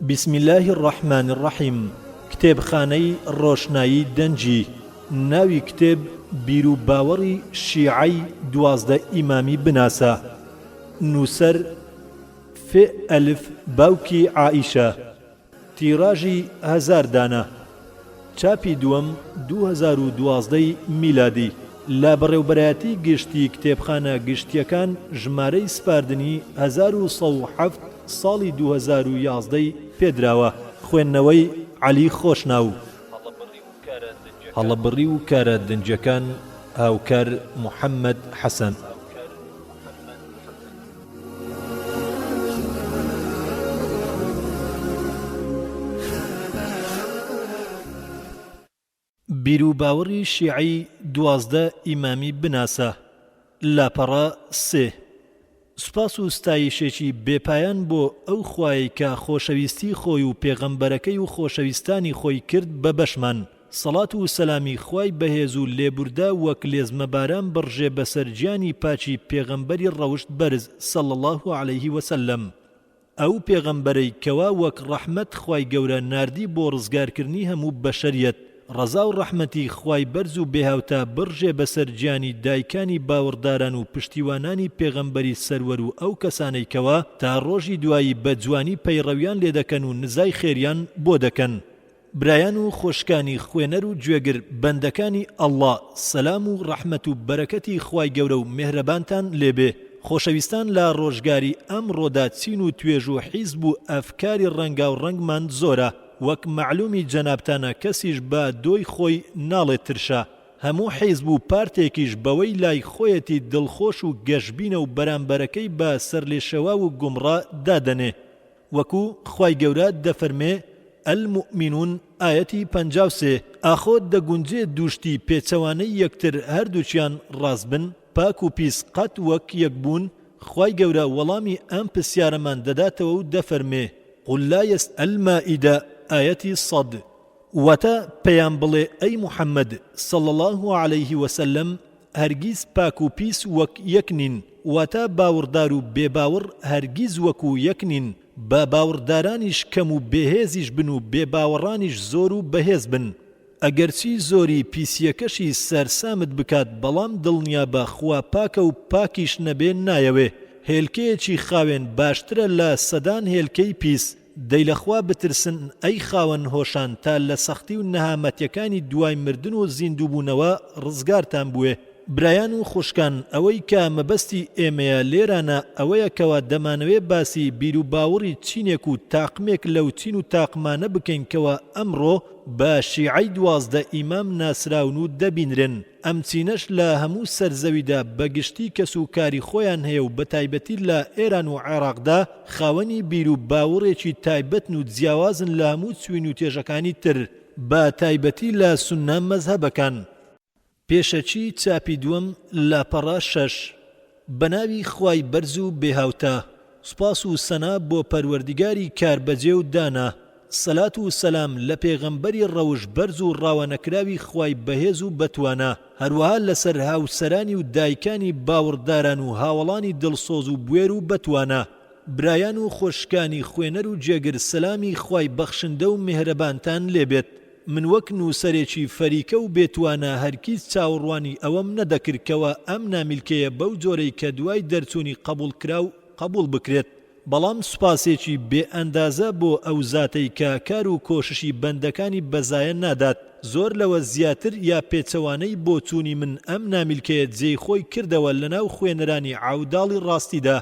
بسم الله الرحمن الرحیم. کتێبخانەی ڕۆشنایی دەنجی. ناوی کتێب بیرروباوەڕی شیعەی 12 ئیمامی بناسە. نووسەر فئەلف باوکی عائیشە. تیراژی 1000 دانە. چاپی دووەم 2012 میلادی. لە بەڕێوەبەرایەتی گشتی کتێبخانە گشتیەکان ژمارەی سپاردنی 1107 ساڵی 2011 پێدراوە. خوێندنەوەی عەلی خۆشناو. هەڵەبڕی و کارە دەنجەکان هاوکار محەممەد حەسەن. بیرروباوەڕی شیعەی 12 ئیمامی بناسە. لاپەڕە 3. سوپاس و ستایشێکی بێپایان بۆ ئەو خوایەی کە خۆشەویستی خۆی و پێغەمبەرەکەی و خۆشەویستانی خۆی کرد بە بەشمان. سەڵات و سەلامی خوای بەهێز و لێبوردا وەک لێزمەباران بڕژێ بەسەر گیانی پاچی پێغەمبەری ڕەوشت بەرز صلی الله علیه وسلم. ئەو پێغەمبەرەی کەوا وەک ڕەحمەت خوای گەورە ناردی بۆ ڕزگارکردنی هەموو بەشەریەت. ڕەزا و ڕەحمەتی خوای بەرز و بێهاوتا بڕژێ بەسەر گیانی دایکانی باوەڕداران و پشتیوانانی پێغەمبەری سەروەر و ئەو کەسانەی کەوا تا ڕۆژی دوایی بە جوانی پەیڕەویان لێ دەکەن و نزای خێریان بۆ دەکەن. برایان و خۆشکانی خوێنەر و گوێگر بەندەکانی ئەڵڵا، سەلام و ڕەحمەت و بەرەکەتی خوای گەورە و میهرەبانتان لێبێ. خۆشەویستان لە ڕۆژگاری ئەمڕۆدا چین و توێژ و حیزب و ئەفکاری ڕەنگا و ڕەنگمان زۆرە. وەک معلومی جەنابتانە کەسیش بە دۆی خۆی ناڵێت ترشە. هەموو حیزب و پارتێکیش بەوەی لای خۆیەتی دڵخۆش و گەشبینە و بەرامبەرەکەی بە سەرلێشەوا و گومڕا دادەنێ. وەکو خوای گەورە دەفەرمێ المؤمنون ئایەتی 53. ئاخۆ دەگونجێ دووشتی پێچەوانەی یەکتر هەردووچیان ڕاست بن، پاک و پیس قەت وەک یەک بوون. خوای گەورە وەڵامی ئەم پرسیارەمان دەداتەوە و دەفەرمێ قل لا يسأل مائدة ئایەتی 100. واتە پێیان بڵێ ئەی محەممەد صلی الله عليه وسلم هەرگیز پاک و پیس وەک یەک نین. واتە باوەڕدار و بێباوەڕ هەرگیز وەکو یەک نین. بە باوەڕدارانیش کەم و بێهێزیش بن و بێباوەڕانیش زۆر و بەهێز بن. ئەگەرچی زۆری پیسیەکەشی سەرسامت بکات بەڵام دڵنیا بە خوا پاکە و پاکیش نەبێ نایەوێ. هێلکەیەکی خاوێن باشترە لە سەدان هێلکەی پیس. دەی لەخوا بترسن ئەی خاوەن هۆشان تا لە سەختی و نەهامەتیەکانی دوای مردن و زیندووبوونەوە ڕزگارتان بووێ. برایان و خوشکان، ئەوەی کە مەبەستی ئێمەیە لێرانە ئەوەیە کەوا دەمانەوێ باسی بیرروباوەڕی چینێک و تاقمێک لەو چین و تاقمانە بکەین کەوا ئەمڕۆ بە شیعەی 12 ئیمام ناسراون و دەبینرن. ئەم چینەش لە هەموو سەرزەویدا بەگشتی کەس و کاری خۆیان هەیە و بەتایبەتی لە ئێران و عێراقدا خاوەنی بیرروباوەڕێکی تایبەتن و جیاوازن لە هەموو چوین و تێژەکانی تر، بە تایبەتی لە سوننە مەزهەبەکان. پێشەچی چاپی دووەم لاپەڕە 6. بەناوی خوای بەرز و بێهاوتا. سوپاس و سەنا بۆ پەروەردگاری کاربەجێ و دانا. سەلات و سەلام لە پێغەمبەری ڕەوش بەرز و ڕاوەنەکراوی خوای بەهێز و بەتوانە. هەروەها لەسەر هاوسەرانی و دایکانی باوەڕداران و هاوڵانی دڵسۆز و بوێر و بەتوانە. برایان و خۆشکانی خوێنەر و جێگر سەلامی خوای بەخشندە و میهرەبانتان لێبێت. من وەک نووسەرێکی فەریکە و بێتوانە هەرگیز چاوەڕوانی ئەوەم نەدەکردکەوە ئەم نامیلکەیە بەو جۆرەی کە دوای دەرچوونی قبول کرا و قبول بکرێت. بەڵام سوپاسێکی بێ ئەندازە بۆ ئەو زاتەی کە کار و کۆششی بەندەکانی بەزایە نادات. زۆر لەوە زیاتر یا پێچەوانەی بۆ چوونی من ئەم نامیلکەیە جێی خۆی کردەوە لەناو خوێنەرانی عەوداڵی ڕاستیدا.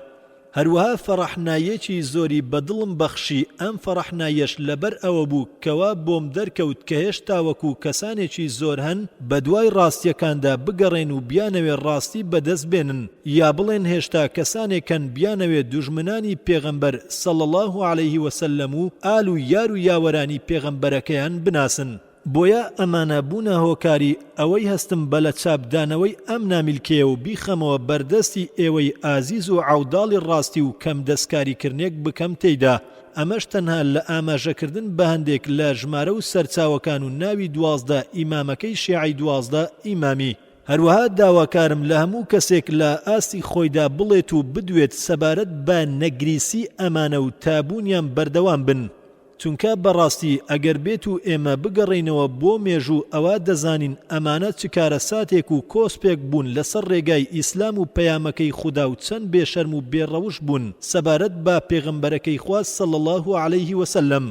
هەروەها فەڕەحنایەکی زۆری بەدڵم بەخشی. ئەم فەڕەحنایەش لەبەر ئەوە بوو کەوا بۆم دەرکەوت کە هێشتا وەکو کەسانێکی زۆر هەن بە دوای ڕاستیەکاندا بگەڕێن و بیانەوێ ڕاستی بەدەست بێنن، یا بڵێن هێشتا کەسانێکن بیانەوێ دوژمنانی پێغەمبەر صلی الله عليه وسلم و ئال و یار و یاوەرانی پێغەمبەرەکەیان بناسن. بۆیە ئەمانە بوونە هۆکاری ئەوەی هەستم بە لە چاپدانەوەی ئەم نامیلکەیە و بیخەمەوە بەردەستی ئێوەی ئازیز و عەوداڵی ڕاستی و کەم دەستکاریکردنێک بکەم تێیدا. ئەمەش تەنها لە ئاماژەکردن بە هەندێک لە ژمارە و سەرچاوەکان و ناوی 12 ئیمامەکەی شیعەی 12 ئیمامی. هەروەها داواکارم لە هەموو کەسێک لە ئاستی خۆیدا بڵێت و بدوێت سەبارەت بە نەگریسی ئەمانە و تابوونیان بەردەوام بن. چونکە بەڕاستی ئەگەر بێت و ئێمە بگەڕینەوە بۆ مێژوو ئەوە دەزانین ئەمانە چ کارەساتێک و کۆسپێک بوون لەسەر ڕێگای ئیسلام و پەیامەکەی خودا و چەند بێشەرم و بێڕەوش بوون سەبارەت بە پێغەمبەرەکەی خوا صلی الله عليه وسلم.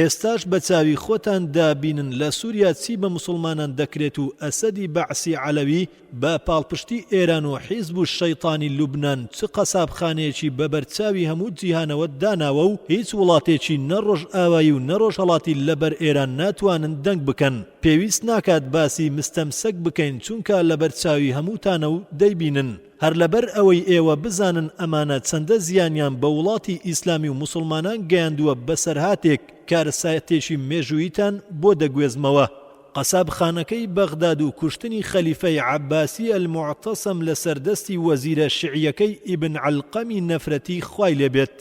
ئێستاش بە چاوی خۆتان دابینن لە سووریا چی بە مسلمانان دەکرێت و ئەسەدی بەعسی عەلەوی بە پاڵپشتی ئێران و حیزب و شەیطانی لوبنان چ قەسابخانەیەکی بەبەرچاوی هەموو جیهانەوە داناوە و هیچ وڵاتێکی نەڕۆژ ئاوایی و نەڕۆژ هەڵاتی لەبەر ئێران ناتوانن دەنگ بکەن. پێویست ناکات باسی مستەمسەک بکەین چونکە لەبەرچاوی هەمووتانە و دەیبینن. هەر لەبەر ئەوەی ئێوە بزانن ئەمانە چەندە زیانیان بە وڵاتی ئیسلامی و مسلمانان گەیاندووە بەسەرهاتێک کارەسایەتێکی مێژوویتان بۆ دەگوێزمەوە. قەسابخانەکەی بەغداد و کوشتنی خەلیفەی عەباسی الموعتەسەم لە سەردەستی وەزیرە شیعیەکەی ئیبن عەلقەمی نەفرەتی خوای لێبێت.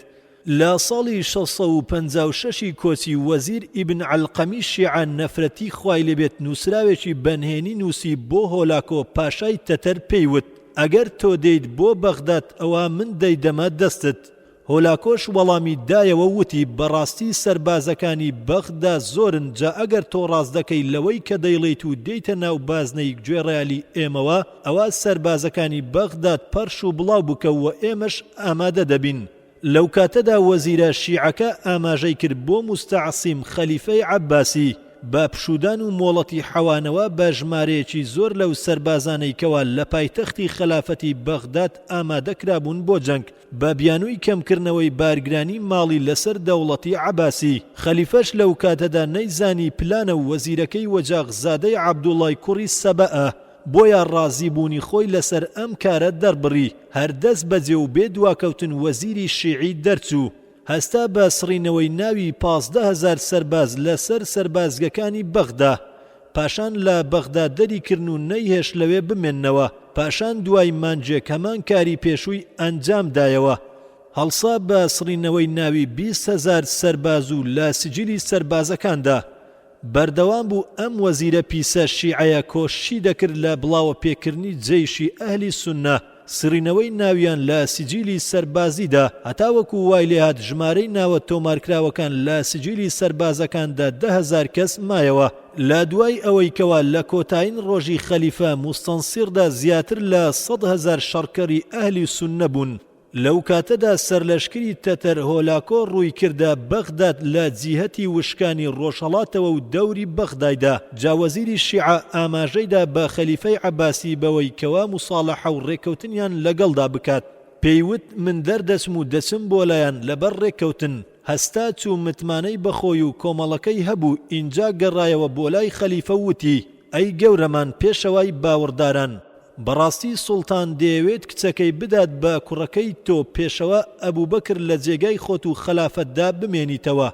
لە ساڵی 656 کۆچی وەزیر ئیبن عەلقەمی شیعە نەفرەتی خوای لێبێت نووسراوێکی بەنهێنی نووسی بۆ هۆلاکۆ پاشای تەتەر پێیوت ئەگەر تۆ دەیت بۆ بەغداد ئەوە من دەیدەمە دەستت. هۆلاکۆش وەڵامی دایەوە وتی بەڕاستی سەربازەکانی بەغدا زۆرن جا ئەگەر تۆ ڕاست دەکەی لەوەی کە دەیڵێیت و دەیتە ناو بازنەی گوێڕیالی ئێمەوە ئەوە سەربازەکانی بەغداد پەرش و بڵاو بکەوە ئێمەش ئامادە دەبین. لەو کاتەدا وەزیرە شیعەکە ئاماژەی کرد بۆ مستەعسیم خەلیفەی عەباسی بە پشودان و مۆڵەتی حەوانەوە بە ژمارەیەکی زۆر لەو سەربازانەی کەوا لە پایتەختی خەلافەتی بەغداد ئامادەکرابوون بۆ جەنگ بە بیانووی کەمکردنەوەی بارگرانی ماڵی لەسەر دەوڵەتی عەباسی. خەلیفەش لەو کاتەدا نەیزانی پلانە و وەزیرەکەی وەجاغزادەی عەبدوڵای کوڕی سەبەئە بۆیە ڕازیبوونی خۆی لەسەر ئەم کارە دەربڕی هەر دەست بەجێ و بێ دواکەوتن وەزیری شیعی دەرچوو. هەستا بە سڕینەوەی ناوی 15,000 سەرباز لەسەر سەربازگەکانی بەغدا. پاشان لە بەغدا دەریکردن و نەیهێش لەوێ بمێننەوە. پاشان دوای مانجێک هەمان کاری پێشووی ئەنجام دایەوە. هەڵسا بە سڕینەوەی ناوی 20,000 سەرباز و لە سجلی سەربازەکاندا. بەردەوام بوو ئەم وەزیرە پیسە شیعەیە کۆشی دەکرد لە بڵاوە پێکردنی جەیشی ئەهلی سوننە سڕینەوەی ناویان لە سجلی سەربازیدا هەتا وەکو وای لێهات ژمارەی ناوە تۆمارکراوەکان لە سجلی سەربازەکاندا 10,000 کەس مایەوە. لە دوای ئەوەی کەوا لە کۆتایین ڕۆژی خەلیفە موستەنسیردا زیاتر لە 100,000 شەڕکەری ئەهلی سوننە بوون. لەو کاتەدا سەرلەشکری تەتەر هۆلاکۆ ڕووی کردە بەغداد لە جیهەتی وشکانی ڕۆژهەڵاتەوە و دەوری بەغدایدا. جاوەزیری شیعە ئاماژەیدا بە خەلیفەی عەباسی بەوەی کەوا موساڵەحە و ڕێکەوتنیان لەگەڵدا بکات. پێیوت من دەردەچم و دەچم بۆ لایەن لەبەر ڕێکەوتن. هەستا چوو متمانەی بەخۆی و کۆمەڵەکەی هەبوو ئینجا گەڕایەوە بۆ لای خەلیفە وتی ئەی گەورەمان پێشەوای باوەڕداران بەڕاستی سوڵتان دەیەوێت کچەکەی بدات بە کوڕەکەی تۆ پێشەوە ئەبوبەکر لە جێگای خۆت و خەلافەتدا بمێنیتەوە.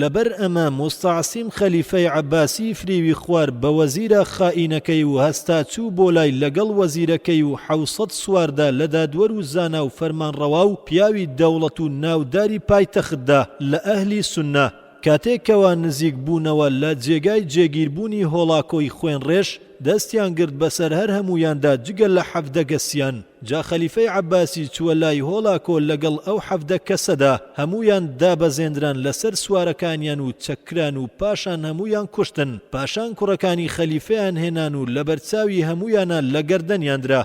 لەبەر ئەمە مستەعسیم خەلیفەی عەباسی فریوی خوار بە وەزیرە خائینەکەی و هەستا چوو بۆ لای لەگەڵ وەزیرەکەی و 700 سواردا لە دادوەر و زانا و فەرمانڕەوا و پیاوی دەوڵەت و ناوداری پایتەختدا لە ئەهلی سوننە. کاتێکەوە نزیک بوونەوە لە جێگای جێگیربوونی هۆڵاکۆی خوێنڕێژ دەستیان گرت بەسەر هەر هەمویاندا جگە لە 17 گەسیان. جا خەلیفەی عەباسی چووە لای هۆڵاکۆ لەگەڵ ئەو 17 کەسەدا هەمویان دابەزێندران لەسەر سوارەکانیان و چەکران و پاشان هەمویان کوشتن. پاشان کوڕەکانی خەلیفەیان هێنان و لە بەرچاوی هەمویانە لە گەردەنیاندرا.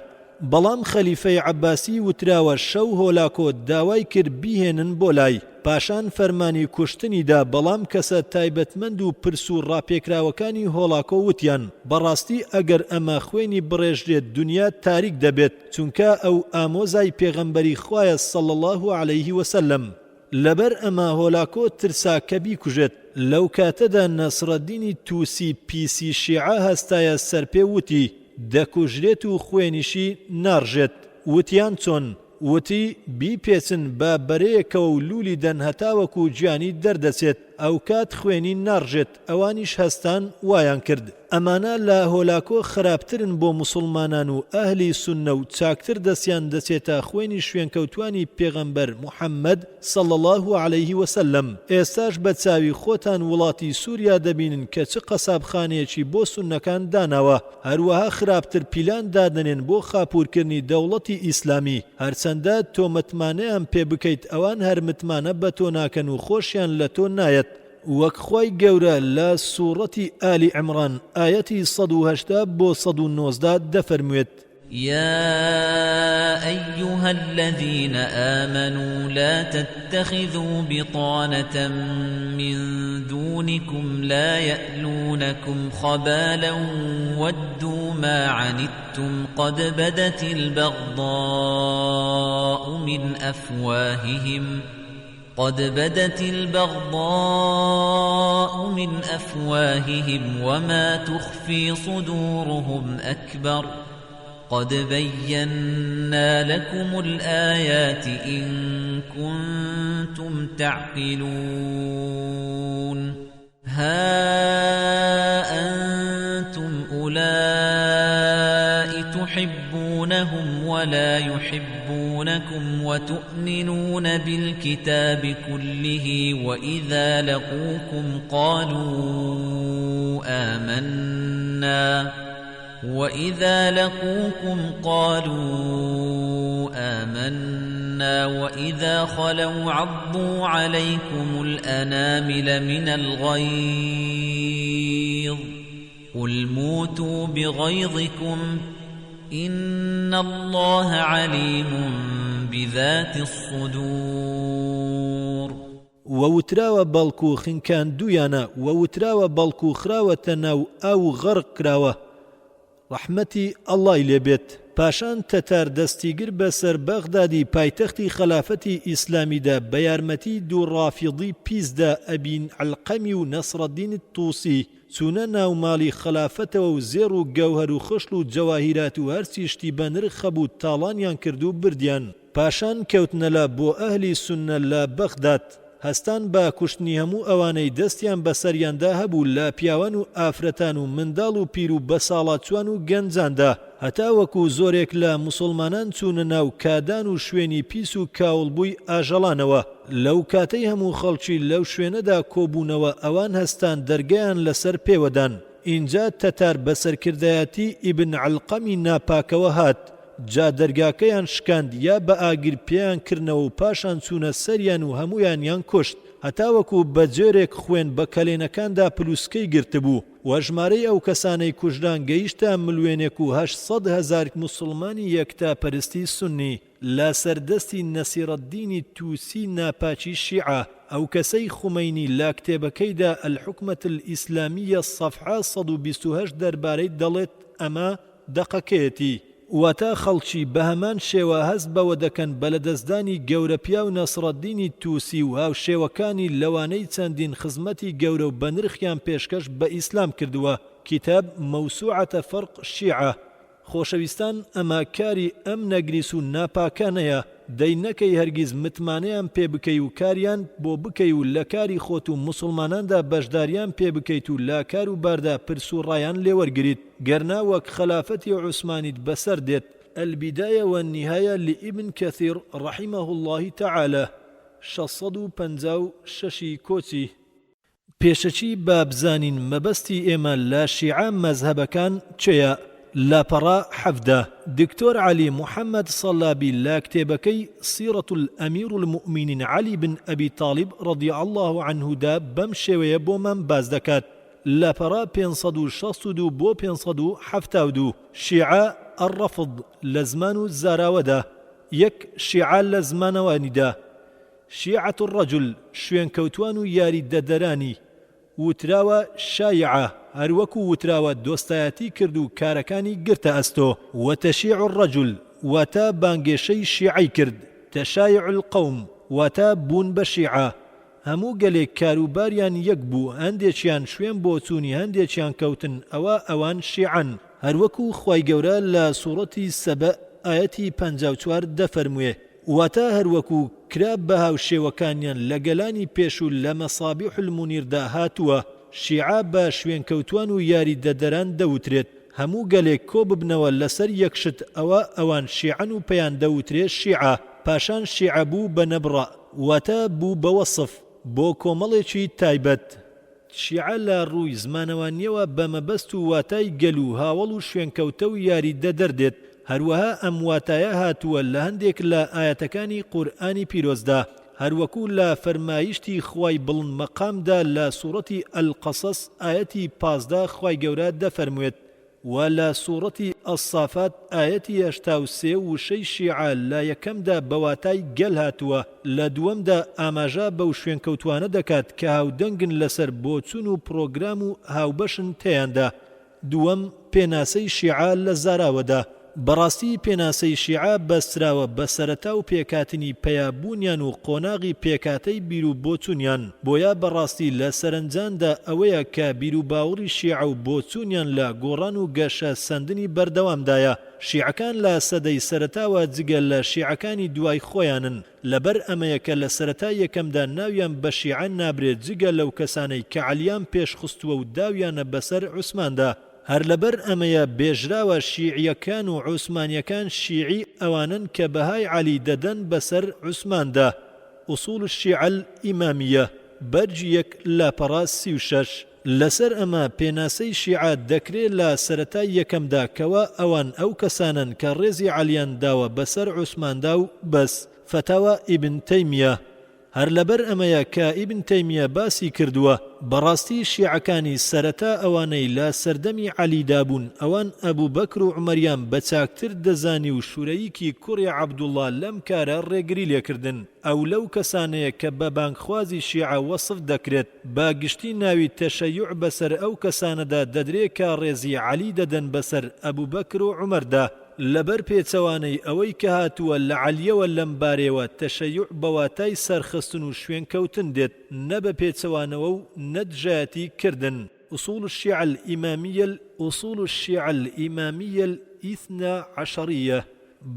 بەڵام خەلیفەی عەباسی وتراوە شەو هۆلاکۆ داوای کرد بیهێنن بۆ لای. پاشان فەرمانی کوشتنیدا بەڵام کەسە تایبەتمەند و پرس و ڕاپێکراوەکانی هۆڵاکۆ وتیان بەڕاستی ئەگەر ئەمە خوێنی بڕێژرێت دنیا تاریک دەبێت چونکە ئەو ئامۆزای پێغەمبەری خوایە صلی الله عليه وسلم. لەبەر ئەمە هۆلاکۆ ترسا کە بیکوژێت. لەو کاتەدا نەسڕەدینی تووسی پیسی شیعە هەستایە سەرپێ وتی دەکوژرێت و خوێنیشی ناڕژێت. وتیان چۆن؟ وتی بیپێچن بە بەرەیەکەوە و لولی دەن هەتاوەکو گیانی دەردەچێت ئەو کات خوێنی ناڕژێت. ئەوانیش هەستان وایان کرد. ئەمانە لە هۆلاکۆ خراپترن بۆ مسلمانان و ئەهلی سوننە و چاکتر دەستیان دەچێتە خوێنی شوێنکەوتوانی پێغەمبەر موحەممەد صلی الله عليه وسلم. ئێستاش بە چاوی خۆتان وڵاتی سووریا دەبینن کە چ قەسابخانەیەکی بۆ سوننەکان داناوە. هەروەها خراپتر پیلان دادنێن بۆ خاپوورکردنی دەوڵەتی ئیسلامی. هەرچەندە تۆ متمانەیان پێ بکەیت ئەوان هەر متمانە بە تۆ ناکەن و خۆشیان لە تۆ نایەت. وەک خۆی گەورە لە سوورەتی ئالی عیمڕان ئایەتی 180 بۆ 190 دەفەرموێت: يا أيها الذين آمنوا لا تتخذوا بطانة من دونكم لا يألونكم خبالا ودوا ما عنتم قد بدت البغضاء من أفواههم وما تخفي صدورهم أكبر قد بينا لكم الآيات إن كنتم تعقلون ها أنتم أولئك تحبونهم ولا يحبونكم وتؤمنون بالكتاب كله وإذا لقوكم قالوا آمنا وإذا خلوا عضوا عليكم الأنامل من الغيظ قل موتوا بغيظكم إن الله عليم بذات الصدور. ووتراوە بەڵکو خنکان دوویانە ووتراوە بەڵکو خراوەتە ناو ئاو غەرق کراوە ڕەحمەتی ئەڵڵای لێبێت. پاشان تەتار دەستیگر بەسەر بەغدادی پایتەختی خەلافەتی ئیسلامیدا بە یارمەتی دوو ڕافیضی پیسدا ئەبین عەلقەمی و نەسڕەدین تووسی چوونە ناو ماڵی خەلافەتەوە و زێڕ و گەوهەر و خشل و جەواهیرات و هەرچی شتی بە نرخ هەبوو تاڵانیان کرد و بردیان. پاشان کەوتنەلا بۆ ئەهلی سوننە لە بەغداد هەستان بە کوشتنی هەموو ئەوانەی دەستیان بەسەریاندا هەبوو لە پیاوان و ئافرەتان و منداڵ و پیر و بەساڵاتچوان و گەنجاندا هەتا وەکو زۆرێک لە موسڵمانان چوونە ناو کادان و شوێنی پیس و کاوڵبووی ئاژەڵانەوە. لەو کاتەی هەموو خەڵکی لەو شوێنەدا کۆبوونەوە ئەوان هەستان دەرگایان لەسەر پێوەدان. اینجا تەتار بەسەرکردایەتی ئیبن عەلقەمی ناپاکەوە هات، جا دەرگاکەیان شکاند یا بە ئاگر پێیان کردنەوە و پاشان چوونە سەریان و هەمویان کوشت هەتا وەکو بەجێرێک خوێن بە کەلێنەکاندا پلوسکەی گرتبوو و ژمارەی ئەو کەسانەی کوژران گەیشتە ملوێنێک و 800,000 موسڵمانی یەکتاپەرستی سونی لە سەردەستی نەسیرەدینی تووسی ناپاچی شیعە. ئەو کەسەی خومەینی لە کتێبەکەیدا الحکومەت الئیسلامیە سەفحە 128 دەربارەی دەڵێت ئەمە دەقەکەیەتی واتە خەڵکی بە هەمان شێوە هەست بەوە دەکەن بە لەدەستدانی گەورە پیا و نەسڕەدینی تووسی و هاوشێوەکانی لەوانەی چەندین خزمەتی گەورە و بە نرخیان پێشکەش بە ئیسلام کردووە. کتاب مەوسوعەتە فەرق شیعە. خۆشەویستان ئەمە کاری ئەم نەگریس و ناپاکانەیە، دەی نەکەی هەرگیز متمانەیان پێ بکەی و کاریان بۆ بکەی و لە کاری خۆت و موسڵماناندا بەشداریان پێ بکەیت و لا کار و باردا پرس و ڕایان لێوەرگریت گەرنا وەک خەلافەتی عوسمانیت بەسەر دێت. البداية والنهاية لابن كثير رحمه الله تعالى 656 کۆچی. پێشەچی بابزانین مەبەستی ئێمە لە شیعە مەزهەبەکان چێیە؟ لاپەڕا حەفدە. دکتۆر علی محەممەد سەڵابی لە کتێبەکەی سیرەت الئەمیر المؤمنین علی بن ئەبی طالب رضی الله عنهدا بەم شێوەیە بۆمان باز دەکات. لاپەڕا 562 بۆ 572 شیعە الرەفض لە زمان و زاراوەدا. یەک شیعە لە زمانەوانیدا. شیعەت الرەجل شوێنکەوتوان و یاری دەدەرانی. وتراوە شایعە هەروەکو وتراوە دۆستایەتی کرد و کارەکانی گرتە ئەستۆ. وتەشیع الرەجل واتە بانگێشەی شیعی کرد. تەشایع القەوم واتە بوون بە شیعە. هەموو گەلێک کاروباریان یەک بوو، هەندێکیان شوێن بۆ چوونی هەندێکیان کەوتن، ئەوان شیعەن. هەروەکو خوای گەورە لە سوورەتی سەبە ئایەتی 54 دەفەرموێ واتە هەروەکو کرا بە هاوشێوەکانیان لە گەلانی پێش و لە مەسابیح المونیردا هاتووە. شیعە بە شوێنکەوتوان و یاری دەدەران دەوترێت. هەموو گەلێک کۆ ببنەوە لەسەر یەکشت ئەوان شیعەن و پێیان دەوترێت شیعە. پاشان شیعە بوو بە نەبڕە واتە بوو بە وەسف بۆ کۆمەڵێکی تایبەت. شیعە لە ڕووی زمانەوانیەوە بە مەبەست و واتای گەل و هاوڵ و شوێنکەوتە و یاری دەدەردێت. هەروەها ئەم واتایە هاتووە لە هەندێک لە ئاەتەکانی قورئانی پیرۆزدا. هەروەکو لە فەرمایشتی خوای بڵند مەقامدا لە سوورەتی ئەلقەسەس ئایەتی 15 خوای گەورە دەفەرموێت و لە سوورەتی ئەسافات ئایەتی 83 وشەی شیعە لە یەکەمدا بەواتای گەل هاتووە لە دووەمدا ئاماژە بەو شوێنکەوتوانە دەکات کە هاودەنگن لەسەر بۆچوون و پرۆگرام و هاوبەشن تێیاندا. دووەم پێناسەی شیعە لە زاراوەدا. بەڕاستی پێناسەی شیعە بەستراوە بە سەرەتا و پێکاتنی پەیابوونیان و قۆناغی پێکاتەی بیر و بۆچوونیان، بۆیە بەڕاستی لە سەرنجاندا ئەوەیە کە بیر و باوەڕی شیعە و بۆچوونیان لە گۆڕان و گەشە سەندنی بەردەوامدایە. شیعەکان لە سەدەی سەرەتاوە جگە لە شیعەکانی دوای خۆیانن، لەبەر ئەمەیە کە لە سەرەتا یەکەمدا ناویان بە شیعە نابرێت جگە لەو کەسانەی کە عەلیان پێشخستووە و داویانە بەسەر عوسماندا. هەر لەبەر ئەمەیە بێژراوە شیعیەکان و عوسمانیەکان شیعی ئەوانن کە بەهای عەلی دەدەن بەسەر عوسماندا. ئوسوڵ الشیعە الئیمامیە بەرجی 1 لاپەڕا 36. لەسەر ئەمە پێناسەی شیعە دەکرێت لە سەرەتای یەکەمدا کەوا ئەوان ئەو کەسانن کە ڕێزی عەلیان داوە بەسەر عوسماندا و بەس. فتاوە ئیبن تەیمیە. هەر لەبەر ئەمەیە کە ئیبن تەیمیە باسی کردووە بەڕاستی شیعەکانی سەرەتا ئەوانەی لە سەردەمی عەلیدا بوون ئەوان ئەبوو بەکر و عومەریان بە چاکتر دەزانی و شورەیەکی کوڕی عەبدوڵڵا لەم کارە ڕێگری لێکردن. ئەو لەو کەسانەیە کە بە بانگخوازی شیعە وەسف دەکرێت با گشتی ناوی تەشەیوع بەسەر ئەو کەسانەدا دەدرێت کە ڕێزی عەلی دەدەن بەسەر ئەبوو بەکر و عومەردا. لەبەر پێچەوانەی ئەوەی کە هاتووە لە عەلیەوە لەم بارەوە تەشەیوع بەواتای سەرخستن و شوێنکەوتن دێت، نە بە پێچەوانەوە و نەدژایەتی کردن. أصول الشيعة الإمامية الإثنى عشرية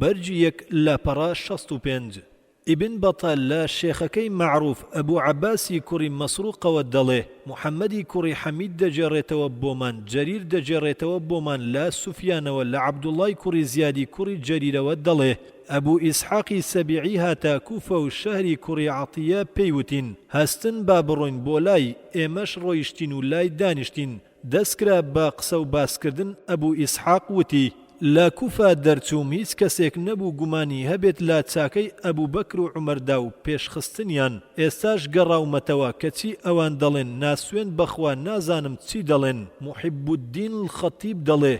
بەرجی 1 لاپەڕا 65. ئیبن بەتال لە شێخەکەی معروف ئەبوو عەباسی کوڕی مەسروقەوە دەڵێ محەممەدی کوڕی حەمید دەجێڕێتەوە بۆمان، جەریر دەجێڕێتەوە بۆمان لە سوفیانەوە لە عەبدوڵڵای کوڕی زیادی کوڕی جەریرەوە دەڵێ ئەبوو ئیسحاقی سەبیعی هاتە کوفە و شەهری کوڕی عەتیە پێیوتین هەستن با بڕۆین بۆ لای، ئێمەش ڕۆیشتین و لای دانیشتین. دەستکرا بە قسە و باسکردن ئەبوو ئیسحاق وتی لە کوفە دەرچووم هیچ کەسێک نەبوو گومانی هەبێت لە چاکەی ئەبوو بەکر و عومەردا و پێشخستنیان. ئێستاش گەڕاومەتەوە کەچی ئەوان دەڵێن ناسوێن بەخوا نازانم چی دەڵێن. محیب الدین الخەتیب دەڵێ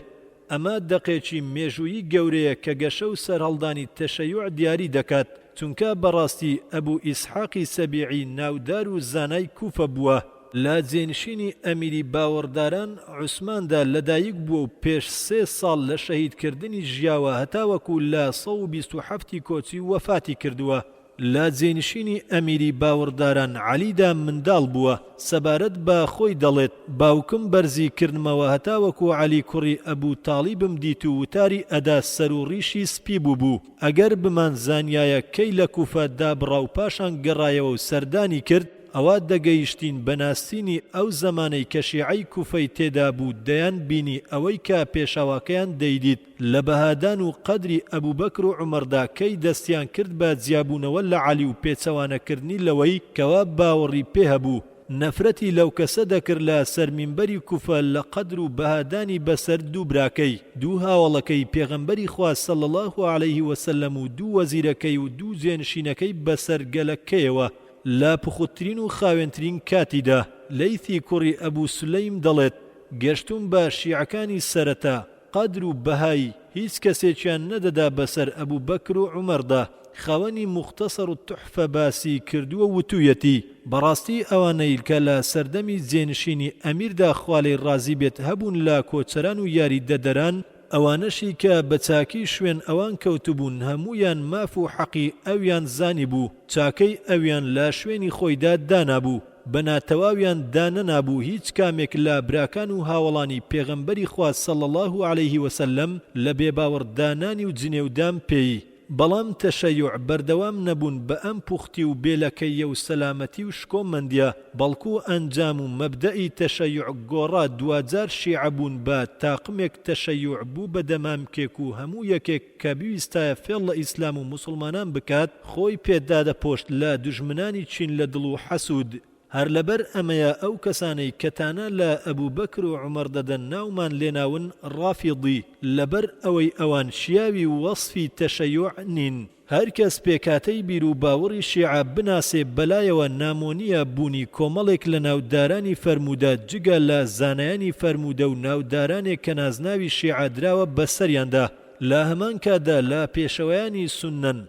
ئەمە دەقێکی مێژوویی گەورەیە کە گەشە و سەرهەڵدانی تەشەیوع دیاری دەکات، چونکە بەڕاستی ئەبوو ئیسحاقی سەبیعی ناودار و زانای کوفە بووە. لە جێنشینی ئەمیری باوەڕداران عوسماندا لەدایک بووە و پێش 3 ساڵ لە شەهیدکردنی ژیاوە هەتاوەکو لە 127 کۆچی وەفاتی کردووە. لە جێنشینی ئەمیری باوەڕداران عەلیدا منداڵ بووە، سەبارەت بە خۆی دەڵێت باوکم بەرزی کردمەوە هەتاوەکو عەلی کوڕی ئەبوو تاڵیبم دیت و وتاری ئەدا سەر و ڕیشی سپی بوو. ئەگەر بمان زانیایە کەی لە کوفە دابڕا و پاشان گەڕایەوە و سەردانی کرد ئەوە دەگەیشتین بەناسینی ئەو زەمانەی کە شیعەی کوفەی تێدا بوو دەیان بینی ئەوەی کە پێشەواکەیان دەیدیت لە بەهادان و قەدری ئەبوو بەکر و عومەردا کەی دەستیان کرد بە جیابوونەوە لە عەلی و پێچەوانەکردنی لەوەی کەوا باوەڕی پێ هەبوو. نەفرەتی لەو کەسە دەکرد لە سەرمینبەری کوفە لە قەدر و بەهادانی بەسەر دوو براکەی، دوو هاوڵەکەی پێغەمبەری خوا صلی الله علیه وسلم و دوو وەزیرەکەی و دوو جێنشینەکەی بەسەر گەلەکەیەوە. لا پخوترین و خاوێنترین کاتیدا لەیثی کوڕی ئەبوو سولەیم دەڵێت گەشتوم بە شیعەکانی سەرەتا قەدر و بەهای هیچ کەسێکیان نەدەدا بەسەر ئەبوو بەکر و عومەردا. خاوەنی مختصر و تحفە باسی کردووە وتویەتی بەڕاستی ئەوانەی کە لە سەردەمی جێنشینی ئەمیردا خوا لێی ڕازی بێت هەبوون لە کۆچەران و یاری دەدەران، ئەوانەشی کە بەچاکی شوێن ئەوان کەوتبوون هەمویان ماف و حەقی ئەویان زانی بوو، چاکەی ئەویان لە شوێنی خۆیدا دانابوو، بەناتەواویان دانەنابوو هیچ کامێک لە براکان و هاوڵانی پێغەمبەری خوا صلی الله علیه وسلم لە بێباوەڕدانانی و جنێودام پێی. بەڵام تەشەیوع بەردەوام نەبوون بە ئەم پوختی و بێلەکەیە و سەلامەتی و شکۆمەندیە، بەڵکو ئەنجام و مەبدەئی تەشەیوع گۆڕا دوجار شیعە بوون بە تاقمێک تەشەیوع بوو بە دەمامکێک و هەموو یەکێک کە بیویستایە فێڵ لە ئیسلام و موسڵمانان بکات خۆی پێدادە پۆشت لە دوژمنانی چین لە دڵ و حەسوود. هەر لەبەر ئەمەیە ئەو کەسانەی کەتانە لە ئەبوو بەکر و عومەر دەدەن ناومان لێناون ڕافیضی لەبەر ئەوەی ئەوان شیاوی وەصفی تەشەیوع نین. هەر کەس پێکاتەی بیر و باوەڕی شیعە بناسێ بەلایەوە نامۆنیە بوونی کۆمەڵێک لە ناودارانی فەرموودە جگە لە زانایانی فەرموودە و ناودارانێک کە نازناوی شیعە دراوە بەسەریاندا لە هەمان کادا لە پێشەوەیانی سوننن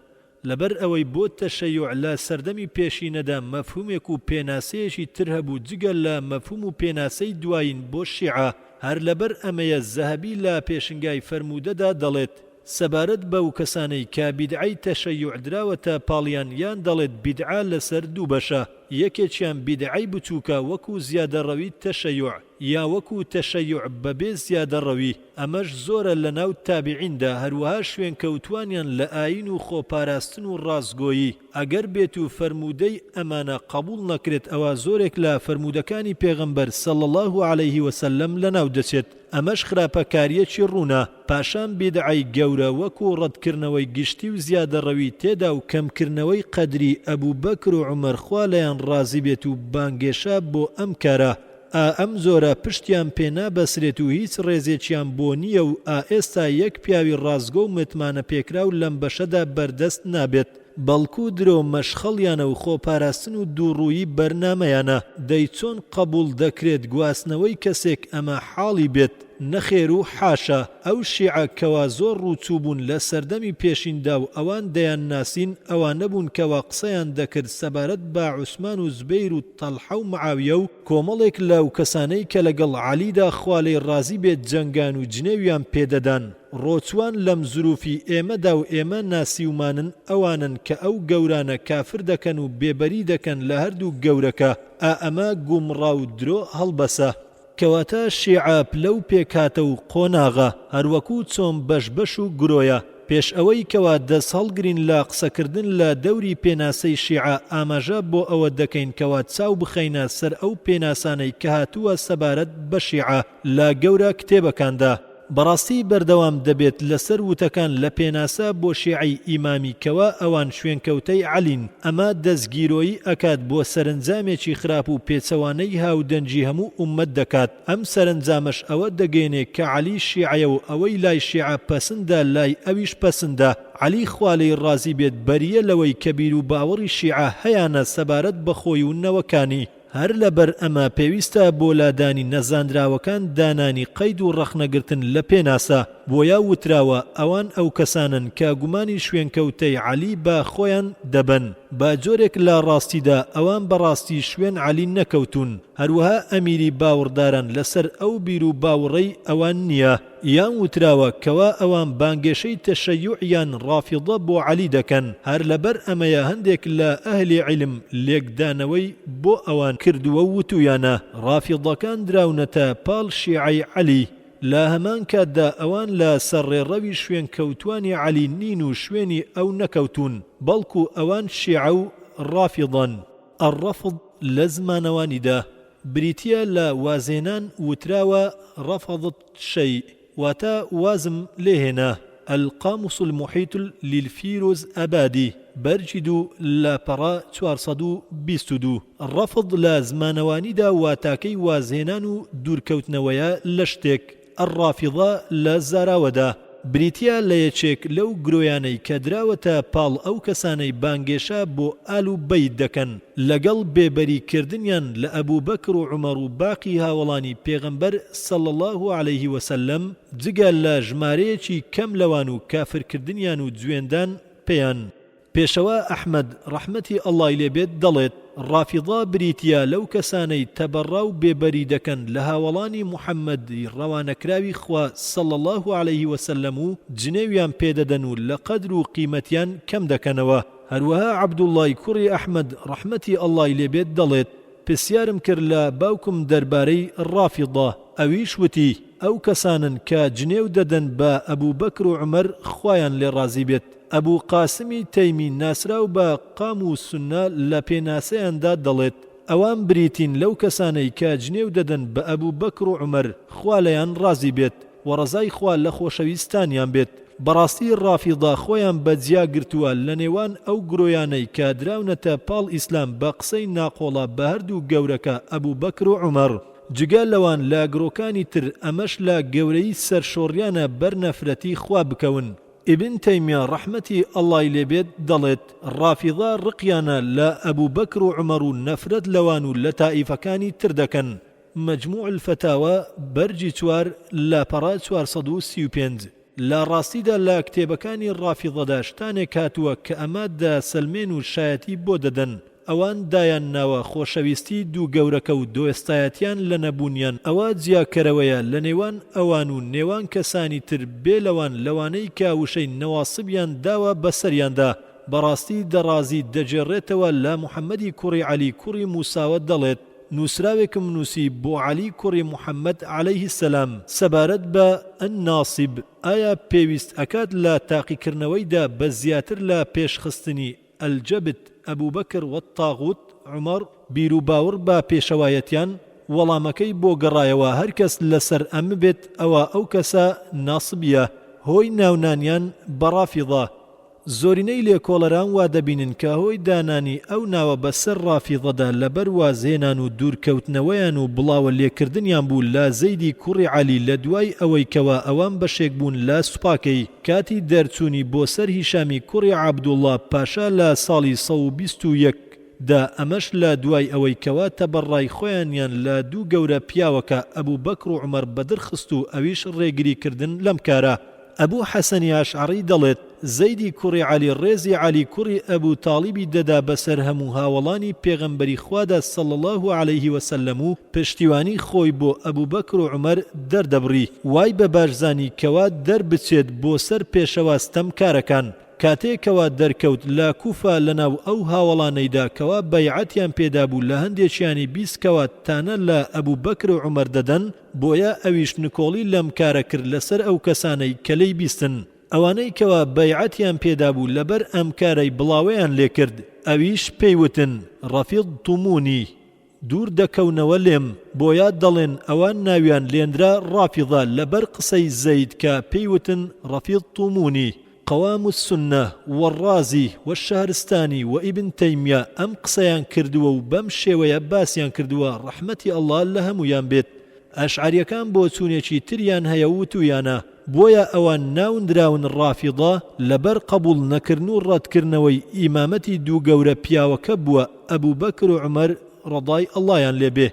لەبەر ئەوەی بۆ تەشەیوع لە سەردەمی پێشینەدا مەفهومێک و پێناسەیەکی تر هەبوو جگە لە مەفهوم و پێناسەی دوایین بۆ شیعە. هەر لەبەر ئەمەیە زەهەبی لە پێشنگای فەرموودەدا دەڵێت سەبارەت بەو کەسانەی کە بیدعەی تەشەیوع دراوەتە پاڵیان یان دەڵێت بیدعە لەسەر دوو بەشە، یەکێکیان بیدعەی بچووکە وەکو زیادەڕەوی تەشەیوع یا وەکو تەشەیوع بەبێ زیادەڕەوی، ئەمەش زۆرە لە ناو تابعیندا. هەروەها شوێن کەوتوانیان لە ئاین و خۆپاراستن و ڕازگۆیی ئەگەر بێت و فەرموودەی ئەمانە قبول نەکرێت ئەوە زۆرێک لە فەرموودەکانی پێغەمبەر صلی الله عليه وسلم لەناو دەچێت. ئەمەش خراپەکاریەکی ڕوونە. پاشان بیدعەی گەورە وەکو ڕەتکردنەوەی گشتی و زیادەڕەوی تێدا و کەمکردنەوەی قەدری ئەبوو بەکر و عومەر خوا لەیان ڕازی بێت و بانگێشە بۆ ئەم کارە. ئەم زۆرە پشتیان پێ نابەسرێت و هیچ ڕێزێکیان بۆ نییە و ئێستا یەک پیاوی ڕازگۆ و متمانە پێکراو لەم بەشەدا بەردەست نابێت، بەڵکو درۆ مەشخەڵیانە و خۆپاراستن و دووڕوویی بەرنامەیانە. دەی چۆن قبول دەکرێت گواستنەوەی کەسێک ئەمە حاڵی بێت؟ نەخێر و حاشا. ئەو شیعە کەوا زۆر ڕووچوو بوون لە سەردەمی پێشیندا و ئەوان دەیان ناسین ئەوان نەبوون کەوا قسەیان دەکرد سەبارەت بە عوسمان و زبەیر و تەڵحە و معاویە و کۆمەڵێک لەو کەسانەی کە لەگەڵ عەلیدا خوا لێی ڕازی بێت جەنگان و جنێویان پێدەدان. ڕۆچوان لەم زروفی ئێمەدا و ئێمە ناسیومانن ئەوانن کە ئەو گەورانە کافر دەکەن و بێبەری دەکەن لە هەردوو گەورەکە. ئەمە گومڕا و درۆ هەڵبەسە. کەواتە شیعە پلە و پێکاتە و قۆناغە، هەروەکو چۆن بەش و گرۆیە. پێش ئەوەی کەوا دەست هەڵگرین لە قسەکردن لە دەوری پێناسەی شیعە ئاماژە بۆ ئەوە دەکەین کەوا چاو بخەینە سەر ئەو پێناسانەی کە هاتووە سەبارەت بە شیعە لە گەورە کتێبەکاندا. بەڕاستی بەردەوام دەبێت لەسەر وتەکان لە پێناسە بۆ شیعی ئیمامی کەوا ئەوان شوێنکەوتەی عەلین. ئەمە دەستگیرۆیی ئەکات بۆ سەرنجامێکی خراپ و پێچەوانەی هاودەنجی هەموو ئومەت دەکات. ئەم سەرنجامەش ئەوە دەگەێنێ کە عەلی شیعەیە و ئەوەی لای شیعە پەسندە لای ئەویش پەسندە. عەلی خوا لێی ڕازی بێت بەریە لەوەی کە بیر و باوەڕی شیعە هەیانە سەبارەت بە خۆی و نەوەکانی. هەر لەبەر ئەمە پێویستە بۆ لادانی نەزاندراوەکان دانانی قەید و ڕەخنەگرتن لە پێناسە. بۆیە وتراوە ئەوان ئەو کەسانن کە گومانی شوێنکەوتەی عەلی بە خۆیان دەبن. با جۆرێک لە ڕاستیدا ئەوان بەڕاستی شوێن عەلی نەکەوتون. هەروەها ئەمیری باوەڕداران لەسەر ئەو بیر و باوەڕەی ئەوان نییە. یان وتراوە کەوا ئەوان بانگێشەی تەشەیوعیان ڕافیضە بۆ عەلی دەکەن. هەر لەبەر ئەمەیە هەندێک لە ئەهلی عیلم لێکدانەوەی بۆ ئەوان کردووە وتویانە ڕافیضەکان دراونەتە پاڵ شیعەی عەلی. لە هەمان کاتدا ئەوان لە سەرڕێڕەوی شوێن کەوتوانی عەلی نین و شوێنی ئەو نەکەوتون، بەڵکو ئەوان شیعە و ڕافیضن. ئەڕەفض لە زمانەوانیدا بریتیە لە وازێنان وتراوە ڕەفەضت شەی واتە وازم لێهێنا. القاموس المحيط للفيروز أبادي برجدو لا برا 422. الرفض لا زمانواني دا واتاكي وازهنانو دوركوتنويا لشتك. الرافضة لا زاراودا بریتیا لە یەکێک لەو گرۆیانەی کە دراوەتە پاڵ ئەو کەسانەی بانگێشە بۆ ئال و بەیت دەکەن لەگەڵ بێبەریکردنیان لە ئەبوو بەکر و عومەر و باقی هاوڵانی پێغەمبەر صلی الله عليه وسلم جگە لە ژمارەیەکی کەم لەوان و کافرکردنیان و جوێندان پێیان. پێشەوە ئەحمەد ڕەحمەتی ئەڵڵای لێبێت دەڵێت ڕافیضە بریتیا لەو کەسانەی تەبەڕا و بێبەری دەکەن لە هاوڵانی موحەممەدی ڕەوانەکراوی خوا صلی الله عليه وسلم و جنێویان پێدەدەن و لە قەدر و قیمەتیان کەم دەکەنەوە. هەروەها عەبدوڵڵای کوڕی ئەحمەد ڕەحمەتی ئەڵڵای لێبێت دەڵێت پرسیارم کرد لە باوکم دەربارەی ڕافیضە، ئەویش وتی ئەو کەسانن کە جنێو دەدەن بە ئەبوو بەکر و عومەر خوایان لێ ڕازی بێت. ئەبوو قاسمی تەیمی ناسراو بە قام و سونە لە پێناسەیاندا دەڵێت ئەوان بریتین لەو کەسانەی کە جنێو دەدەن بە ئەبوو بەکر و عومەر خوا لەیان ڕازی بێت و ڕەزای خوا لە خۆشەویستانیان بێت. بەڕاستی ڕافیضا خۆیان بەجیا گرتووە لە نێوان ئەو گرۆیانەی کە دراونەتە پاڵ ئیسلام بە قسەی ناقۆڵە بە هەردوو گەورەکە ئەبوو بەکر و عومەر جگە لەوان لە گرۆکانی تر ئەمەش لە گەورەی سەرشۆڕیانە بەر نەفرەتی خوا بکەون ئیبن تەیمیە ڕەحمەتی ئەڵڵای لێبێت دەڵێت ڕافیضا ڕقیانە لە ئەبوو بەکر و عومەر و نەفرەت لەوان و لە تائیفەکانی تر دەکەن مەجموع الفتاوە بەرجی 4 لاپەڕا 435 لا ڕاستیدا لە کتێبەکانی ڕافیضەدا شتانێک هاتووە کە ئەمە دەسەلمێن و شایەتی بۆ دەدەن ئەوان دایان ناوە خۆشەویستی دوو گەورەکە و دۆستایەتیان لە نەبوونیان ئەوە جیاکەرەوەیە لە نێوان ئەوان و نێوان کەسانی تر بێ لەوانەی کە وشەی نەواسبیان داوە بەسەریاندا بەڕاستی دەڕازی دەجێڕێتەوە لە محەممەدی کوڕی عەلی کوڕی موساوە دەڵێت نووسراوێکم نووسی بۆ عەلی کوڕی محەممەد عەلەیه السەلام سەبارەت بە ئەنناسب ئایا پێویست ئەکات لە تاقیکردنەوەیدا بە زیاتر لە پێشخستنی ئەلجەبت ئەبوو بەکر وەتاغوت عومەر بیر و باوەڕ بە پێشەوایەتیان وەڵامەکەی بۆ گەڕایەوە هەر کەس لەسەر ئەمە بێت ئەوە ئەو کەسە ناسبیە هۆی ناونانیان بەڕافیضا زۆرینەی لێکۆڵەران وا دەبینن کە هۆی دانانی ئەو ناوە بەسەر ڕافیضەدا لەبەر وازێنان و دوورکەوتنەوەیان و بڵاوە لێکردنیان بوو لە زەیدی کوڕی عەلی لە دوای ئەوەی کەوا ئەوان بەشێک بوون لە سوپاکەی کاتی دەرچوونی بۆ سەر هیشامی کوڕی عەبدوڵڵا پاشا لە ساڵی 121 دا ئەمەش لە دوای ئەوەی کەوا تەبەڕای خۆیانیان لە دوو گەورە پیاوەکە ئەبوو بەکر و عومەر بەدرخست و ئەویش ڕێگری کردن لەم کارە ئەبوو حەسەنی ئاشعەری دەڵێت زەیدی کوڕی عەلی ڕێزی عەلی کوڕی ئەبوو تاڵیبی دەدا بەسەر هەموو هاوڵانی پێغەمبەری خوادا صلی الله علیه وسلم و پشتیوانی خۆی بۆ ئەبوو بەکر و عومەر دەردەبڕی وای بە باشزانی کەوا دەربچێت بۆ سەر پێشەواستەم کارەکان کاتێکەوە دەرکەوت لە کوفە لەناو ئەو هاوڵانەیدا کەوا بەیعەتیان پێدا بوو لە هەندێکیانی بیستکەوە تانە لە ئەبوو بەکر و عومەر دەدەن بۆیە ئەویش نکۆڵی لەم کارە کرد لەسەر ئەو کەسانەی کەلەی بیستن ئەوانەی کەوا بەیعەتیان پێدا بوو لەبەر ئەم کارەی بڵاوەیان لێ کرد ئەویش پێیوتن ڕەفیض تومونی دوور دەکەونەوە لێم بۆیە دەڵێن ئەوان ناویان لێندرا ڕافیضە لەبەر قسەی زەید کە پێیوتن ڕەفیض تومونی قوام السنة والرازي والشهرستاني وابن تيمية أم قسيان كردوا وبم شوية باسيان كردوا رحمتي الله لهم ينبت أشعري كان بوتونيشي تريان هيوتويانا بويا أوان ناون دراون الرافضة لبر قبول نكرنو الرد كرنوي إمامتي دو قورة بيا وكبوا أبو بكر وعمر رضاي الله ينلبه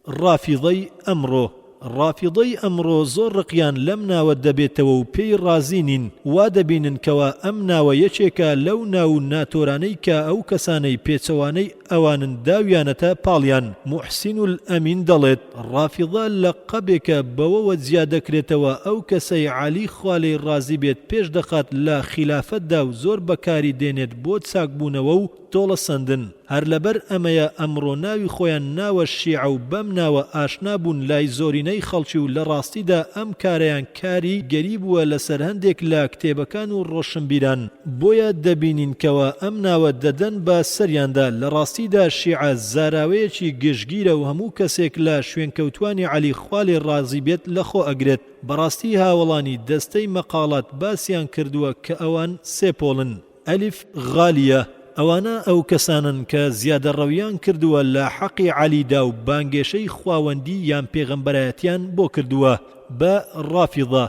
الرافضي أمره ڕافیضەی ئەمڕۆ زۆر ڕقیان لەم ناوە دەبێتەوە و پێی ڕازینین وا دەبینن کەوا ئەم ناوە یەکێکە لەو ناو ناتۆرانەی کە ئەو کەسانەی پێچەوانەی ئەوانن داویانەتە پاڵیان محسین ئەمین دەڵێت ڕافیضە لە قەبێکە بەوەوە جیا دەکرێتەوە ئەو کەسەی عەلی خوالەی ڕازی بێت پێش دەخات لە خلافەتدا و زۆر بەکاری دێنێت بۆ چاکبوونەوە و تۆڵە سندن هەر لەبەر ئەمەیە ئەمڕۆ ناوی خۆیان ناوە شیعە و بەم ناوە ئاشنا بوون لای زۆرینەی خەڵکی و لە ڕاستیدا ئەم کارەیان کاری گەری بووە لەسەر هەندێک لە کتێبەکان و ڕۆشنبیران بۆیە دەبینین کەوە ئەم ناوە دەدەن بە سەریاندا لە ڕاستیدا شیعە زاراوەیەکی گشتگیرە و هەموو کەسێک لە شوێنکەوتوانی عەلی خوالێ ڕازی بێت لەخۆ ئەگرێت بەڕاستی هاوڵانی دەستەی مەقالات باسییان کردووە کە ئەوان سێپۆڵن ئەلیف غالیە ئەوانە ئەو کەسانن کە زیادەڕەویان کردووە لە حەقی عەلیدا و بانگێشەی خواوەندی یان پێغەمبەرایەتیان بۆ کردووە بە ڕافیضە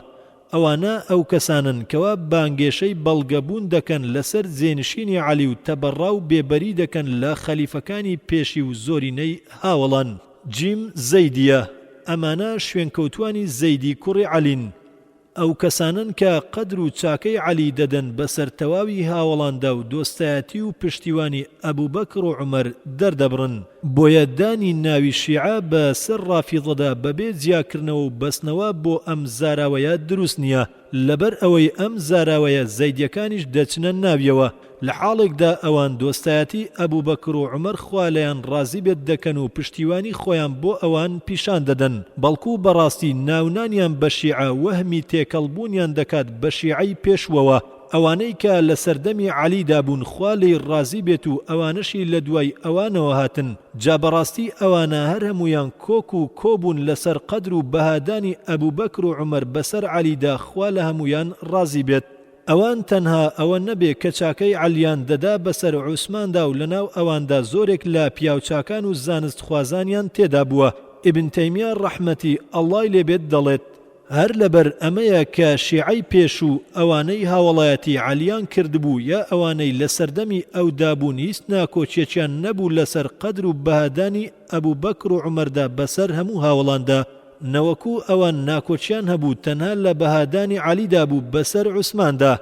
ئەوانە ئەو کەسانن کەوا بانگێشەی بەڵگەبوون دەکەن لەسەر جێنشینی عەلی و تەبەڕا و بێبەری دەکەن لە خەلیفەکانی پێشی و زۆرینەی هاوڵان جیم زەیدیە ئەمانە شوێنکەوتوانی زەیدی کوڕی عەلین ئەو کەسانن کە قەدر و چاکەی عەلی دەدەن بەسەر تەواوی هاوڵاندا و دۆستایەتی و پشتیوانی ئەبوو بەکر و عومەر دەردەبڕن بۆیە دانی ناوی شیعە بە سەر ڕافیضەدا بەبێ جیاکردنەوە و بەستنەوە بۆ ئەم زاراوەیە دروست نییە لەبەر ئەوەی ئەم زاراوەیە زەیدیەکانیش دەچنە ناویەوە لە حاڵێکدا ئەوان دۆستایەتی ئەبوو بەکر و عومەر خوا لەیان ڕازی بێت دەکەن و پشتیوانی خۆیان بۆ ئەوان پیشان دەدەن بەڵکو بەڕاستی ناونانیان بە شیعە وەهمی تێکەڵبوونیان دەکات بە شیعەی پێشوەوە ئەوانەی کە لە سەردەمی عەلیدا بوون خوا لێی ڕازی بێت و ئەوانەشی لە دوای ئەوانەوە هاتن جا بەڕاستی ئەوانە هەر هەمویان کۆک و کۆبوون لەسەر قەدر و بەهادانی ئەبوبەکر و عومەر بەسەر عەلیدا خوا لە هەمویان ڕازی بێت ئەوان تەنها ئەوە نەبێ کە چاکەی عەلیان دەدا بەسەر عوسماندا و لەناو ئەواندا زۆرێک لە پیاوچاکان و زانست خوازانیان تێدا بووە ئیبن تەیمیە ڕەحمەتی ئەڵڵای لێبێت دەڵێت هەر لەبەر ئەمەیە کە شیعەی پێش و ئەوانەی هاوڵایەتی عەلیان کردبوو یا ئەوانەی لە سەردەمی ئەودا بوون هیچ ناکۆچیەکیان نەبوو لەسەر قەدر و بەهادانی ئەبوبەکر و عومەردا بەسەر هەموو هاوڵاندا نەوەکو ئەوان ناکۆچیان هەبوو تەنها لە بەهادانی عەلیدا بوو بەسەر عوسماندا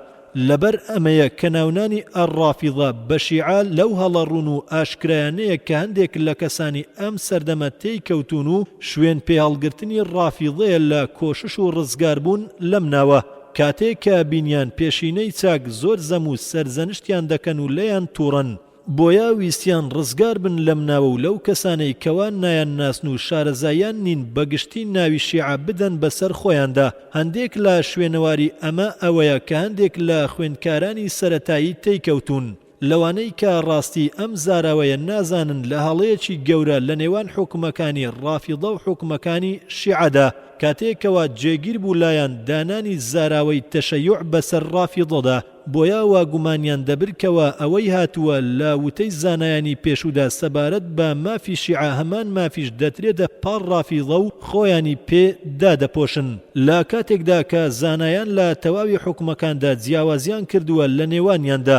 لەبەر ئەمەیە کە ناونانی ئەڕافیضە بە شیعە لەو هەڵەڕون و ئاشکرایانەیە کە هەندێک لە کەسانی ئەم سەردەمە تێی کەوتون و شوێن پێهەڵگرتنی ڕافیضەیە لە کۆشش و ڕزگاربوون لەم ناوە کاتێک کە بینیان پێشینەی چاک زۆر زەم و سەرزەنشتیان دەکەن و لەیان تووڕن بۆیە ویستیان ڕزگار بن لەم ناوە و لەو کەسانەی کەوان نایان ناسن و شارەزایان نین بەگشتی ناوی شیعە بدەن بەسەر خۆیاندا هەندێک لە شوێنەواری ئەمە ئەوەیە کە هەندێک لە خوێندکارانی سەرەتایی تێیکەوتون لەوانەی کە ڕاستی ئەم زاراوەیە نازانن لە هەڵەیەکی گەورە لە نێوان حکومەکانی ڕافیضە و حکومەکانی شیعەدا کاتێکەوە جێگیر بوو لایەن دانانی زاراوەی تەشەیوع بەسەر ڕافیضەدا بۆیە واگومانیان دەبرکەوە ئەوەی هاتووە لە وتەی زانایانی پێشودا سەبارەت بە مافی شیعە هەمان مافیش دەترێتە پاڕ ڕافیضە و خۆیانی پێ دادەپۆشن لە کاتێکدا کە زانایان لە تەواوی حکومەکاندا جیاوازیان کردووە لە نێوانیاندا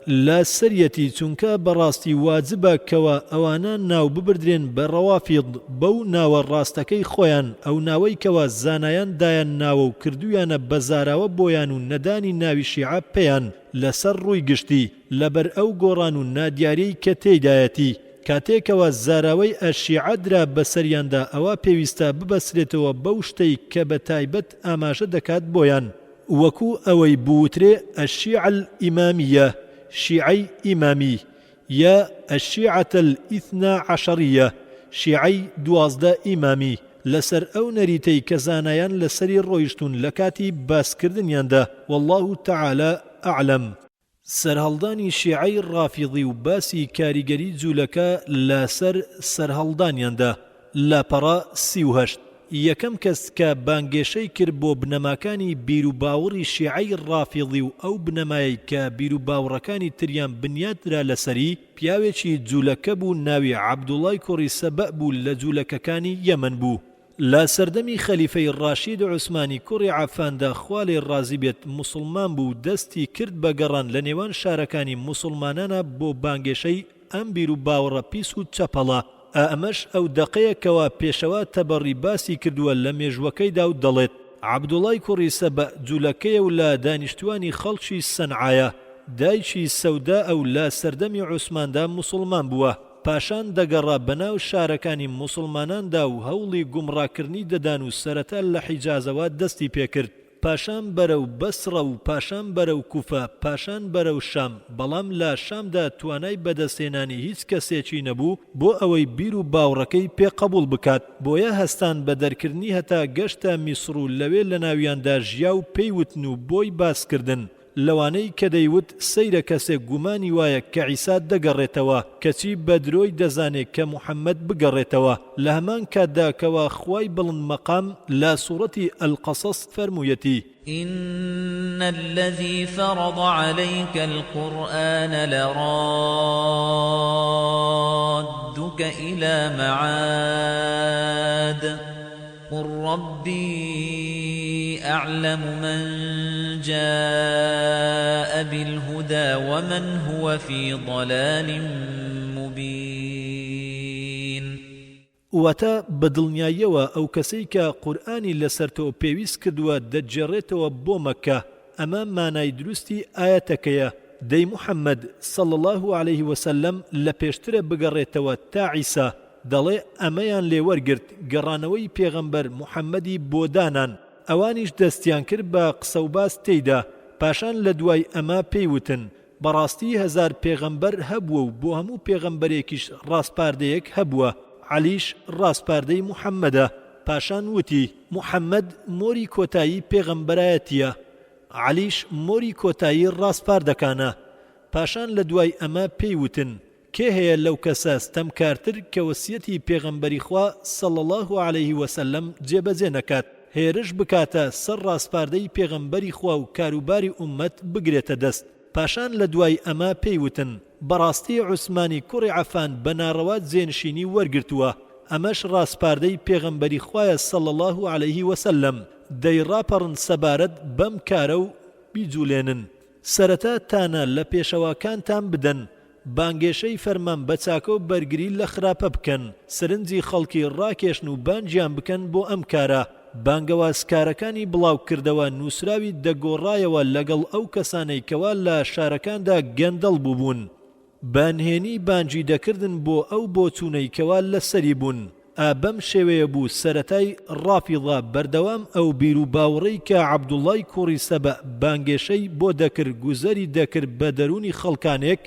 لا سەریەتی چونکە بەڕاستی واجبە کەوە ئەوانە ناو ببردرێن بە ڕەوافیض بەو ناوە ڕاستەکەی خۆیان ئەو ناوەی کەوە زانایان دایان ناوە و کردویانە بەزاراوە بۆیان و نەدانی ناوی شیعە پێیان لەسەر ڕووی گشتی لەبەر ئەو گۆڕان و نادیارەی کە تێیدایەتی کاتێکەوە زاراوەی ئەشیعە درا بەسەریاندا ئەوە پێویستە ببەسرێتەوە بەو شتەی کە بە تایبەت ئاماژە دەکات بۆیان وەکو ئەوەی بوترێ ئەشیعە الئیمامیە شیعەی ئیمامی یا الشیعة الاثنا عشرية شیعەی 12 ئیمامی لەسەر ئەو نەریتەی کە زانایان لەسەری ڕۆیشتون لە کاتی باسکردنیاندا والله تعالى أعلم سەرهەڵدانی شیعەی ڕافیضی و باسی کاریگەری جوولەکە لەسەر سەرهەڵدانیاندا لاپەڕە 38 یەکەم کەس کە بانگێشەی کرد بۆ بنەماکانی بیر و باوەڕی شیعەی ڕافیضی و ئەو بنەمایی کە بیر و باوەڕەکانی تریان بنیاترا لەسەری پیاوێکی جوولەکە بوو ناوی عەبدوڵای کوڕی سەبە بوو لە جوولەکەکانی یەمەن بوو لە سەردەمی خەلیفەی ڕاشید عوسمانی کوڕی عەفاندا خوا لێی ڕازی بێت موسڵمان بوو دەستی کرد بە گەڕان لە نێوان شارەکانی موسڵمانانە بۆ بانگێشەی ئەم بیر و باوەڕە پیس و چەپەڵە ئەمەش ئەو دەقەیەکەوە پێشەوە تەبەڕی باسی کردووە لە مێژوەکەیدا و دەڵێت عەبدوڵای کوڕی سەبە جوولەکەیە و لە دانیشتوانی خەڵکی سەنعایە دایکی سەودا ئەو لە سەردەمی عوسماندا موسڵمان بووە پاشان دەگەڕا بەناو شارەکانی موسڵماناندا و هەوڵی گومڕاکردنی دەدان و سەرەتا لە حیجازەوە دەستی پێکرد پاشان بەرەو بەسڕە و پاشان بەرەو کوفە پاشان بەرەو شام بەڵام لە شامدا توانای بەدەستێنانی هیچ کەسێکی نەبوو بۆ ئەوەی بیر و باوڕەکەی پێ قبول بکات بۆیە هەستان بە دەرکردنی هەتا گەشتە میسر و لەوێ لە ناویاندا ژیا و پێیوتن و بۆی باسکردن لەوانەی کە دەیوت سەیرە کەسێک گومانی وایە کە عیسا دەگەڕێتەوە کەچی بە درۆی دەزانێت کە محەممەد بگەڕێتەوە لە هەمان کاتدا کەوا خوای بڵند مەقام لا سوورەتی القەسەس فەرموویەتی إن الذي فرض عليك القرآن لرادك إلى معاد قل ربي أعلم من جاء بالهدى ومن هو في ضلال مبين واتە بەدڵنیاییەوە ئەو کەسەی کە قورئانی لەسەرتەوە پێویست کردووە دەجێڕێتەوە بۆ مەککە ئەمە مانای دروستی ئاەتەکەیە دەی محەممەد صلى الله عليه وسلم لە پێشترە بگەڕێتەوە تا عیسا دەڵێ ئەمەیان لێوەرگرت گەڕانەوەی پێغەمبەر محەممەدی بۆ دانان ئەوانیش دەستیان کرد بە قسە و باس تێیدا پاشان لە دوای ئەمە پێیوتن بەڕاستی هەزار پێغەمبەر هەبووە و بۆ هەموو پێغەمبەرێکیش ڕاستپاردەیەک هەبووە عەلیش ڕاستپاردەی محەممەدە پاشان وتی محەممەد مۆری کۆتایی پێغەمبەرایەتیە عەلیش مۆری کۆتایی ڕاستپار دەکانە. پاشان لە دوای ئەمە پێی وتن کێ هەیە لەو کەسە ستەمکارتر کە وەسیەتی پێغەمبەری خوا صلی الله عليه وسلم جێبەجێ نەکات، هێرش بکاتە سەر ڕاستپاردەی پێغەمبەری خوا و کاروباری ئومەت بگرێتە دەست. پاشان لە دوای ئەمە پێی وتن بەڕاستی عوسمانی کوڕی عەفان بە ناڕەوا جێنشینی وەرگرتووە، ئەمەش ڕاستپاردەی پێغەمبەری خوایە صلی الله عليه وسلم، دەی ڕاپەڕن سەبارەت بەم کارە و بیجوولێنن. سەرەتا تانە لە پێشەواکانتان بدەن، بانگێشەی فەرمان بە چاکە و بەرگری لە خراپە بکەن، سرنجی خەڵکی ڕاکێشن و بانجیان بکەن بۆ ئەم کارە. بانگەوازکارەکانی بڵاو کردەوە نووسراوی دەگۆڕایەوە لەگەڵ ئەو کەسانەی کەوا لە شارەکاندا گەندەڵ بووبوون. بانهێنی بانجی دەکردن بۆ ئەو بۆچوونەی کەوا لەسەری بوون. ئابەم شێوەیە بوو سەرەتای ڕافیضە بەردەوام ئەو بیر و باوڕەی کە عەبدوڵڵای کوڕی سەبە بانگێشەی بۆ دەکرد گوزەری دەکرد بە دەرونی خەڵکانێک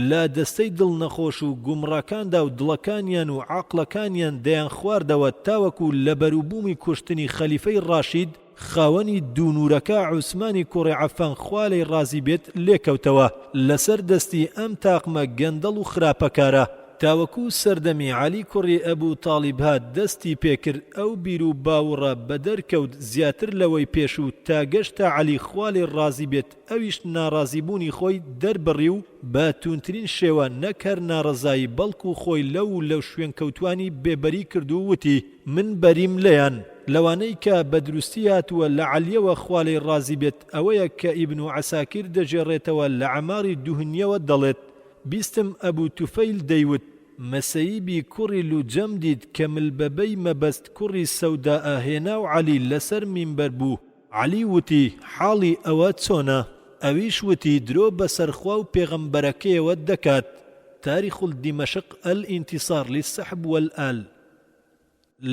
لە دەستەی دڵنەخۆش و گومڕاکاندا و دڵەکانیان و عاقلەکانیان دەیان خواردەوە تاوەکو لە بەروبوومی کوشتنی خەلیفەی ڕاشید خاوەنی دوونورەکە عوسمانی کوڕی عەفان خوا لێی ڕازی بێت لێکەوتەوە لەسەر دەستی ئەم تاقمە گەندەڵ و خراپەکارە. تاوەکو سەردەمی عەلی کوڕی ئەبوو تاڵیب هات دەستی پێکرد ئەو بیر و باوڕە بەدەرکەوت زیاتر لەوەی پێشوو تا گەشتە عەلی خوا لێی ڕازی بێت ئەویش ناڕازیبوونی خۆی دەربڕی و بە توونترین شێوە نەک هەر ناڕەزایی بەڵکو خۆی لەو شوێن کەوتوانی بێبەری کرد و وتی من بەریم لێیان. لەوانەی کە بە دروستی هاتووە لە عەلیەوە خوا لێی ڕازی بێت ئەوەیە کە ئیبن عەساکیر دەژێڕێتەوە لە عەماری دوهنیەوە دەڵێت بیستم ئەبوو توفەیل دەیوت مەسەیبی کوڕی لوجەم دیت کە ملبەبەی مەبەست کوڕی سەودا ئاهێنا و عەلی لەسەر مینبەر بوو. عەلی وتی حاڵی ئەوە چۆنە؟ ئەویش وتی درۆ بەسەرخوا و پێغەمبەرەکەیەوە دەکات. تاریخ الدیمەشق الانتصار للسحب والآل.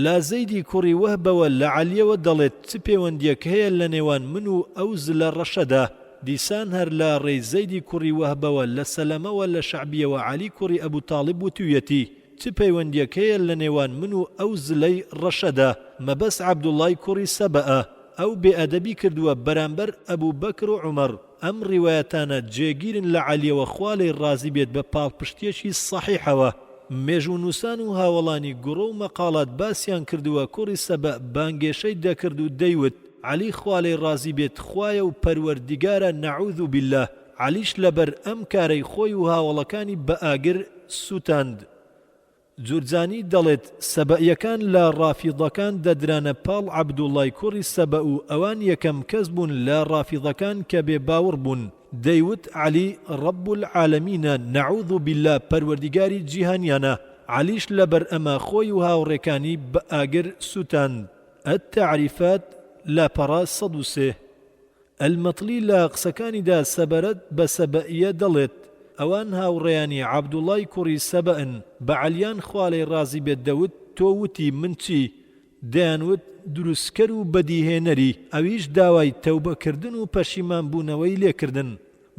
لا زەیدی کوڕی وەهبەوە لە عەلیەوە دەڵێت چ پەیوەندیەک هەیە لە نێوان من و ئەو زلە ڕەشەدا؟ دیسان هەر لە ڕێی زەیدی کوڕی وەهبەوە لە سەلەمەوە لە شەعبیەوە عەلی کوڕی ئەبوو تاڵیب وتوویەتی چ پەیوەندیەک هەیە لە نێوان من و ئەو زلەی ڕەشەدا؟ مەبەس عەبدوڵڵای کوڕی سەبەئە، ئەو بێئەدەبی کردووە بەرامبەر ئەبوو بەکر و عومەر. ئەم ڕیوایەتانە جێگیرن لە عەلیەوە خوا لێی ڕازی بێت بە پاڵپشتیەکی سەحیحەوە. مێژوونووسان و هاوڵانی گوڕە و مەقالات باسییان کردووە کوڕی سەبە بانگێشەی دەکرد و دەیوت عەلی خوا لێی ڕازی بێت خوایە و پەروەردیگارە نەعوذ بالله. عەلیش لەبەر ئەم کارەی خۆی و هاوڵەکانی بە ئاگر سوتاند. جورجانی دەڵێت سەبەئیەکان لە ڕافیضەکان دەدرانە پاڵ عەبدوڵڵای کوڕی سەبە و ئەوان یەکەم کەس بوون لە ڕافیضەکان کە بێ باوەڕ بوون. دەیوت عەلی ڕەب العالەمینە نەعوذ بالله پەروەردیگاری جیهانیانە. عەلیش لەبەر ئەمە خۆی و هاوڕێکانی بە ئاگر سوتاند. التعریفات لاپەڕا 103. ئەلمەطلی لە قسەکانیدا سەبەرەت بە سەبەئیە دەڵێت ئەوان هاوڕێیانی عەبدوڵڵای کوڕی سەبەئن بە عەلیان خوا لێی ڕازی بێت دەوت تۆ وتی من چی؟ دەیانوت دروستکەر و بەدیهێنەری. ئەویش داوای تەوبەکردن و پەشیمان بوونەوەی لێکردن.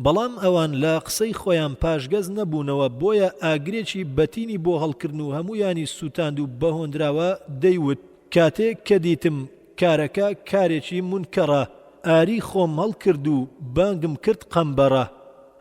بەڵام ئەوان لە قسەی خۆیان پاشگەز نەبوونەوە بۆیە ئاگرێکی بەتینی بۆ هەڵکردن و هەمویانی سوتاند و بەهۆندراوە دەیوت کاتێک کە دیتم کارەکە کارێکی مونکەڕە ئاری خۆم هەڵکرد و بانگم کرد قەمبەرە.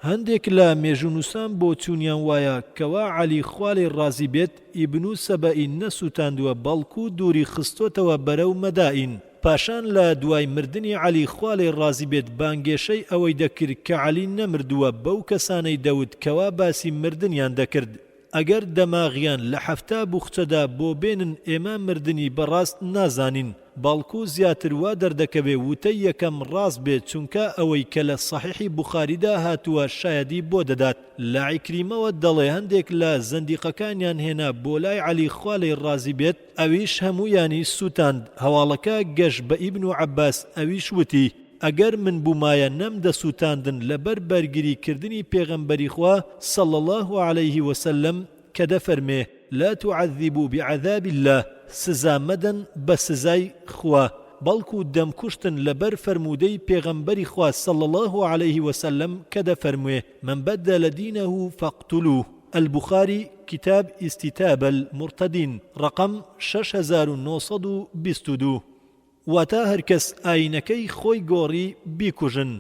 هەندێک لە مێژوونووسان بۆ چوونیان وایە کەوا عەلی خوا لێی ڕازی بێت ئیبن سەبەئی نەسوتاندووە بەڵکو دووری خستۆتەوە بەرەو مەدائین. پاشان لە دوای مردنی عەلی خوا لێی ڕازی بێت بانگێشەی ئەوەی دەکرد کە عەلی نەمردووە بەو کەسانەی دەوت کەوا باسی مردنیان دەکرد ئەگەر دەماغیان لە حەفتا بوخچەدا بۆ بێنن ئێمە مردنی بەڕاست نازانین باڵکو زیاتر وا دەردەکەوێ وتەی یەکەم ڕاست بێت چونکە ئەوەی کە لە سەحیحی بوخاریدا هاتووە شایەدی بۆ دەدات. لە عیکریمەوە دەڵێ هەندێک لە زەندیقەکانیان هێنا بۆ لای عەلی خوا لێی ڕازی بێت ئەویش هەموویانی سوتاند. هەواڵەکە گەشت بە ئیبن عەباس ئەویش وتی ئەگەر من بوومایە نەم دەسووتاندن لەبەر بەرگریکردنی پێغەمبەری خوا صلی الله عليه وسلم کە دەفەرمێ لا تعذبوا بعذاب الله سزا مەدەن بە سزای خوا بەڵکو دەمکوشتن لەبەر فەرموودەی پێغەمبەری خوا صلی الله عليه وسلم کە دەفەرموێ من بدل دينه فاقتلوه. البخاري كتاب استتاب المرتدين رقم 6922. واتە هەرکەس ئاینەکەی خۆی گۆڕی بیکوژن.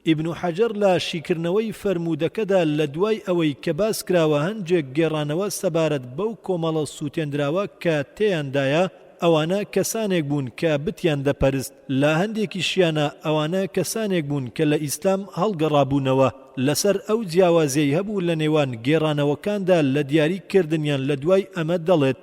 ئیبن حەجەر لە شیکردنەوەی فەرموودەکەدا لە دوای ئەوەی کە باس کراوە هەندێک گێڕانەوە سەبارەت بەو کۆمەڵە سووتێنراوە کە تێیاندایە ئەوانە کەسانێک بوون کە بتیان دەپەرست، لە هەندێکیشیانە ئەوانە کەسانێک بوون کە لە ئیسلام هەڵگەڕابوونەوە. لەسەر ئەو جیاوازیەی هەبوو لە نێوان گێڕانەوەکاندا لە دیاریکردنیان لە دوای ئەمە دەڵێت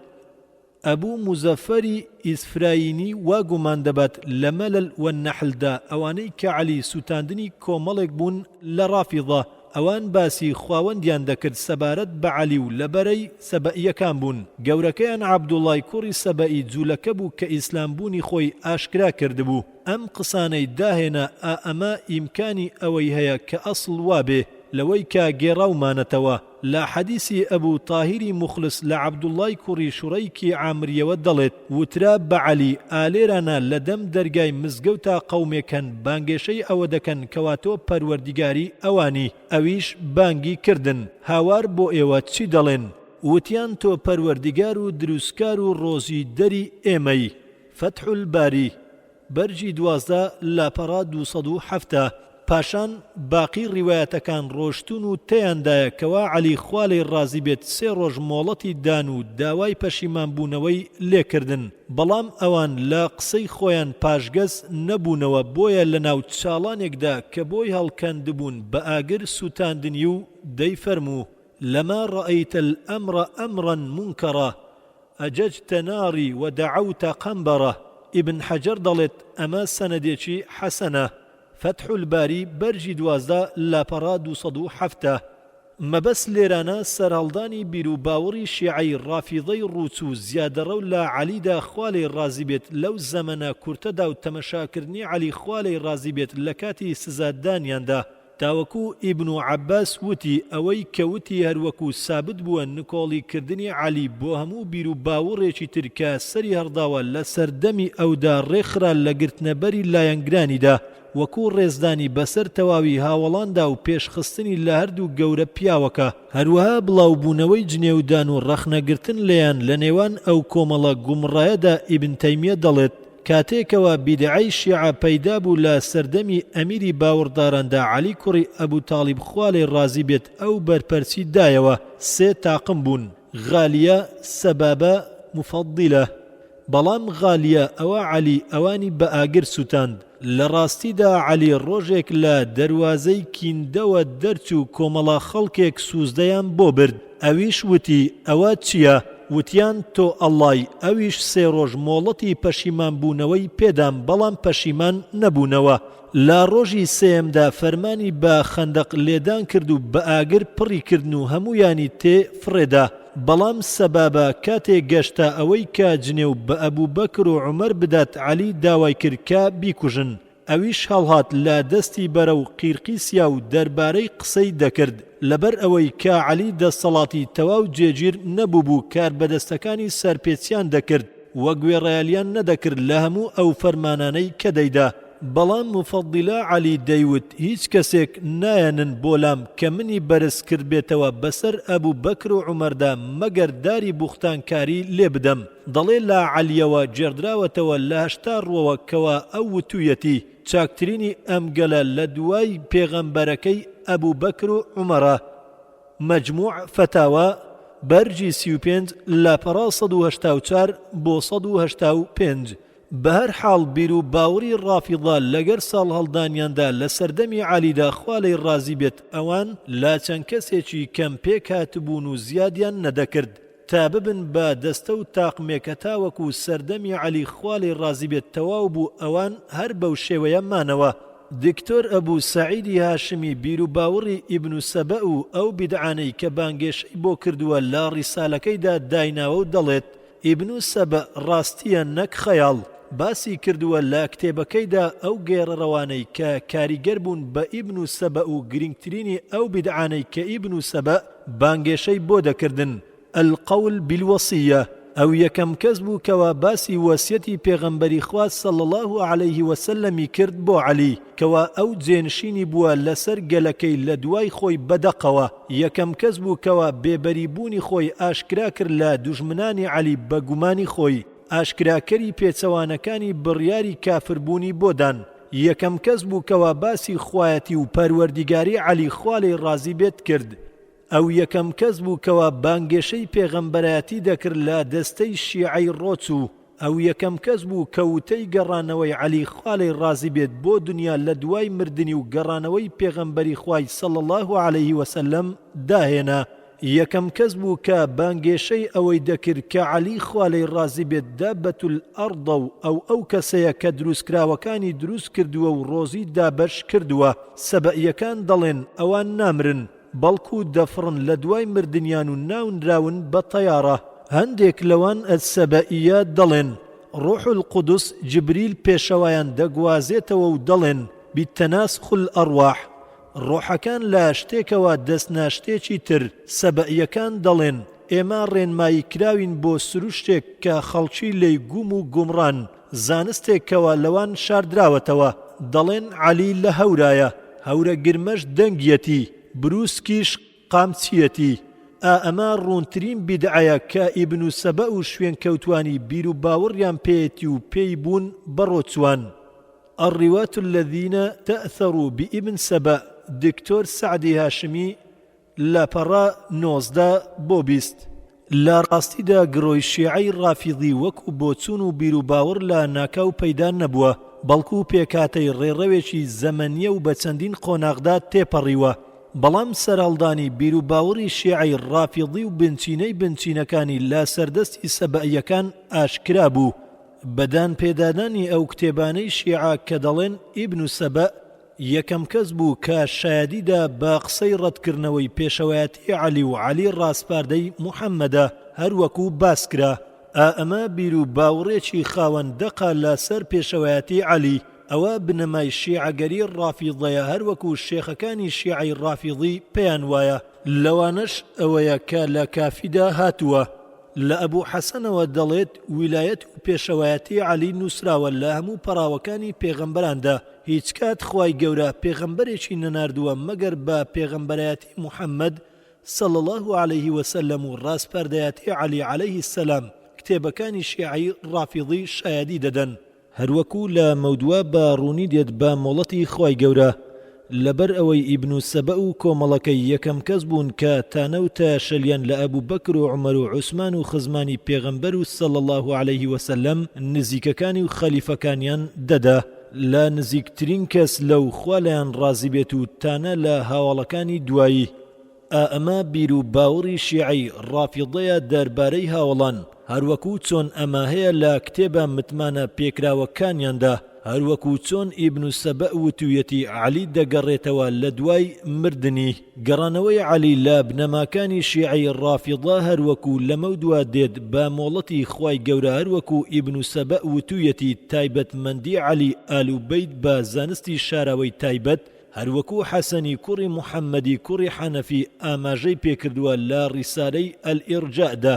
ئەبوو مزەفەری ئیسفراینی وا گومان دەبات لە مەلەل وەنەحلدا ئەوانەی کە عەلی سوتاندنی کۆمەڵێک بوون لە ڕافیضە، ئەوان باسی خواوەندیان دەکرد سەبارەت بە عەلی و لەبەرەی سەبەئیەکان بوون. گەورەکەیان عەبدوڵای کوڕی سەبەئی جوولەکە بوو کە ئیسلامبوونی خۆی ئاشکرا کردبوو. ئەم قسانەی داهێنا ئەمە ئیمکانی ئەوەی هەیە کە ئەسڵ وابێ لەوەی کە گێڕاومانەتەوە. لە حەدیسی ئەبوو تاهیری مخلص لە عەبدوڵای کوڕی شوڕەیکی عامریەوە دەڵێت وترا بە عەلی ئالێرانە لە دەم دەرگای مزگەوتا قەومێکن بانگێشەی ئەوە دەکەن کەواتۆ پەروەردیگاری ئەوانی، ئەویش بانگی کردن هاوار بۆ ئێوە چی دەڵێن؟ وتیان تۆ پەروەردیگار و دروستکار و ڕۆزی دەری ئێمەی. فتح الباری بەرجی 12 لاپەڕا 207. پاشان باقی ڕیوایەتەکان ڕۆشتون و تێیاندایە کەوا عەلی خوا لێی ڕازی بێت 3 ڕۆژ مۆڵەتی دان و داوای پەشیمانبوونەوەی لێکردن، بەڵام ئەوان لە قسەی خۆیان پاشگەز نەبوونەوە، بۆیە لە ناو چاڵانێکدا کە بۆی هەڵکەندبوون بە ئاگر سوتاندنی و دەیفەرموو لەما ڕەئەیتە الئەمرە ئەمڕەن مونکەڕە ئەجەجتە ناری وەدەعەوتە قەمبەڕە. ئیبن حەجەر دەڵێت ئەمە سەنەدێکی حەسەنە. فتح الباری بەرجی 12 لاپەڕا 207. مەبەست لێرانە سەرهەڵدانی بیر و باوەڕی شیعەی ڕافیضەی ڕووچوو زیادەڕە و لە عەلیدا خوا لێی ڕازی بێت لەو زەمەنە کورتەدا و تەمەشاکردنی عەلی خوا لێی ڕازی بێت لە کاتی سزادانیاندا. تاوەکو ئیبن عەباس وتی ئەوەی کەوتی هەروەکو سابت بووە نکۆڵیکردنی عەلی بۆ هەموو بیر و باوەڕێکی تر کە سەری هەڕداوە لە سەردەمی ئەودا ڕێکخرا لە گرتنەبەری لایەنگرانیدا، وەکو ڕێزدانی بەسەر تەواوی هاوڵاندا و پێشخستنی لە هەردوو گەورە پیاوەکە. هەروەها بڵاوبوونەوەی جنێودان و ڕەخنەگرتن لێیان لە نێوان ئەو کۆمەڵە گومڕایەدا ئیبن تەیمیە دەڵێت کاتێکەوە بیدعەی شیعە پەیدا بوو لە سەردەمی ئەمیری باوەڕداراندا عەلی کوڕی ئەبوو تاڵیب خوا لێی ڕازی بێت ئەو بەرپەرچی دایەوە. 3 تاقم بوون: غالیە، سەبابە، مفەضیلە. بەڵام غالیە ئەوە عەلی ئەوانی بە ئاگر سوتاند. لە ڕاستیدا عەلی ڕۆژێک لە دەروازەی کیندەوە دەرچوو کۆمەڵە خەڵکێک سوزدەیان بۆ برد. ئەویش وتی ئەوە چییە؟ وتیان تۆ ئەڵڵای. ئەویش 3 ڕۆژ مۆڵەتی پەشیمان بوونەوەی پێدام، بەڵام پەشیمان نەبوونەوە. لە ڕۆژی سێمدا فەرمانی بە خەندەق لێدان کرد و بە ئاگر پڕی کردن و هەموویانی تێ فڕێدا. بەڵام سەبابە کاتێک گەشتە ئەوەی کە جنێو بە ئەبوو بەکر و عومەر بدات عەلی داوای کرد کە بیکوژن. ئەویش هەڵهات لە دەستی بەرە و قیرقیسیا و دەربارەی قسەی دەکرد، لەبەر ئەوەی کە عەلی دەسەڵاتی تەواو جێگیر نەبوو بوو کار بەدەستەکانی سەرپێچیان دەکرد وە گوێڕایالیان نەدەکرد لە هەموو ئەو فەرمانانەی کە دەیدا. بەڵام مفەضیلە عەلی دەیوت هیچ کەسێک نایەنن بۆلام کە منی بەرز کرد بێتەوە بەسەر ئەبوو بەکر و عومەردا مەگەر داری بوختانکاری لێ بدەم. دەڵێ لە عەلیەوە جێردراوەتەوە لە 80 ڕۆوە کەوا ئەو وتویەتی چاکترینی ئەم گەلە لە دوای پێغەمبەرەکەی ئەبوو بەکر و عومەرە. مەجموع فتاوە بەرجی 35 لاپەڕا 184 بۆ 185. بە هەر حاڵ بیر و باوەڕی ڕافیضە لەگەر ساڵ هەڵدانیاندا لە سەردەمی عەلیدا خوا لێی ڕازی بێت ئەوان لا چەند کەسێکی کەم پێک هاتبوون و زیادیان نەدەکرد تا ببن بە دەستە و تاقمێکە تاوەکو سەردەمی عەلی خوا لێی ڕازی بێت تەواو بوو ئەوان هەر بەو شێوەیە مانەوە. دکتۆر ئەبوو سەعیدی هاشمی بیر و باوەڕی ئیبن سەبە و ئەو بیدعانەی کە بانگێشەی بۆ کردووە لە ڕیسالەکەیدا دایناوە و دەڵێت ئیبن سەبە ڕاستیە نەک خەیاڵ. باسی کردووە لە کتێبەکەیدا ئەو گێڕەڕەوانەی کە کاریگەر بوون بە ئیبن سەبە و گرنگترینی ئەو بیدعانەی کە ئیبن سەبە بانگێشەی بۆ دەکردن. القول بالوصیە ئەو یەکەم کەس بوو کەوا باسی وەسیەتی پێغەمبەری خوا صلی الله علیه وسلمی کرد بۆ عەلی کەوا ئەو جێنشینی بووە لەسەر گەلەکەی لە دوای خۆی بەدەقەوە. یەکەم کەس بوو کەوا بێبەریبوونی خۆی ئاشکرا کرد لە دوژمنانی عەلی بە گومانی خۆی. ئاشکراکەری پێچەوانەکانی بڕیاری کافربوونی بۆدان. یەکەم کەس بوو کەوا باسی خوایەتی و پەروەردیگاری عەلی خوالەی ڕازی بێت کرد. ئەو یەکەم کەس بوو کەوا بانگێشەی پێغەمبەرایەتی دەکرد لە دەستەی شیعەی ڕۆچ و ئەو یەکەم کەس بوو کە وتەی گەڕانەوەی عەلی خوالەی ڕازی بێت بۆ دنیا لە دوای مردنی و گەڕانەوەی پێغەمبەری خوای صلی الله عەلەیه وسلم داهێنا. یەکەم کەس بوو کە بانگێشەی ئەوەی دەکرد کە عەلی خوالەی ڕازی بێت دابەتول ئەڕضە و ئەو کەسەیە کە دروستکراوەکانی دروست کردووە و ڕۆزی دابەش کردووە. سەبەئیەکان دەڵێن ئەوان نامرن بەڵکو دەفڕن لە دوای مردنیان و ناونراون بە تەیارە. هەندێک لەوان ئەسەبەئیە دەڵێن ڕوح القودس جبریل پێشەوایان دەگوازێتەوە و دەڵێن بیتەناسخ الئەڕواح، ڕۆحەکان لە شتێکەوە دەستناشتێکی تر. سەبەئیەکان دەڵێن ئێمە ڕێنمایی کراوین بۆ سروشتێک کە خەڵکی لێی گوم و گومڕان، زانستێکەوە لەوان شاردراوەتەوە. دەڵێن عەلی لە هەورایە، هەورە گرمەش دەنگیەتی، بروسکیش قامچیەتی. ئەمە ڕوونترین بیدعەیە کە ئیبن سەبە و شوێن کەوتوانی بیر و باوەڕیان پێیەتی و پێی بوون بەڕۆچوان. الرواة الذين تأثروا بابن سبأ دکتۆر سعدی هاشمی لاپەڕە 19 بۆ 20. لە ڕاستیدا گرۆی شیعەی ڕافیضی وەکو بۆچوون و بیر و باوەڕ لە ناکاو پەیدا نەبووە، بەڵکو پێکاتەی ڕێڕەوێکی زەمەنیە و بە چەندین قۆناغدا تێپەڕیوە. بەڵام سەرهەڵدانی بیر و باوەڕی شیعەی ڕافیضی و بنچینەکانی لە سەردەستی سەبەئیەکان ئاشکرا بوو. بەدان پێدادانی ئەو کتێبانەی شیعە کە دەڵێن ئیبن سەبە یەکەم کەس بوو کە شایەدیدا بە قسەی ڕەتکردنەوەی پێشەوایەتی عەلی و عەلی ڕاستپاردەی موحەممەدە هەروەکو باسکرا. ئەمە بیر و باوەڕێکی خاوەندەقە لەسەر پێشەوایەتی عەلی. ئەوە بنەمای شیعەگەری ڕافیضەیە، هەروەکو شێخەکانی شیعەی ڕافیضی پێیان وایە. لەوانەش ئەوەیە کە لە کافیدا هاتووە. لە ئەبوو حەسەنەوە دەڵێت ویلایەت و پێشەوایەتی عەلی نووسراوە لە هەموو پەڕاوەکانی پێغەمبەراندا. هیچ کات خوای گەورە پێغەمبەرێکی نەناردووە مەگەر بە پێغەمبەرایەتی موحەممەد صلی الله عەلەیه وسلم و ڕاستپەردەیەتی عەلی عەلەیه السەلام. کتێبەکانی شیعەی ڕافیضی شایەدی دەدەن. هەروەکو لە مەودووە بە ڕوونی دێت بە مۆڵەتی خوای گەورە. لەبەر ئەوەی ئیبن سەبە و کۆمەڵەکەی یەکەم کەس بوون کە تانەوتە شەلیان لە ئەبوو بەکر و عومەر و عوسمان و خزمانی پێغەمبەر و صلی الله عەلەیه وسلم نزیکەکانی و خەلیفەکانیان دەدا. لە نزیکترین کەس لەو خوا لەیان ڕازی بێت و تانە لە هاوڵەکانی دوایی. ئەمە بیر و باوەڕی شیعەی ڕافیضەیە دەربارەی هاوڵان، هەروەکو چۆن ئەمە هەیە لە کتێبە متمانە پێکراوەکانیاندا، هەروەکو چۆن ئیبن سەبە وتویەتی عەلی دەگەڕێتەوە لە دوای مردنی. گەڕانەوەی عەلی لە بنەماکانی شیعەی ڕافیضە هەروەکو لەمە دووە دێت بە مۆڵەتی خوای گەورە، هەروەکو ئیبن سەبە وتویەتی تایبەتمەندی عەلی ئالوبەیت بە زانستی شاراوەی تایبەت، هەروەکو حەسەنی کوڕی موحەممەدی کوڕی حەنەفی ئاماژەی پێکردووە لە ڕیسالەی ئەلئیرجاءدا.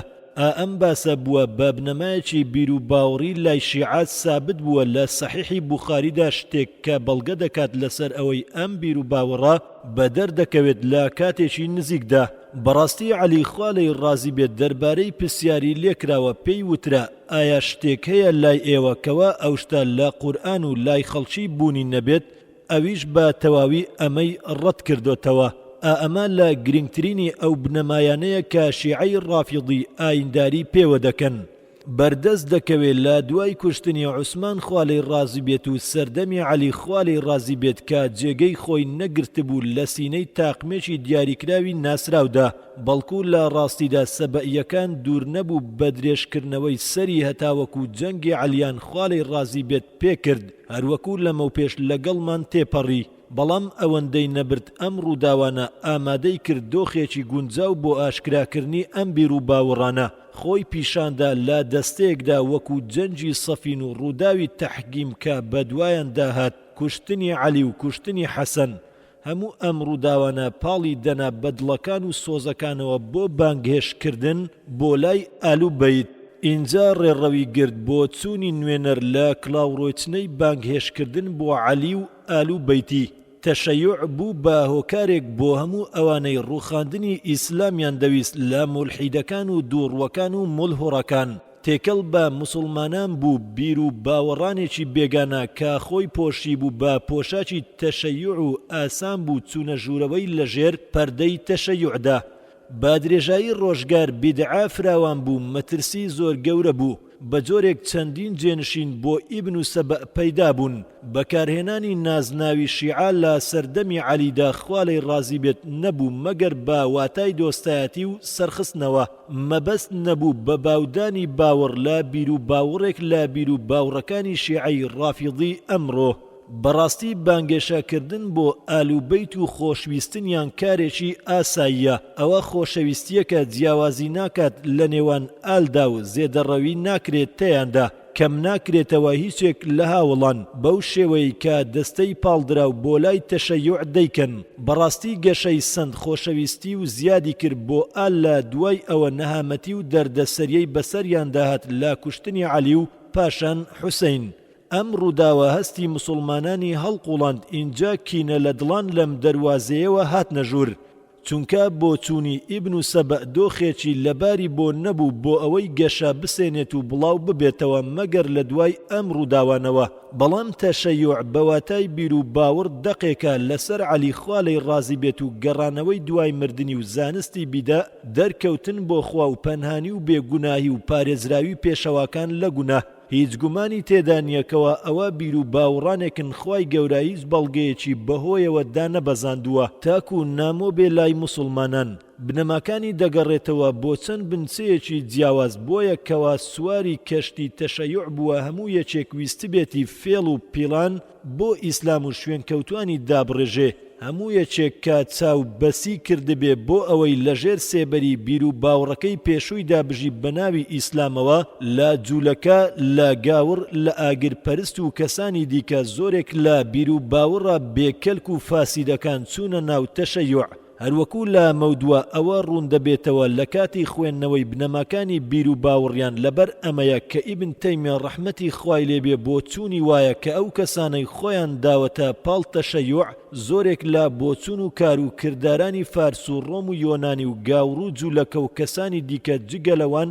ئەم باسە بووە بە بنەمایەکی بیر و باوەڕی لای شیعات سابت بووە لە سەحیحی بوخاریدا، شتێک کە بەڵگە دەکات لەسەر ئەوەی ئەم بیر و باوەڕە بەدەردەکەوێت لە کاتێکی نزیکدا. بەڕاستی عەلی خوالەی ڕازی بێت دەربارەی پرسیاری لێکراوە، پێی وترا ئایا شتێک هەیە لای ئێوە کەوا ئەو شتە لە قورئان و لای خەڵکی بوونی نەبێت؟ ئەویش بە تەواوی ئەمەی ڕەت کردوتەوە. ئەمە لە گرنگترینی ئەو بنەمایانەیە کە شیعەی ڕافیضی ئاینداری پێوە دەکەن. بەردەست دەکەوێت لە دوای کوشتنی عوسمان خوالەی ڕازی بێت و سەردەمی عەلی خوالەی ڕازی بێت کە جێگەی خۆی نەگرتبوو لە سینەی تاقمێکی دیاریکراوی ناسراودا، بەڵکو لە ڕاستیدا سەبەئیەکان دوور نەبوو بە درێژکردنەوەی سەری هەتاوەکو جەنگی عەلیان خوالەی ڕازی بێت پێکرد، هەروەکو لەمەوپێش لەگەڵمان تێپەڕی. بەڵام ئەوەندەی نەبرد ئەم ڕووداوانە ئامادەی کرد دۆخێکی گونجاو بۆ ئاشکراکردنی ئەم بیر و باوەڕانە. خۆی پیشاندا لە دەستەیەکدا وەکو جەنجی سەفین و ڕووداوی تەحگیم کە بەدوایان داهات، کوشتنی عەلی و کوشتنی حەسەن. هەموو ئەم ڕووداوانە پاڵی دەنا بەدڵەکان و سۆزەکانەوە بۆ بانگهێشکردن بۆ لای ئالوبەیت. اینجا ڕێڕەوی گرت بۆ چوونی نوێنەر لە کڵاوڕۆچنەی بانگهێشکردن بۆ عەلی و ئالوبەیتی. تەشەیوع بوو بە هۆکارێک بۆ هەموو ئەوانەی ڕووخاندنی ئیسلامیان دەویست لە مولحیدەکان و دووڕوەکان و مولهوڕەکان. تێکەڵ بە موسڵمانان بوو بیر و باوەڕانێکی بێگانە کە خۆی پۆشی بوو بە پۆشاکی تەشەیوع و ئاسان بوو چوونە ژوورەوەی لەژێر پەردەی تەشەیوعدا. با درێژایی ڕۆژگار بیدعا فراوان بوو، مەترسی زۆر گەورە بوو. بە جۆرێک چەندین جێنشین بۆ ئیبن و سەبە پەیدا بوون. بەکارهێنانی نازناوی شیعە لە سەردەمی عەلیدا خوا لێی ڕازی بێت نەبوو مەگەر بە واتای دۆستایەتی و سەرخستنەوە. مەبەست نەبوو بە باودانی باوەڕ لە بیر و باوەڕێک لە بیر و باوڕەکانی شیعەی ڕافیضی ئەمڕۆ. بەڕاستی بانگێشەکردن بۆ ئالوبەیت و خۆشویستنیان کارێکی ئاساییە. ئەوە خۆشەویستیە کە جیاوازی ناکات لە نێوان ئالدا و زێدەڕەوی ناکرێت تەیاندا، کەم ناکرێتەوە هیچێک لە هاوڵان بەو شێوەی کە دەستەی پاڵدراو بۆ لای تەشەیوع دەیکەن. بەڕاستی گەشەی سند خۆشەویستی و زیادی کرد بۆ ئال لە دوای ئەوە نەهامەتی و دەردەسەریەی بەسەریان داهات لە کوشتنی عەلی و پاشان حوسەین. ئەم ڕووداوە هەستی مسلمانانی هەڵقوڵاند. اینجا کینە لە دڵان لەم دەواازەیەوە هاتنە ژوور، چونکە بۆ چوونی ئیبن و سەبە دۆخێکی لەباری بۆ نەبوو بۆ ئەوەی گەشە بسێنێت و بڵاو ببێتەوە مەگەر لە دوای ئەم ڕووداوانەوە. بەڵام تەشەیوع بەواتای بیر و باوەڕ دەقێکە لەسەر عەلی خوا لێی ڕازی بێت و گەڕانەوەی دوای مردنی و زانستی بیدا دەرکەوتن بۆ خوا و پەنهانی و بێگوناهی و پارێزراوی پێشەواکان لە گوناه. هیچ گومانی تێدا نییەکەوە ئەوە بیر و باوەڕانێکن خوای گەورایی بەڵگەیەکی بەهۆیەوە دانەبەزاندووە تاکو نامۆ بێ لای موسڵمانان. بنەماکانی دەگەڕێتەوە بۆ چەند بنچەیەکی جیاواز، بۆیە کەوا سواری کەشتی تەشەیوع بووە هەموو یەکێک ویست بێتی فێڵ و پیلان بۆ ئیسلام و شوێن کەوتوانی دابڕێژێ. هەموو یەکێک کە چاو بەسی کردبێ بۆ ئەوەی لەژێر سێبەری بیر و باوڕەکەی پێشوویدا بژی بەناوی ئیسلامەوە لە جوولەکە، لە گاور، لە ئاگرپەرست و کەسانی دیکە زۆرێک لە بیر و باوڕە بێکەلک و فاسیدەکان چوونە ناو تەشەیوع. هەروەکو لە مەودووە ئەوە ڕوون دەبێتەوە لە کاتی خوێندنەوەی بنەماکانی بیر و باوڕیان لەبەر ئەمەیە کە ئیبن تەیمیە ڕەحمەتی خوای لێبێ بۆ چوونی وایە کە ئەو کەسانەی خۆیان داوەتە پاڵ تەشەیوع زۆرێک لە بۆچوون و کار و کردارانی فارس و ڕۆم و یۆنانی و گاور و جوولەکە و کەسانی دیکە جگەلەوان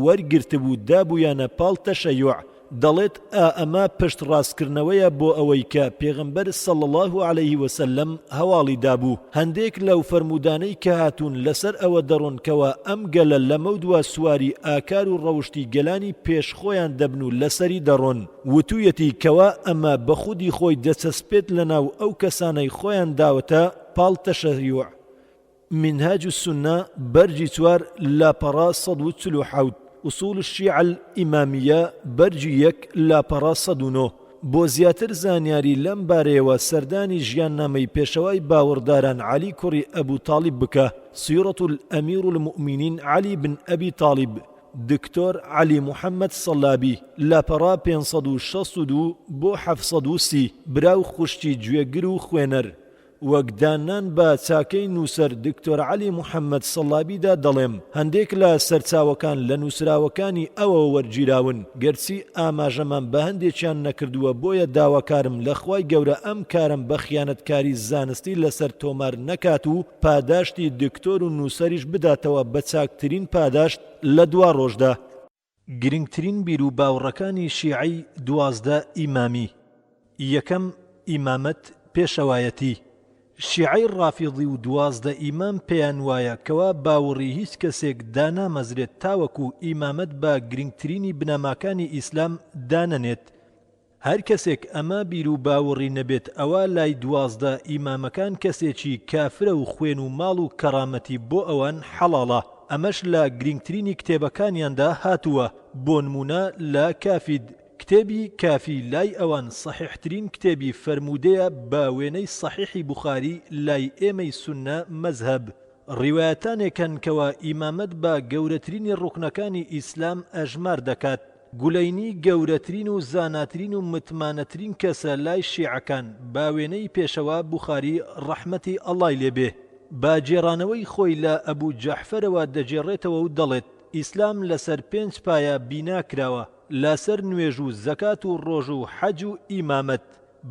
وەرگرتبوو دابوویانە پاڵ تەشەیوع. دەڵێت ئەمە پشت ڕاستکردنەوەیە بۆ ئەوەی کە پێغەمبەر صلی الله علیه وسلم هەواڵی دابوو. هەندێک لەو فەرمودانەی کە هاتوون لەسەر ئەوە دەڕۆنکەوە ئەم گەلە لە مەودووە سواری ئاکار و ڕەوشتی گەلانی پێش خۆیان دەبن و لەسەری دەڕۆن. وتویەتی کەوا ئەمە بە خودی خۆی دەچەسپێت لەناو ئەو کەسانەی خۆیان داوەتە پاڵ تەشەیوع. منهاج السنة بەرجی 4 لاپەڕا 147 أصول الشيعة الإمامية برجي 1 لاپەڕا 109. بۆ زیاتر زانیاری لەم بارەیەوە سەردانی ژیاننامەی پێشەوای باوەڕداران عەلی کوڕی ئەبوو تاڵیب بکە. سیرەة الأمير المؤمنين علي بن أبي طالب، دکتۆر علی محەممەد سەلابی، لاپەڕا 562 بۆ 730. براو خوشتی گوێگر و خوێنەر. وەکدانان بە چاکەی نووسەر دکتۆر علی محەممەد سەلابیدا دەڵێم هەندێک لە سەرچاوەکان لە نووسراوەکانی ئەوە وەرگیراون، گەرچی ئاماژەمان بە هەندێکیان نەکردووە، بۆیە داواکارم لە خوای گەورە ئەم کارم بە خیانەتکاری زانستی لەسەر تۆمار نەکات و پاداشتی دکتۆر و نووسەریش بداتەوە بە چاکترین پاداشت لە دوا ڕۆژدا. گرنگترین بیر و باوڕەکانی شیعەی 12 ئیمامی. یەکەم ئیمامەت پێشەوایەتی. شیعەی ڕافیضی و 12 ئیمام پێیان وایە کەوا باوەڕی هیچ کەسێک دانامەزرێت تاوەکو ئیمامەت بە گرنگترینی بنەماکانی ئیسلام دانەنێت. هەر کەسێک ئەمە بیر و باوەڕی نەبێت ئەوە لای 12 ئیمامەکان کەسێکی کافرە و خوێن و ماڵ و کەرامەتی بۆ ئەوان حەڵاڵە. ئەمەش لە گرنگترینی کتێبەکانیاندا هاتووە. بۆ نمونە لە کافید، کتێبی کافی لای ئەوان سەحیحترین کتێبی فەرمودەیە بە وێنەی سەحیحی بوخاری لای ئێمەی سوننە مەزهەب. ڕیوایەتانێکن کەوە ئیمامەت بە گەورەترینی ڕوکنەکانی ئیسلام ئەژمار دەکات. گولەینی گەورەترین و زاناترین و متمانەترین کەسە لای شیعەکان با وێنەی پێشەوا بوخاری ڕەحمەتی ئەڵڵای لێبێ. با جێڕانەوەی خۆی لە ئەبوو جەحفەرەوە دەجێڕێتەوە و دەڵێت ئیسلام لەسەر 5 پایە بیناکراوە، لەسەر نوێژ و زەکات و ڕۆژ و حەج و ئیمامەت.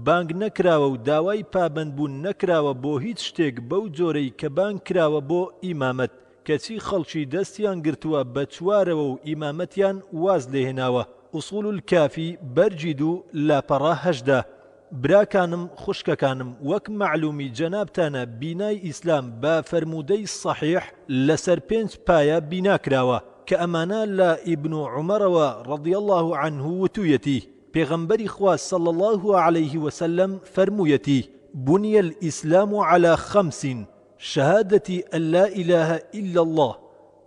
بانگ نەکراوە و داوای پابەندبوون نەکراوە بۆ هیچ شتێک بەو جۆرەی کە بانگ کراوە بۆ ئیمامەت. کەچی خەڵکی دەستیان گرتووە بە چوارەوە و ئیمامەتیان واز لێهێناوە. ئوسوڵ الکافی بەرجی 2 لاپەڕە 18. براکانم خوشکەکانم وەک معلومی جەنابتانە بینای ئیسلام بە فەرمودەی سەحیح لەسەر 5 پایە بیناکراوە کە ئەمانە لە ئیبن عومەرەوە ڕەضی الله عنه وتوویەتی پێغەمبەری خوا صلی الله عليه وسلم فەرموویەتی بني الإسلام على 5 شهادة أن لا إله إلا الله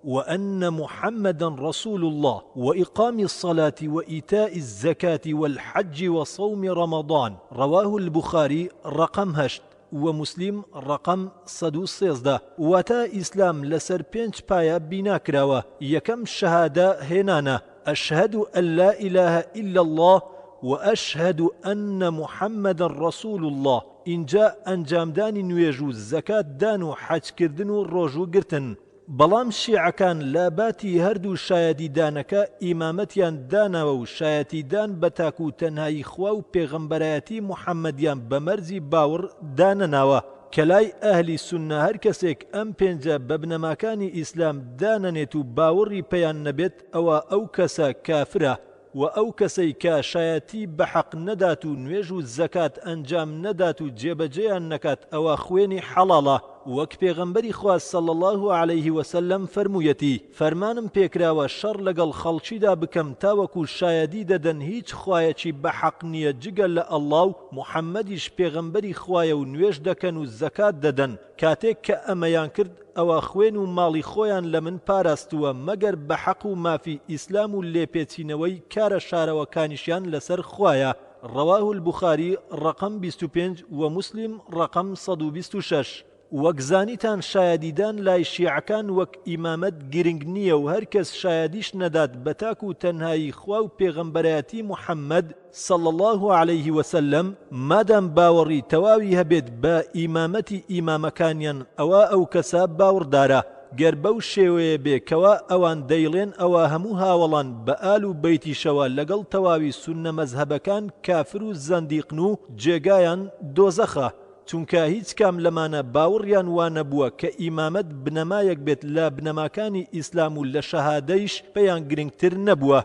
وأن محمدا رسول الله وإقام الصلاة وإيتاء الزكاة والحج وصوم رمضان. رواه البخاري رقم 8 ومسلم رقم 113. واتا إسلام لسر 5 پایا بنا کراوە. یەکەم شهادة هێنانە أشهد أن لا إله إلا الله وأشهد أن محمدا رسول الله. اینجا ئەنجامدانی نوێژ و زەکات دان و حەجکردن و ڕۆژوو گرتن. بەڵام شیعەکان لە باتی هەردوو شایەتیدانەکە ئیمامەتیان داناوە و شایەتیدان بە تاک و تەنهایی خوا و پێغەمبەرایەتی محەممەدیان بە مەرزی باوەڕ دانەناوە کە لای ئەهلی سوننە هەر کەسێک ئەم پێنجە بە بنەماکانی ئیسلام دانەنێت و باوەڕی پێیان نەبێت ئەوە ئەو کەسە کافرە و ئەو کەسەی کە شایەتی بە حەق نەدات و نوێژ و زەکات ئەنجام نەدات و جێبەجێیان نەکات ئەوە خوێنی حەڵاڵە. وەک پێغەمبەری خوا صلی الله عليه وسلم فەرموویەتی فەرمانم پێکراوە شەڕ لەگەڵ خەڵکیدا بکەم تاوەکو شایەدی دەدەن هیچ خوایەکی بە حەق نییە جگە لە ئەڵڵا و محەممەدیش پێغەمبەری خوایە و نوێژ دەکەن و زەکات دەدەن. کاتێک کە ئەمەیان کرد ئەوە خوێن و ماڵی خۆیان لە من پاراستووە مەگەر بە حەق و مافی ئیسلام و لێپێچینەوەی کارە شارەوەکانیشیان لەسەر خوایە. رواه البخاري رقم 25 ومسلم رقم 126. وەک زانیتان شایەدیدان لای شیعەکان وەک ئیمامەت گرنگ نییە و هەرکەس شایەدیش نەدات بە تاک و تەنهایی خوا و پێغەمبەرایەتی محەممەد صلی الله عليه وسلم مادام باوەڕی تەواوی هەبێت بە ئیمامەتی ئیمامەکانیان ئەوە ئەو کەسە باوەڕدارە. گەر بەو شێوەیە بێ کەوا ئەوان دەیڵێن ئەوە هەموو هاوڵان بە ئال و بەیتیشەوە لەگەڵ تەواوی سوننە مەزهەبەکان کافر و زەندیقن و جێگایان دۆزەخە. چونکە هیچ کام لەمانە باوەڕیان وانە بووە کە ئیمامەت بنەمایەک بێت لە بنەماکانی ئیسلام و لە شەهادەیش پێیان گرنگتر نەبووە.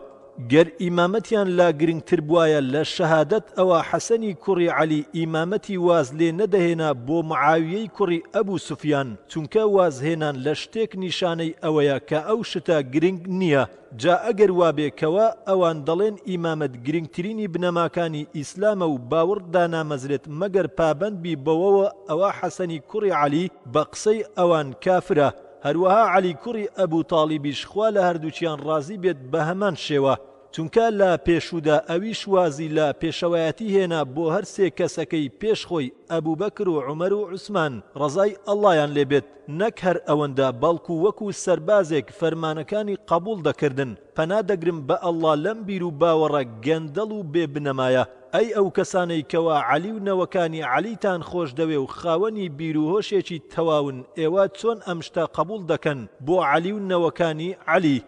گەر ئیمامەتیان لا گرنگتر بوایە لە شەهادەت ئەوە حەسەنی کوڕی عەلی ئیمامەتی واز لێ نەدەهێنا بۆ معاویەی کوڕی ئەبوو سوفیان چونکە وازهێنان لە شتێک نیشانەی ئەوەیە کە ئەو شتە گرنگ نییە. جا ئەگەر وابێکەوە ئەوان دەڵێن ئیمامەت گرنگترینی بنەماکانی ئیسلامە و باوەڕ دانامەزرێت مەگەر پابەندبی بەوەوە ئەوە حەسەنی کوڕی عەلی بە قسەی ئەوان کافرە. هەروەها عەلی کوڕی ئەبوو تاڵیبیش خوا لە هەردووچیان ڕازی بێت بە هەمان شێوە چونکە لە پێشودا ئەویش وازی لە پێشەوایەتی هێنا بۆ هەر سێ کەسەکەی پێش خۆی ئەبوو بەکر و عومەر و عوسمان ڕەزای ئەڵڵایان لێبێت نەک هەر ئەوەندە بەڵکو وەکو سەربازێک فەرمانەکانی قبول دەکردن. پەنا دەگرم بە ئەڵڵا لەم بیر و باوەڕە گەندەڵ و بێبنەمایە. ئەی ئەو کەسانەی کەوا عەلی و نەوەکانی عەلیتان خۆش دەوێ و خاوەنی بیر و هۆشێکی تەواون ئێوە چۆن ئەم شتە قبول دەکەن بۆ عەلی و نەوەکانی عەلی؟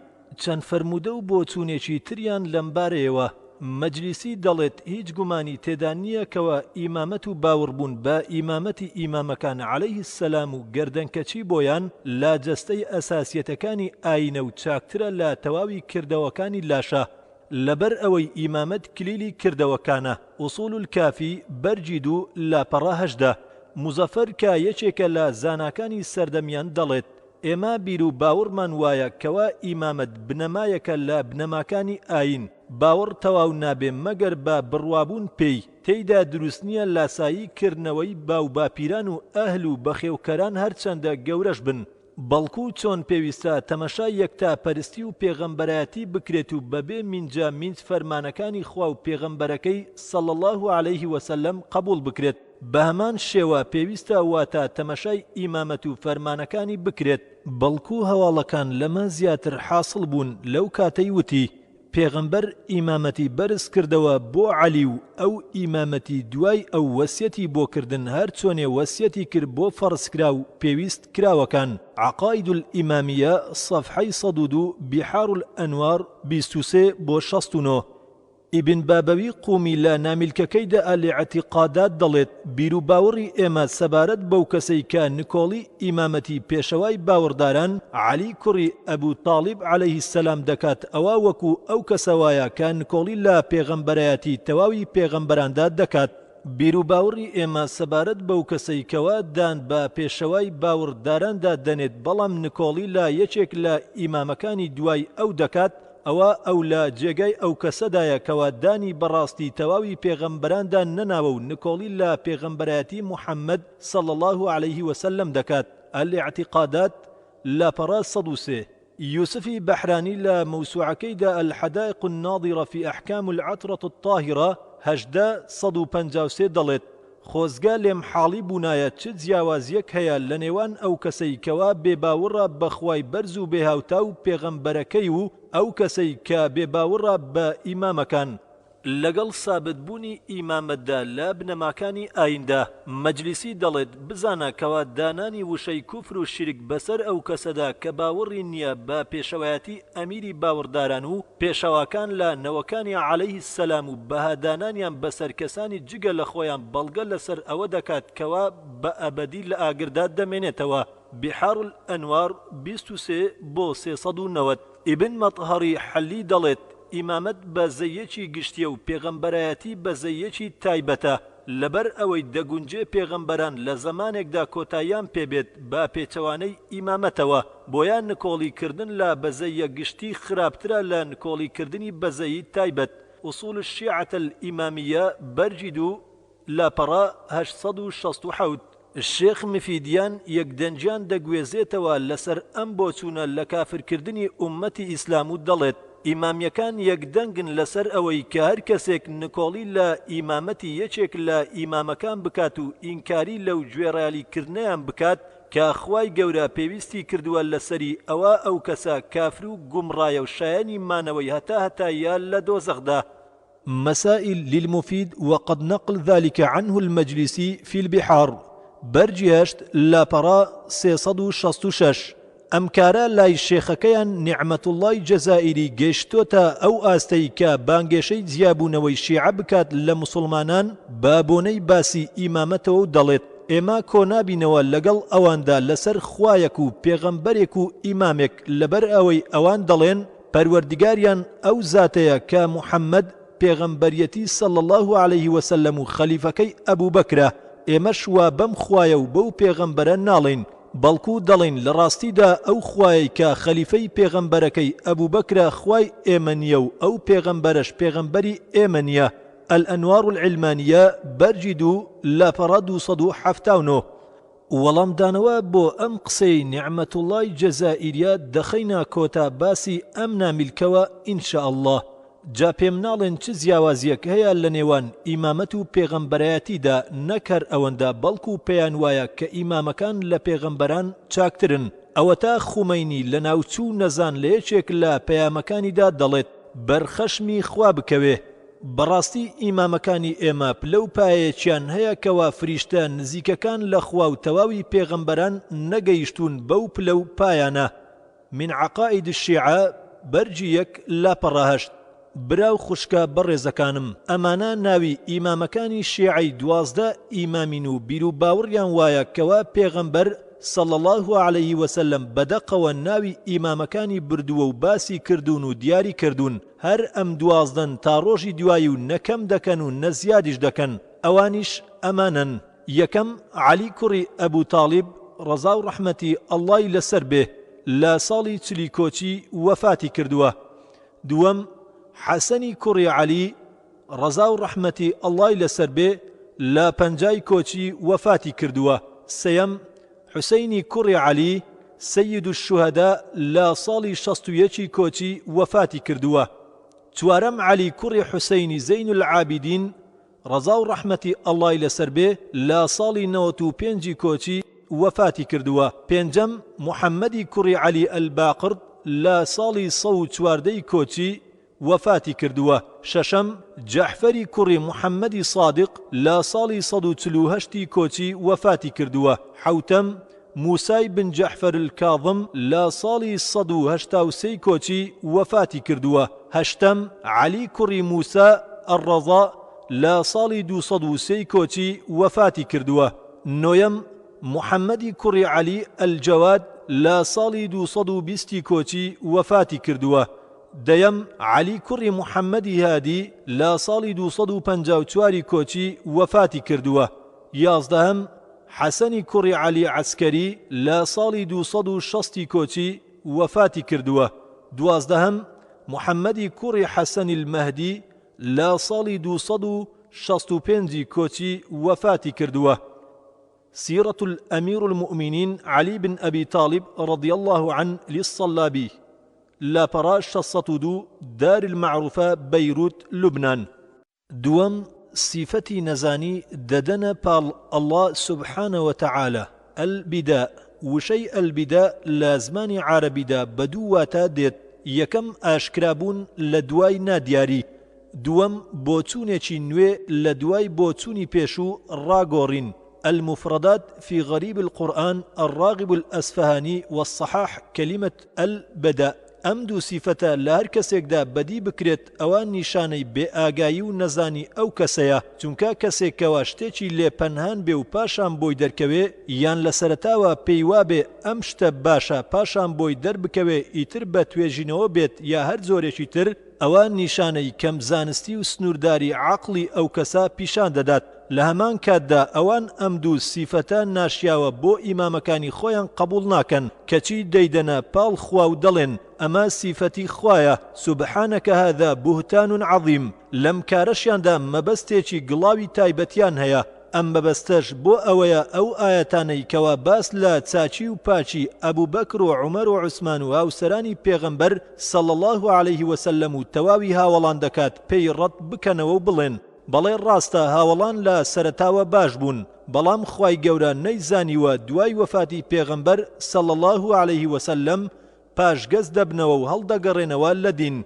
چەند فەرموودە و بۆ چوونێکی تریان لەمبارەیەوە. مەجلیسی دەڵێت هیچ گومانی تێدا نییە کەوە ئیمامەت و باوەڕبوون بە ئیمامەتی ئیمامەکان عەلەیه السەلام و گەردەنکەچی بۆیان لا جەستەی ئەساسیەتەکانی ئاینە و چاکترە لە تەواوی کردەوەکانی لاشە. لەبەر ئەوەی ئیمامەت کلیلی کردەوەکانە. ئوسوڵ الکافی بەرجی 2 لاپەڕە 18. مزەفەر کە یەکێکە لە زاناکانی سەردەمیان دەڵێت ئێمە بیر و باوەڕمان وایە کەوا ئیمامەت بنەمایەکە لە بنەماکانی ئاین. باوەڕ تەواو نابێ مەگەر بە بڕوابوون پێی تێیدا دروست نییە لاسایی کردنەوەی باو باپیران و ئەهل و بەخێوکەران هەرچەندە گەورەش بن. بەڵکو چۆن پێویستە تەمەشای یەکتا پەرستی و پێغەمبەرایەتی بکرێت و بەبێ مینجا مینج فەرمانەکانی خوا و پێغەمبەرەکەی صلی الله عليه وسلم قبول بکرێت. بە هەمان شێوە پێویستە واتە تەمەشای ئیمامەت و فەرمانەکانی بکرێت. بەڵکو هەواڵەکان لەمە زیاتر حاصل بوون. لەو کاتەی وتی پێغەمبەر ئیمامەتی بەرز کردەوە بۆ عەلی و ئەو ئیمامەتی دوای ئەو وەسیەتی بۆ کردن هەر چۆنێ وەسیەتی کرد بۆ فەرزکرا و پێویست کراوەکان. عەقاید الئیمامیە صەفحەی 102 بیحار الئەنوار 23 بۆ 69. ئیبن بابەوی قومی لە نامیلکەکەیدا لە ئەعتیقادات دەڵێت بیر و باوەڕی ئێمە سەبارەت بەو کەسەی کە نکۆڵی ئیمامەتی پێشەوای باوەڕداران عەلی کوڕی ئەبوو تاڵیب عەلەیهی السەلام دەکات ئەوە وەکو ئەو کەسەوایە کە نکۆڵی لە پێغەمبەرایەتی تەواوی پێغەمبەراندا دەکات. بیر و باوەڕی ئێمە سەبارەت بەو کەسەی کەوا دان بە پێشەوای باوەڕداراندا دەنێت بەڵام نکۆڵی لە یەکێک لە ئیمامەکانی دوای ئەو دەکات ئەو لە جێگای ئەو کەسەدایە کەوا دانی بەڕاستی تەواوی پێغەمبەراندا نەناوە و نکۆڵی لە پێغەمبەرایەتی محەممەد صلى الله عليه وسلم دەکات. الاعتقادات لاپەڕە 103. يوسفي بحراني لا موسوعكي دا الحدائق الناظرة في أحكام العطرة الطاهرة هجدا 153 دڵێت خۆزگا لێم حاڵی بوونایە چ جیاوازیەک هەیە لە نێوان ئەو کەسەی کەوا بێباوەڕە بەخوای بەرز و بێهاوتا و پێغەمبەرەکەی و ئەو کەسەی کە بێباوەڕە بە ئیمامەکان لەگەڵ سابتبوونی ئیمامەتدا لە بنەماکانی ئایندا. مەجلیسی دەڵێت بزانە کەوا دانانی وشەی کوفر و شیرک بەسەر ئەو کەسەدا کە باوەڕی نییە بە پێشەوایەتی ئەمیری باوەڕداران و پێشەواکان لە نەوەکانی عەلەیهی السەلام و بەهادانانیان بەسەر کەسانی جگە لە خۆیان بەڵگە لەسەر ئەوە دەکات کەوا بە ئەبەدی لە ئاگردا دەمێنێتەوە. بحار الأنوار 23 بۆ 390. ئیبن مەطهەری حەلی دەڵێت ئیمامەت بە زەیەکی گشتیە و پێغەمبەرایەتی بە زەیەکی تایبەتە لەبەر ئەوەی دەگونجێ پێغەمبەران لە زەمانێکدا کۆتاییان پێبێت بە پێچەوانەی ئیمامەتەوە بۆیان نکۆڵیکردن لە بەزەیە گشتی خراپترە لە نکۆڵیکردنی بەزەیی تایبەت. ئوسوڵ الشیعة الئیمامیە بەرجی دوو لاپەڕە 867. الشێخ مفیدیان یەکدەنجیان دەگوێزێتەوە لەسەر ئەم بۆچوونە لە کافرکردنی ئومەتی ئیسلام و دەڵێت ئیمامیەکان یەکدەنگن لەسەر ئەوەی کە هەر کەسێک نکۆڵی لە ئیمامەتی یەکێک لە ئیمامەکان بکات و ئینکاری لەو گوێڕایالیکردنیان بکات کە خوای گەورە پێویستی کردووە لەسەری ئەوە ئەو کەسە کافر و گومڕایە و شایانی مانەوەی هەتا لە دۆزەخدا. مسائل للمفيد وقد نقل ذلك عنه المجلسي في البحار برجيشت لاپەڕە 366. ئەم کارە لای شێخەکەیان نعمەتوڵڵای جەزائیری گەیشتۆتە ئەو ئاستەی کە بانگێشەی جیابوونەوەی شیعە بکات لە موسڵمانان بە بۆنەی باسی ئیمامەتەوە و دەڵێت ئێمە کۆنابینەوە لەگەڵ ئەواندا لەسەر خوایەک و پێغەمبەرێک و ئیمامێک لەبەر ئەوەی ئەوان دەڵێن پەروەردگاریان ئەو زاتەیە کە محەممەد پێغەمبەریەتی صلى الله عليه وسلم و خەلیفەکەی ئەبوو بەکرە ئێمەش وا بەم خوایە و بەو پێغەمبەرە ناڵین بەڵکو دەڵێن لە ڕاستیدا ئەو خوای کە خەلیفەی پێغەمبەرەکەی ئەبوو بەکرە خوای ئێمە نییە و ئەو پێغەمبەرش پێغەمبەری ئێمە نییە. الأنوار العلمانية بەرجی دوو لاپەڕە 279. وەڵامدانەوە بۆ ئەم قسەی نعمەتوڵڵای جەزائیریە دەخەینە کۆتا باسی ئەم نامیلکەوە ئینشاء الله. جا پێم ناڵێن چ جیاوازیەک هەیە لە نێوان ئیمامەت و پێغەمبەرایەتیدا نەکەر ئەوەندە بەڵکو پێیان وایە کە ئیمامەکان لە پێغەمبەران چاکترن. ئەوە تا خومەینی لە ناوچوو نەزان لە یەکێک لە پەیامەکانیدا دەڵێت بەرخەشمی خوا بکەوێ. بەڕاستی ئیمامەکانی ئێمە پلە و پایەیەکیان هەیە کەوا فریشتە نزیکەکان لە خوا و تەواوی پێغەمبەران نەگەیشتون بەو پلە و پایانە. من عقائد الشیعە بەرجی 1 لاپەڕە 8. براو خوشکە بەڕێزەکانم ئەمانە ناوی ئیمامەکانی شیعەی 12 ئیمامین و بیر و باوڕیان وایە کەوا پێغەمبەر صلى الله عليه وسلم بەدەقەوە ناوی ئیمامەکانی بردووە و باسی کردوون و دیاری کردوون هەر ئەم 12 تا ڕۆژی دوایی و نەکەم دەکەن و نەزیادیش دەکەن. ئەوانیش ئەمانن: یەکەم عەلی کوڕی ئەبوو تاڵیب ڕەزا و ڕەحمەتی ئەڵڵای لەسەر بێ لە ساڵی 40 کۆچی وەفاتی کردووە. دووەم حەسەنی کوڕی عەلی ڕەزا و ڕەحمەتی ئەڵڵای لەسەر بێ لە 50 کۆچی وەفاتی کردووە. سەیەم حوسەینی کوڕی عەلی سەید الشوهەدا لە ساڵی 61 کۆچی وەفاتی کردووە. چوارەم عەلی کوڕی حوسەینی زەین العابدین ڕەزا و ڕەحمەتی ئەڵڵای لەسەر بێ لە ساڵی 95 کۆچی وەفاتی کردووە. پێنجەم محەممەدی کوڕی عەلی ئەلباقرد لە ساڵی 114 کۆچی وەفاتی کردووە. شەشەم جەحفەری کوڕی محەممەدی صادق لە ساڵی 148 کۆچی وەفاتی کردووە. حەوتەم موسای بن جەحفەر الکاظم لە ساڵی 1970 کۆچی وەفاتی کردووە. هەشتەم عەلی کوڕی موسا ئەڕەزا لە ساڵی 203 کۆچی وەفاتی کردووە. نۆیەم محەممەدی کوڕی عەلی ئەلجەواد لە ساڵی 220 کۆچی وەفاتی کردووە. دەیەم عەلی کوڕی محەممەدی هادی لە ساڵی 254 کۆچی وەفاتی کردووە. یازدەهەم حەسەنی کوڕی عەلی عەسکەری لە ساڵی 260 کۆچی وەفاتی کردووە. دوازدەهەم محەممەدی کوڕی حەسەنی المەهدی لە ساڵی 265 کۆچی وەفاتی کردووە. سيرة الأمير المؤمنين علي بن أبي طالب رضي الله عنه للصلابي لا براش 602 دار المعروفة بيروت لبنان. دوم صفتي نزاني ددن بال الله سبحانه وتعالى البداء وشيء البداء لازمان عربي دا بدواتا ديت يكم أشكرابون لدواي نادياري. دوم بوتونيشي نوي لدواي بوتوني بيشو راغورين. المفردات في غريب القرآن الراغب الأسفهاني والصحاح كلمة البداء. ئەم دوو سیفەتە لە هەر کەسێکدا بەدی بکرێت ئەوان نیشانەی بێئاگایی و نەزانی ئەو کەسەیە، چونکە کەسێکەوە شتێکی لێ پەنهان بێ و پاشان بۆی دەرکەوێ یان لە سەرەتاوە پێی وابێ ئەم شتە باشە پاشان بۆی دەربکەوێ ئیتر بە توێژینەوە بێت یا هەر زۆرێکی تر، ئەوە نیشانەی کەم زانستی و سنوورداری عەقڵی ئەو کەسە پیشان دەدات. لە هەمان کاتدا ئەوان ئەم دوو سیفەتە ناشیاوە بۆ ئیمامەکانی خۆیان قبول ناکەن، کەچی دەیدەنە پاڵ خوا و دەڵێن ئەمە سیفەتی خوایە، سوبحانەکە هذا بوهتان عەظیم. لەم کارەشیاندا مەبەستێکی گڵاوی تایبەتیان هەیە. ئەم مەبەستەش بۆ ئەوەیە ئەو ئاەتانەی کەوا باس لە چاچی و پاچی ئەبوو بەکر و عومەر و عوسمان و هاوسەرانی پێغەمبەر صلی الله علیه وسلم و تەواوی هاوڵان دەکات پێی ڕەت بکەنەوە و بڵێن بەڵێ ڕاستە هاوڵان لە سەرەتاوە باش بوون، بەڵام خوای گەورە نەیزانیوە دوای وەفاتی پێغەمبەر صلی الله علیه وسلم پاشگەز دەبنەوە و هەڵدەگەڕێنەوە لە دین.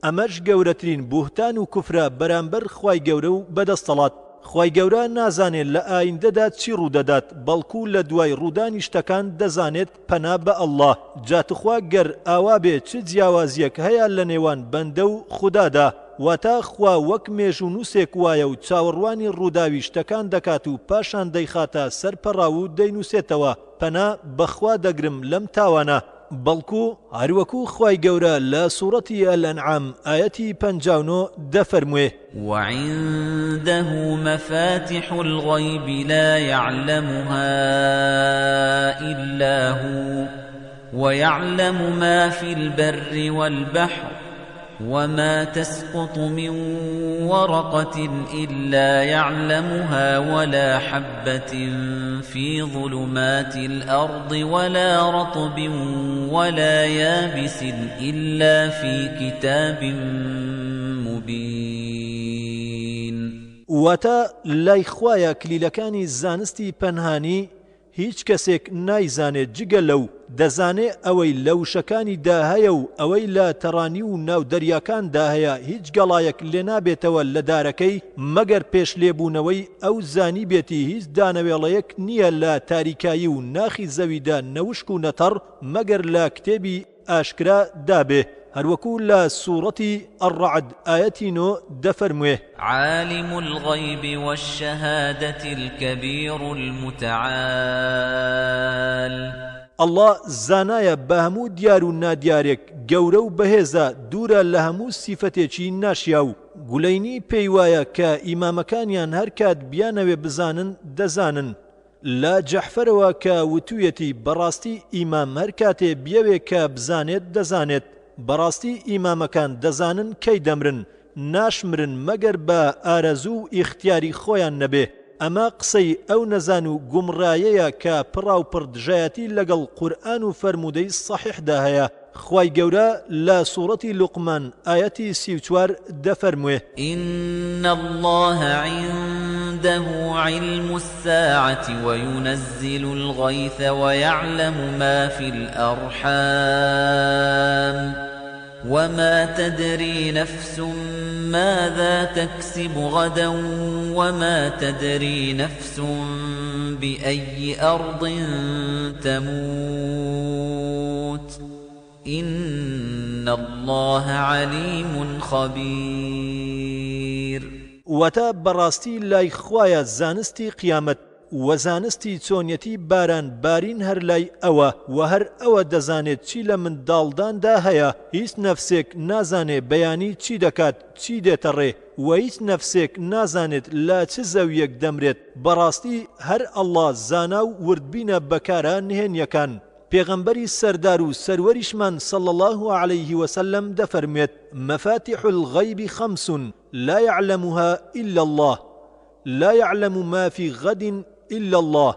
ئەمەش گەورەترین بوهتان و کوفرە بەرامبەر خوای گەورە و بەدەستەڵات. خوای گەورە نازانێت لە ئایندەدا چی ڕوودەدات، بەڵکو لە دوای ڕوودانی شتەکان دەزانێت پەنا بە ئەڵڵاه. جاتخوا گەر ئاوا بێ چ جیاوازیەک هەیە لە نێوان بەندە و خودادا، واتە خوا وەک مێژ و نووسێک وایە و چاوەڕوانی ڕووداوی شتەکان دەکات و پاشان دەیخاتە سەرپەڕاو و دەینووسێتەوە. پەنا بەخوا دەگرم لەم تاوانە. بەڵکو هەروەکو خوای گەورە لە سوورەتی ئەلئەنعام ئایەتی 59 دەفەرموێ وعنده مفاتح الغيب لا يعلمها إلا هو ويعلم ما في البر والبحر وما تسقط من ورقة إلا يعلمها ولا حبة في ظلمات الأرض ولا رطب ولا يابس إلا في كتاب مبين. واتا لای خوایە کلیلەکانی زانستی پەنهانی هیچ کەسێک نایزانێت جگە لەو، دەزانێ ئەوەی لە وشەکانی داهەیە و ئەوەی لە تەڕانی و ناو دەریاکاندا هەیە هیچ گەڵایەک لێ نابێتەوە لە دارەکەی مەگەر پێش لێبوونەوەی ئەو زانی بێتی هیچ دانەوێڵەیەک نییە لە تاریکایی و ناخی زەویدا نەوشک و نەتەڕ مەگەر لە کتێبی ئاشکرا دابێ. هەروەکو لە سوورەتی ئەڕەعد ئایەتی 9 دەفەرموێ عالم الغيب والشهادة الكبير المتعال. الله زانایە بە هەموو دیار و نادیارێک، گەورە و بەهێزە، دوورە لە هەموو سیفەتێکی ناشیا و گولەینی پێی وایە کە ئیمامەکانیان هەر کات بیانەوێ بزانن دەزانن. لە جەحفەرەوە کە وتوویەتی بەڕاستی ئیمام هەر کاتێ بیەوێ کە بزانێت دەزانێت، بەڕاستی ئیمامەکان دەزانن کەی دەمرن، ناشمرن مەگەر بە ئارەزوو و ئیختیاری خۆیان نەبێ. ئەمە قسەی ئەو نەزان و گومڕایەیە کە پڕاو پڕدژایەتی لەگەڵ قورئان و فەرموودەی سەحیحدا هەیە. خوای گەورە لە سوورەتی لوقمان ئایەتی 34 دەفەرموێ إن الله عنده علم الساعة وينزل الغيث ويعلم ما في الأرحام وما تدري نفس ماذا تكسب غدا وما تدري نفس بأي أرض تموت إن الله عليم خبير وەتە بەڕاستی لای خوایە زانستی قیامەت و زانستی چۆنیەتی باران بارین هەر لای ئەوە و هەر ئەوە دەزانێت چی لە منداڵداندا هەیە هیچ نەفسێک نازانێ بەیانی چی دەکات چی دێتەڕێ و هیچ نەفسێک نازانێت لە چ زەویەک دەمرێت بەڕاستی هەر ئەڵڵا زانا و وردبینە بەکارە نهێنیەکان پێغەمبەری سەردار و سەروەریشمان صلى الله عليه وسلم دەفەرمێت مفاتح الغيب خمس لا يعلمها إلا الله لا يعلم ما في غد إلا الله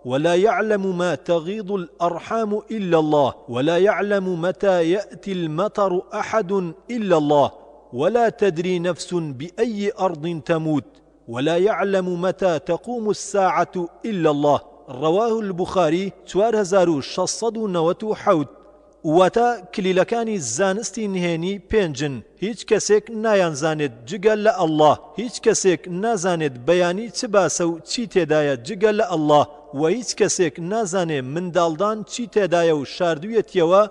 ولا يعلم ما تغيض الأرحام إلا الله ولا يعلم متى يأتي المطر أحد إلا الله ولا تدري نفس بأي أرض تموت ولا يعلم متى تقوم الساعة إلا الله رواه البخاري 4697 واتە کلیلەکانی زانستی نهێنی پێنجن هیچ کەسێک نایانزانێت جگە لە ئەڵڵا هیچ کەسێک نازانێت بەیانی چ باسە و چی تێدایە جگە لە ئەڵڵا و هیچ کەسێک نازانێت منداڵدان چی تێدایە و شاردوویەتیەوە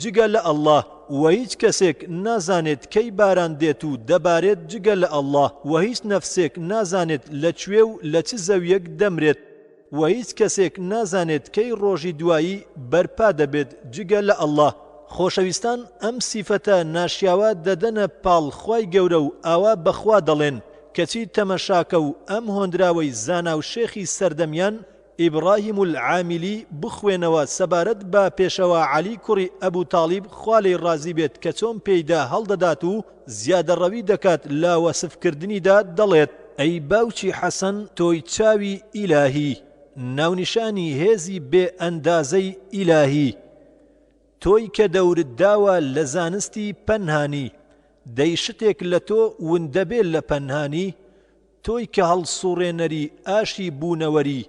جگە لە ئەڵڵا و هیچ کەسێک نازانێت کەی باران دێت و دەبارێت جگە لە ئەڵڵا و هیچ نەفسێک نازانێت لەکوێ و لە چ زەویەک دەمرێت و هیچ کەسێک نازانێت کەی ڕۆژی دوایی بەرپا دەبێت جگە لە ئەڵڵا خۆشەویستان ئەم سیفەتە ناشیاوە دەدەنە پاڵ خوای گەورە و ئاوا بەخوا دەڵێن کەچی تەمەشاکە و ئەم هۆندراوەی زانا و شێخی سەردەمیان ئیبراهیم العامیلی بخوێنەوە سەبارەت بە پێشەوە عەلی کوڕی ئەبوو تاڵیب خوا لێی ڕازی بێت کە چۆن پێیدا هەڵدەدات و زیادەڕەوی دەکات لە وەسفکردنیدا دەڵێت ئەی باوکی حەسەن تۆی چاوی ئیلاهی ناونیشانی هێزی بێ ئەندازەی ئیلاهی تۆی کە دەورت داوە لە زانستی پەنهانی دەی شتێک لە تۆ وندەبێت لە پەنهانی تۆی کە هەڵسوڕێنەری ئاشی بوونەوەری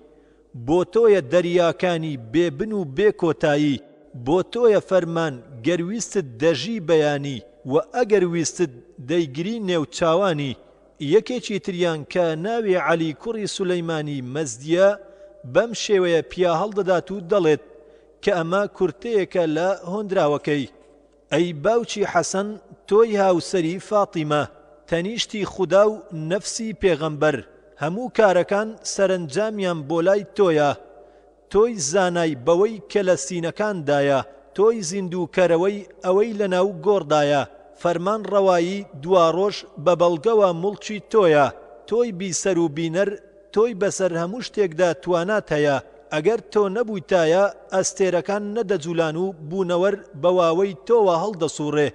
بۆ تۆیە دەریاکانی بێبن و بێکۆتایی بۆ تۆیە فەرمان گەرویستت دەژی بەیانی و ئەگەر ویستت دەیگری نێوچاوانی یەکێکی تریان کە ناوی عەلی کوڕی سولەیمانی مەزدیە بەم شێوەیە پیا هەڵدەدات و دەڵێت کە ئەمە کورتەیەکە لە هۆندراوەکەی ئەی باوکی حەسەن تۆی هاوسەری فاتیمە تەنیشتی خودا و نەفسی پێغەمبەر هەموو کارەکان سەرنجامیان بۆ لای تۆیە تۆی زانای بەوەی کە لە سینەکاندایە تۆی زیندووکەرەوەی ئەوەی لەناو گۆڕدایە فەرمان ڕەوایی دواڕۆژ بە بەڵگەوە موڵکی تۆیە تۆی بیسەر و بینەر تۆی بەسەر هەموو شتێکدا توانات هەیە ئەگەر تۆ نەبوویتایە ئەستێرەکان نەدەجوولان و بوونەوەر بەواوەی تۆوە هەڵدەسوڕێ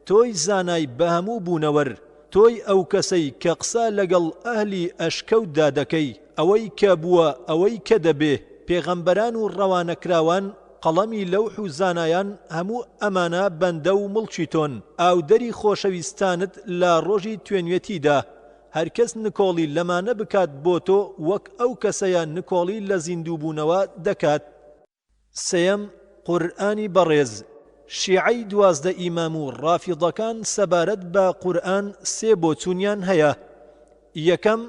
تۆی زانای بە هەموو بوونەوەر تۆی ئەو کەسەی کە قسە لەگەڵ ئەهلی ئەشکەوتدا دەکەی ئەوەی کە بووە ئەوەی کە دەبێ پێغەمبەران و ڕەوانەکراوان قەڵەمی لەوح و زانایان هەموو ئەمانە بەندە و مڵکی تۆن ئاودەری خۆشەویستانت لە ڕۆژی توێنوێتیدا هەرکەس نکۆڵی لەمانە بکات بۆ تۆ وەک ئەو کەسەیە نکۆڵی لە زیندووبوونەوە دەکات سێەم قورئانی بەڕێز شیعەی 12 ئیمام و ڕافیضەکان سەبارەت بە قورئان سێ بۆچوونیان هەیە یەکەم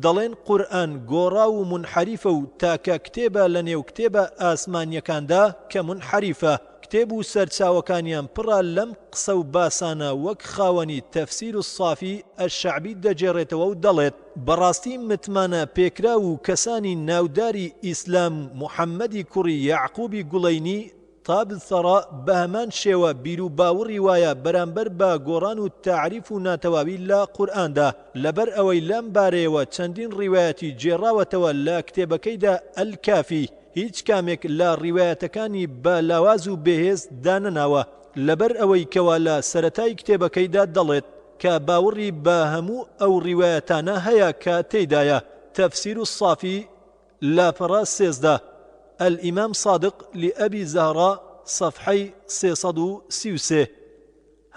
دەڵێن قورئان گۆڕا و منحەریفە و تاکە کتێبە لە نێو کتێبە ئاسمانیەکاندا کە منحەریفە کتێب و سەرچاوەکانیان پڕە لەم قسە و باسانە وەک خاوەنی تەفسیر و صافی ئەشعبی دەجێڕێتەوە و دەڵێت بەڕاستی متمانە پێکرا و کەسانی ناوداری ئیسلام محەممەدی کوڕی یعقوبی گوڵەینی تابثەڕا بە هەمان شێوە بیر و باوەڕی وایە بەرامبەر بە گۆڕان و تعریف و ناتەواوی لە قورئاندا لەبەر ئەوەی لەم بارەیەوە چەندین ڕیوایەتی جێڕاوەتەوە لە کتێبەکەیدا ئەلکافی هیچ کامێک لە ڕیوایەتەکانی بە لاواز و بەهێز دانەناوە لەبەر ئەوەی کەوا لە سەرەتای کتێبەکەیدا دەڵێت کە باوەڕی بە هەموو ئەو ڕیوایەتانە هەیە کە تێیدایە تەفسیر و صافی لاپەڕە 13 الإمام صادق لأبي زهراء صفحي 333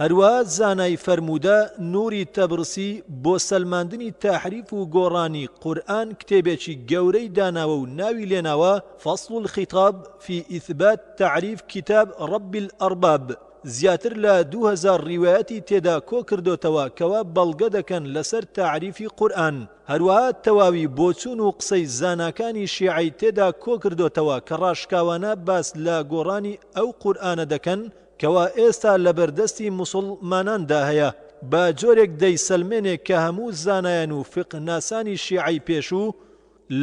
هەروە زانای فەرموودە نوری تەبرسی بۆ سەلماندنی تاحریف و گۆڕانی قورئان کتێبێکی گەورەی داناوە و ناوی لێناوە فصل الخطاب في إثبات تعريف كتاب رب الأرباب زیاتر لە 2000 ڕیوایەتی تێدا کۆ کردوتەوە کەوا بەڵگە دەکەن لەسەر تاعریفی قورئان. هەروەها تەواوی بۆچوون و قسەی زاناکانی شیعی تێدا کۆ کردوتەوە کە ڕاشکاوانە باس لە گۆڕانی ئەو قورئانە دەکەن کەوا ئێستا لە بەردەستی موسڵماناندا هەیە، بە جۆرێک دەیسەلمێنێک کە هەموو زانایان و فقهناسانی شیعی پێشوو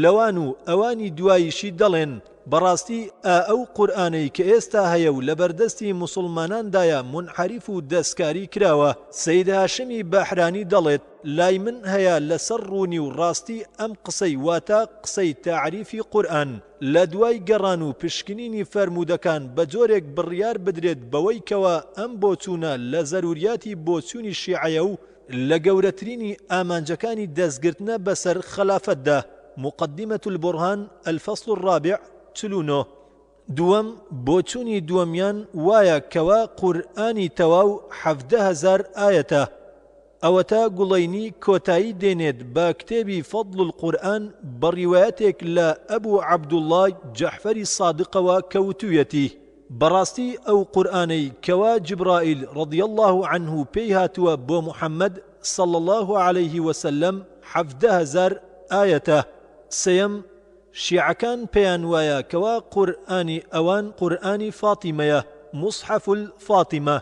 لەوان و ئەوانی دواییشی دەڵێن بەڕاستی ئەو قورئانەی کە ئێستا هەیە و لە بەردەستی موسڵماناندایە منحەریف و دەستکاری کراوە. سەید هاشمی بەحرانی دەڵێت لای من هەیە لەسەر ڕوونی و ڕاستی ئەم قسەی واتە قسەی تاعریفی قورئان لە دوای گەڕان و پشکنینی فەرموودەکان بە جۆرێک بڕیار بدرێت بەوەی کەوە ئەم بۆچوونە لە زەروریاتی بۆچوونی شیعەیە و لە گەورەترینی ئامانجەکانی دەستگرتنە بەسەر خلافەتدا. مقدمة البرهان الفصل الرابع 49. دووەم بۆچوونی دووەمیان وایە کەوا قورئانی تەواو 17,000 ئاەتە. ئەوەتە گوڵەینی کۆتایی دێنێت بە کتێبی فەضل القورئان بە ڕیوایەتێک لە ئەبوو عەبدوڵڵاه جەحفەری سادقەوە کەوتوویەتی بەڕاستی ئەو قورئانەی کەوا جبرائیل رضی الله عنه پێی هاتووە بۆ محەممەد صلى الله عليه وسلم 17,000 ئاەتە. سێم شیعەکان پێیان وایە کەوا قورئانی ئەوان قورئانی فاتیمەیە، مصحف الفاتیمە.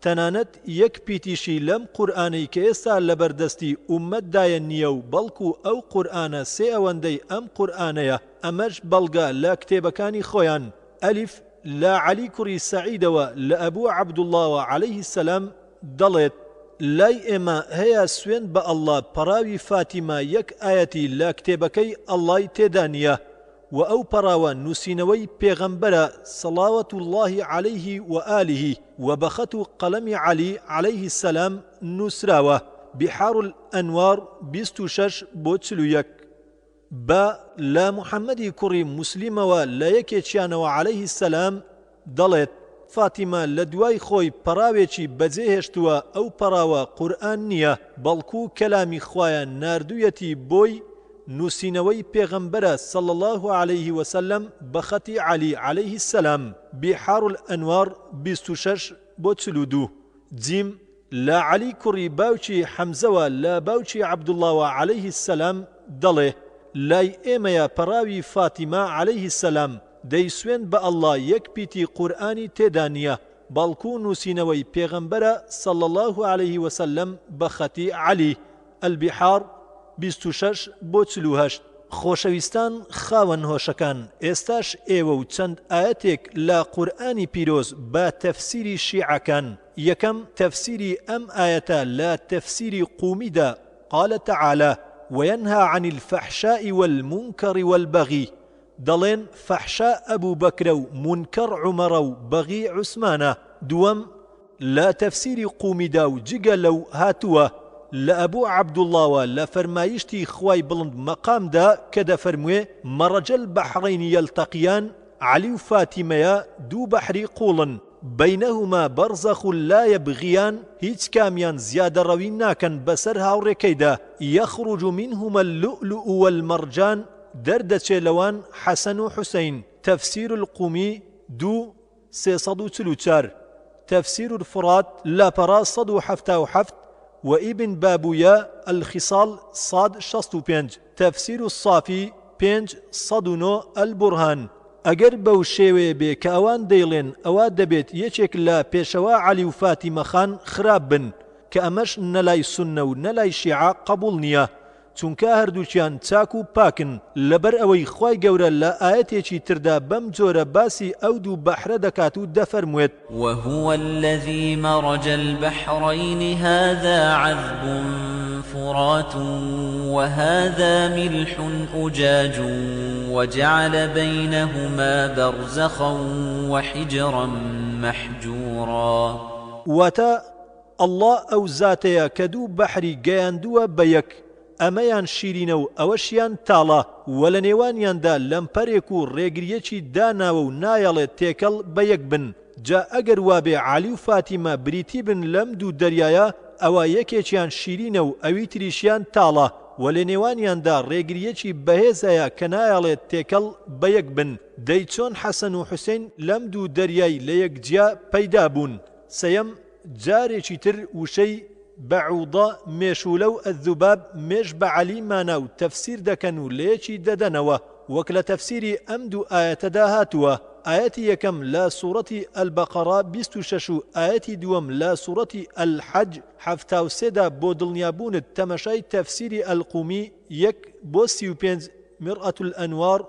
تەنانەت یەک پیتیشی لەم قورئانەی کە ئێستا لە بەردەستی ئوممەتدایە نییە و بەڵکو ئەو قورئانە سێ ئەوەندەی ئەم قورئانەیە. ئەمەش بەڵگە لە کتێبەکانی خۆیان. ئەلیف لە عەلی کوڕی سەعیدەوە لە ئەبوو عەبدوڵڵاهەوە عەلەیهی السەلام دەڵێت لای ئێمە هەیە سوێن بە ئەڵڵا پەراوی فاتیمە یەک ئاەتی لە کتێبەکەی ئەڵڵای تێدا نییە و ئەو پەراوە نووسینەوەی پێغەمبەرە سەڵاوەت الله عەلەیه و ئالیه و بەخەت و قەلەمی عەلی عەلەیه السەلام نووسراوە. بحار الأنوار 26-41. بە لە محەممەدی کوڕی موسلیمەوە لە یەکێکیانەوە عەلەیه السەلام دەڵێت فاتیمە لە دوای خۆی پەراوێکی بەجێهێشتووە ئەو پەراوە قورئان نییە بەڵکو کەلامی خوایە ناردوویەتی بۆی نووسینەوەی پێغەمبەرە صلى الله عليه وسلم بەخەتی عەلی عەلەیه السەلام. بحار الأنوار 26-42. جیم لە عەلی کوڕی باوکی حەمزەوە لە باوکی عەبدوڵڵاهەوە عەلەیه السەلام دەڵێ لای ئێمەیە پەراوی فاتیمە عەلەیه السەلام دەیسوێن بە ئەڵڵا یەک پیتی قورئانی تێدا نییە بەڵکو نووسینەوەی پێغەمبەرە صلى الله عليه وسلم بەخەتی عەلی. البحار 26-48. خۆشەویستان خاوەن هۆشەکان، ئێستاش ئێوە و چەند ئاەتێک لە قورئانی پیرۆز بە تەفسیری شیعەکان. یەکەم تەفسیری ئەم ئاەتە لە تەفسیری قومیدا قال تعالى وينهى عن الفحشاء والمنكر والبغي. دەڵێن فەحشا ئەبوو بەکرە و منکەڕ عومەرە و بەغی عوسمانە. دووەم لە تەفسیری قومیدا و جگە لەو هاتووە لە ئەبوو عەبدوڵڵاهەوە لە فەرمایشتی خوای بڵند مەقامدا کە دەفەرموێ مەڕەجە البەحڕەین یەلتەقیان. عەلی و فاتیمەیە دوو بەحری قوڵن بەینەهوما بەرزەخ لا یەبغیان، هیچ کامیان زیادە ڕەوی ناکەن بەسەر هاوڕێکەیدا. یەخڕوج منهما اللؤلؤ والمەرجان، دەردەچێ لەوان حەسەن و حوسەین. تەفسیر القومی 2-344. تەفسیر الفرات لاپەڕا 177 و ئیبن بابوویە الخصال 165. تەفسیر الصافی 509 البرهان. ئەگەر بەو شێوەیە بێ کە ئەوان دەیڵێن ئەوە دەبێت یەکێک لە پێشەوا عەلی و فاتیمە خان خراپ بن، کە ئەمەش نەلای سوننە و نەلای شیعە قبول نییە، چونکە هەردووچیان چاک و پاکن. لەبەر ئەوەی خوای گەورە لە ئاەتێکی تردا بەم جۆرە باسی ئەو دوو بەحرە دەکات و دەفەرموێت وهو الذي مرج البحرين هذا عذب فرات وهذا ملح أجاج وجعل بينهما برزخا وحجرا محجورا. واتا الله ئەو زاتەیە کە دوو بەحری گەیاندووە بەیەک، ئەمەیان شیرینە و ئەوەشیان تاڵە و لە نێوانیاندا لەمپەرێک و ڕێگریەکی داناوە و نایەڵێت تێکەڵ بەیەک بن. جا ئەگەر وابێ عەلی و فاتیمە بریتی بن لەم دوو دەریایە، ئەوە یەکێکیان شیرینە و ئەوی تریشیان تاڵە و لە نێوانیاندا ڕێگریەکی بەهێزەیە کە نایەڵێت تێکەڵ بەیەک بن. دەی چۆن حەسەن و حوسێن لەم دوو دەریای لە یەکجیا پەیدا بوون؟ سەیەم جارێکی تر وشەی بەعوضە مێشولە و ئەذوباب مێش بە عەلی مانە و تەفسیر دەکەن و لەیەکی دەدەنەوە وەک لە تەفسیری ئەم دوو ئایەتەدا هاتووە. ئایەتی یەکەم لە سوورەتی ئەلبەقەرە 26 و ئایەتی دووەم لە سوورەتی ئەلحەج 73دا بۆ دڵنیابوونت تەمەشای تەفسیری ئەلقومی 1-35 مرئەت الئەنوار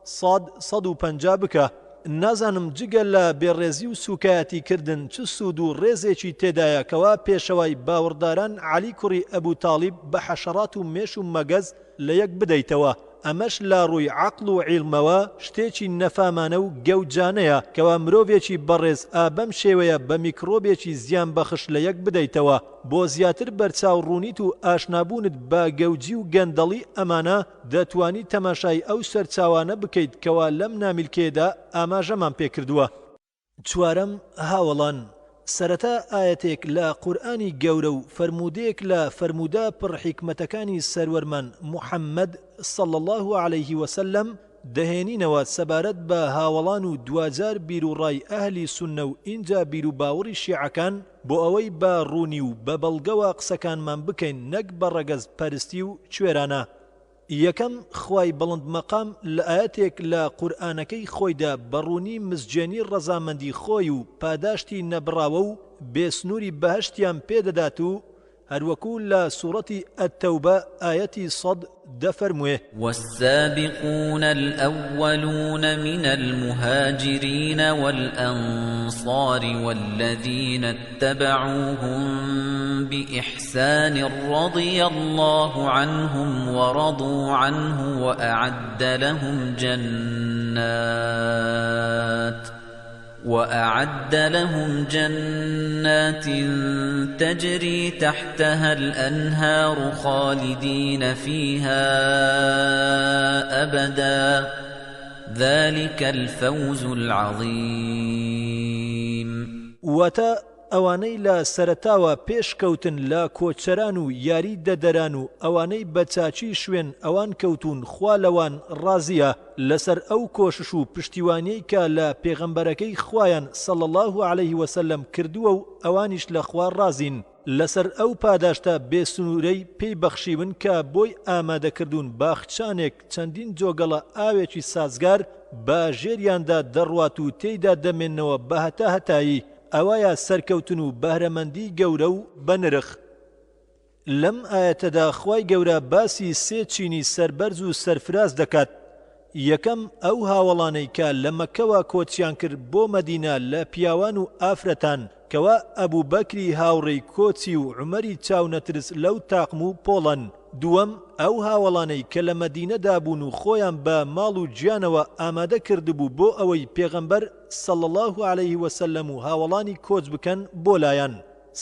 ساد 150 بکە. نازانم جگە لە بێڕێزی و سوکایەتی کردن چ سوود و ڕێزێکی تێدایە کەوا پێشەوای باوەڕداران عەلی کوڕی ئەبوو تاڵیب بە حەشەرات و مێش و مەگەز لە یەک بدەیتەوە. ئەمەش لە ڕووی عەقڵ و عیلمەوە شتێکی نەفامانە و گەوجانەیە کەوا مرۆڤێکی بەڕێز بەم شێوەیە بە میکرۆبێکی زیان بەخش لە یەک بدەیتەوە بۆ زیاتر بەرچاوڕوونیت و ئاشنابوونت بە گەوجی و گەندەڵی ئەمانە دەتوانی تەماشای ئەو سەرچاوانە بکەیت کەوا لەم نامیلکێدا ئاماژەمان پێکردووە. چوارەم هاوڵان. سەرەتا ئایەتێک لە قورئانی گەورە و فەرمودەیەک لە فەرموودە پڕحیکمەتەکانی سەروەرمان موحەممەد صلی الله عليه وسلم دەهێنینەوە سەبارەت بە هاوڵان و دوجار بیر و ڕای ئەهلی سوننە و ئینجا بیر و باوەڕی شیعەکان بۆ ئەوەی بە ڕوونی و بە بەڵگەوە قسەکانمان بکەین نەک بە ڕەگەز پەرستی و کوێرانە. یەکەم خوای بەڵند مەقام لە ئاەتێک لە قورئانەکەی خۆیدا بەڕوونی مزجێنی ڕەزامەندی خۆی و پاداشتی نەبراوە و بێسنووری بەهشتیان پێدەدات و هەروەکو لە سوورەتی ئەتتەوبە ئایەتی 100 دەفەرموێ والسابقون الأولون من المهاجرين والأنصار والذين اتبعوهم بإحسان رضي الله عنهم ورضوا عنه وأعد لهم جنات تجري تحتها الأنهار خالدين فيها أبدا ذلك الفوز العظيم. وتا ئەوانەی لە سەرەتاوە پێشکەوتن لە کۆچەران و یاری دەدەران و ئەوانەی بەچاچی شوێن ئەوان کەوتون خوا لەوان ڕازیە لەسەر ئەو کۆشش و پشتیوانیەی کە لە پێغەمبەرەکەی خوایان صلی الله عليه وسلم کردووە و ئەوانیش لە خوا ڕازین لەسەر ئەو پاداشتە بێسنوورەی پێی بەخشیون کە بۆی ئامادەکردوون باخچانێک چەندین جۆگەڵە ئاوێکی سازگار بە ژێریاندا دەڕوات و تێیدا دەمێنەوە بە هەتایی ئەوایە سەرکەوتن و بەهرەمەندی گەورە و بەنرخ. لەم ئاەتەدا خوای گەورە باسی سێ چینی سەربەرز و سەرفراز دەکات. یەکەم ئەو هاوڵانەی کە لە مەکەوە کۆچیان کرد بۆ مەدینە لە پیاوان و ئافرەتان کەوا ئەبوو بەکری هاوڕێی کۆچی و عومەری چاونەترس لەو تاقم و پۆڵەن. دووەم ئەو هاوڵانەی کە لە مەدینەدا بوون و خۆیان بە ماڵ و گیانەوە ئامادە کردبوو بۆ ئەوەی پێغەمبەر صلی الله عليه وسلم و هاوڵانی کۆچ بکەن بۆ لایەن.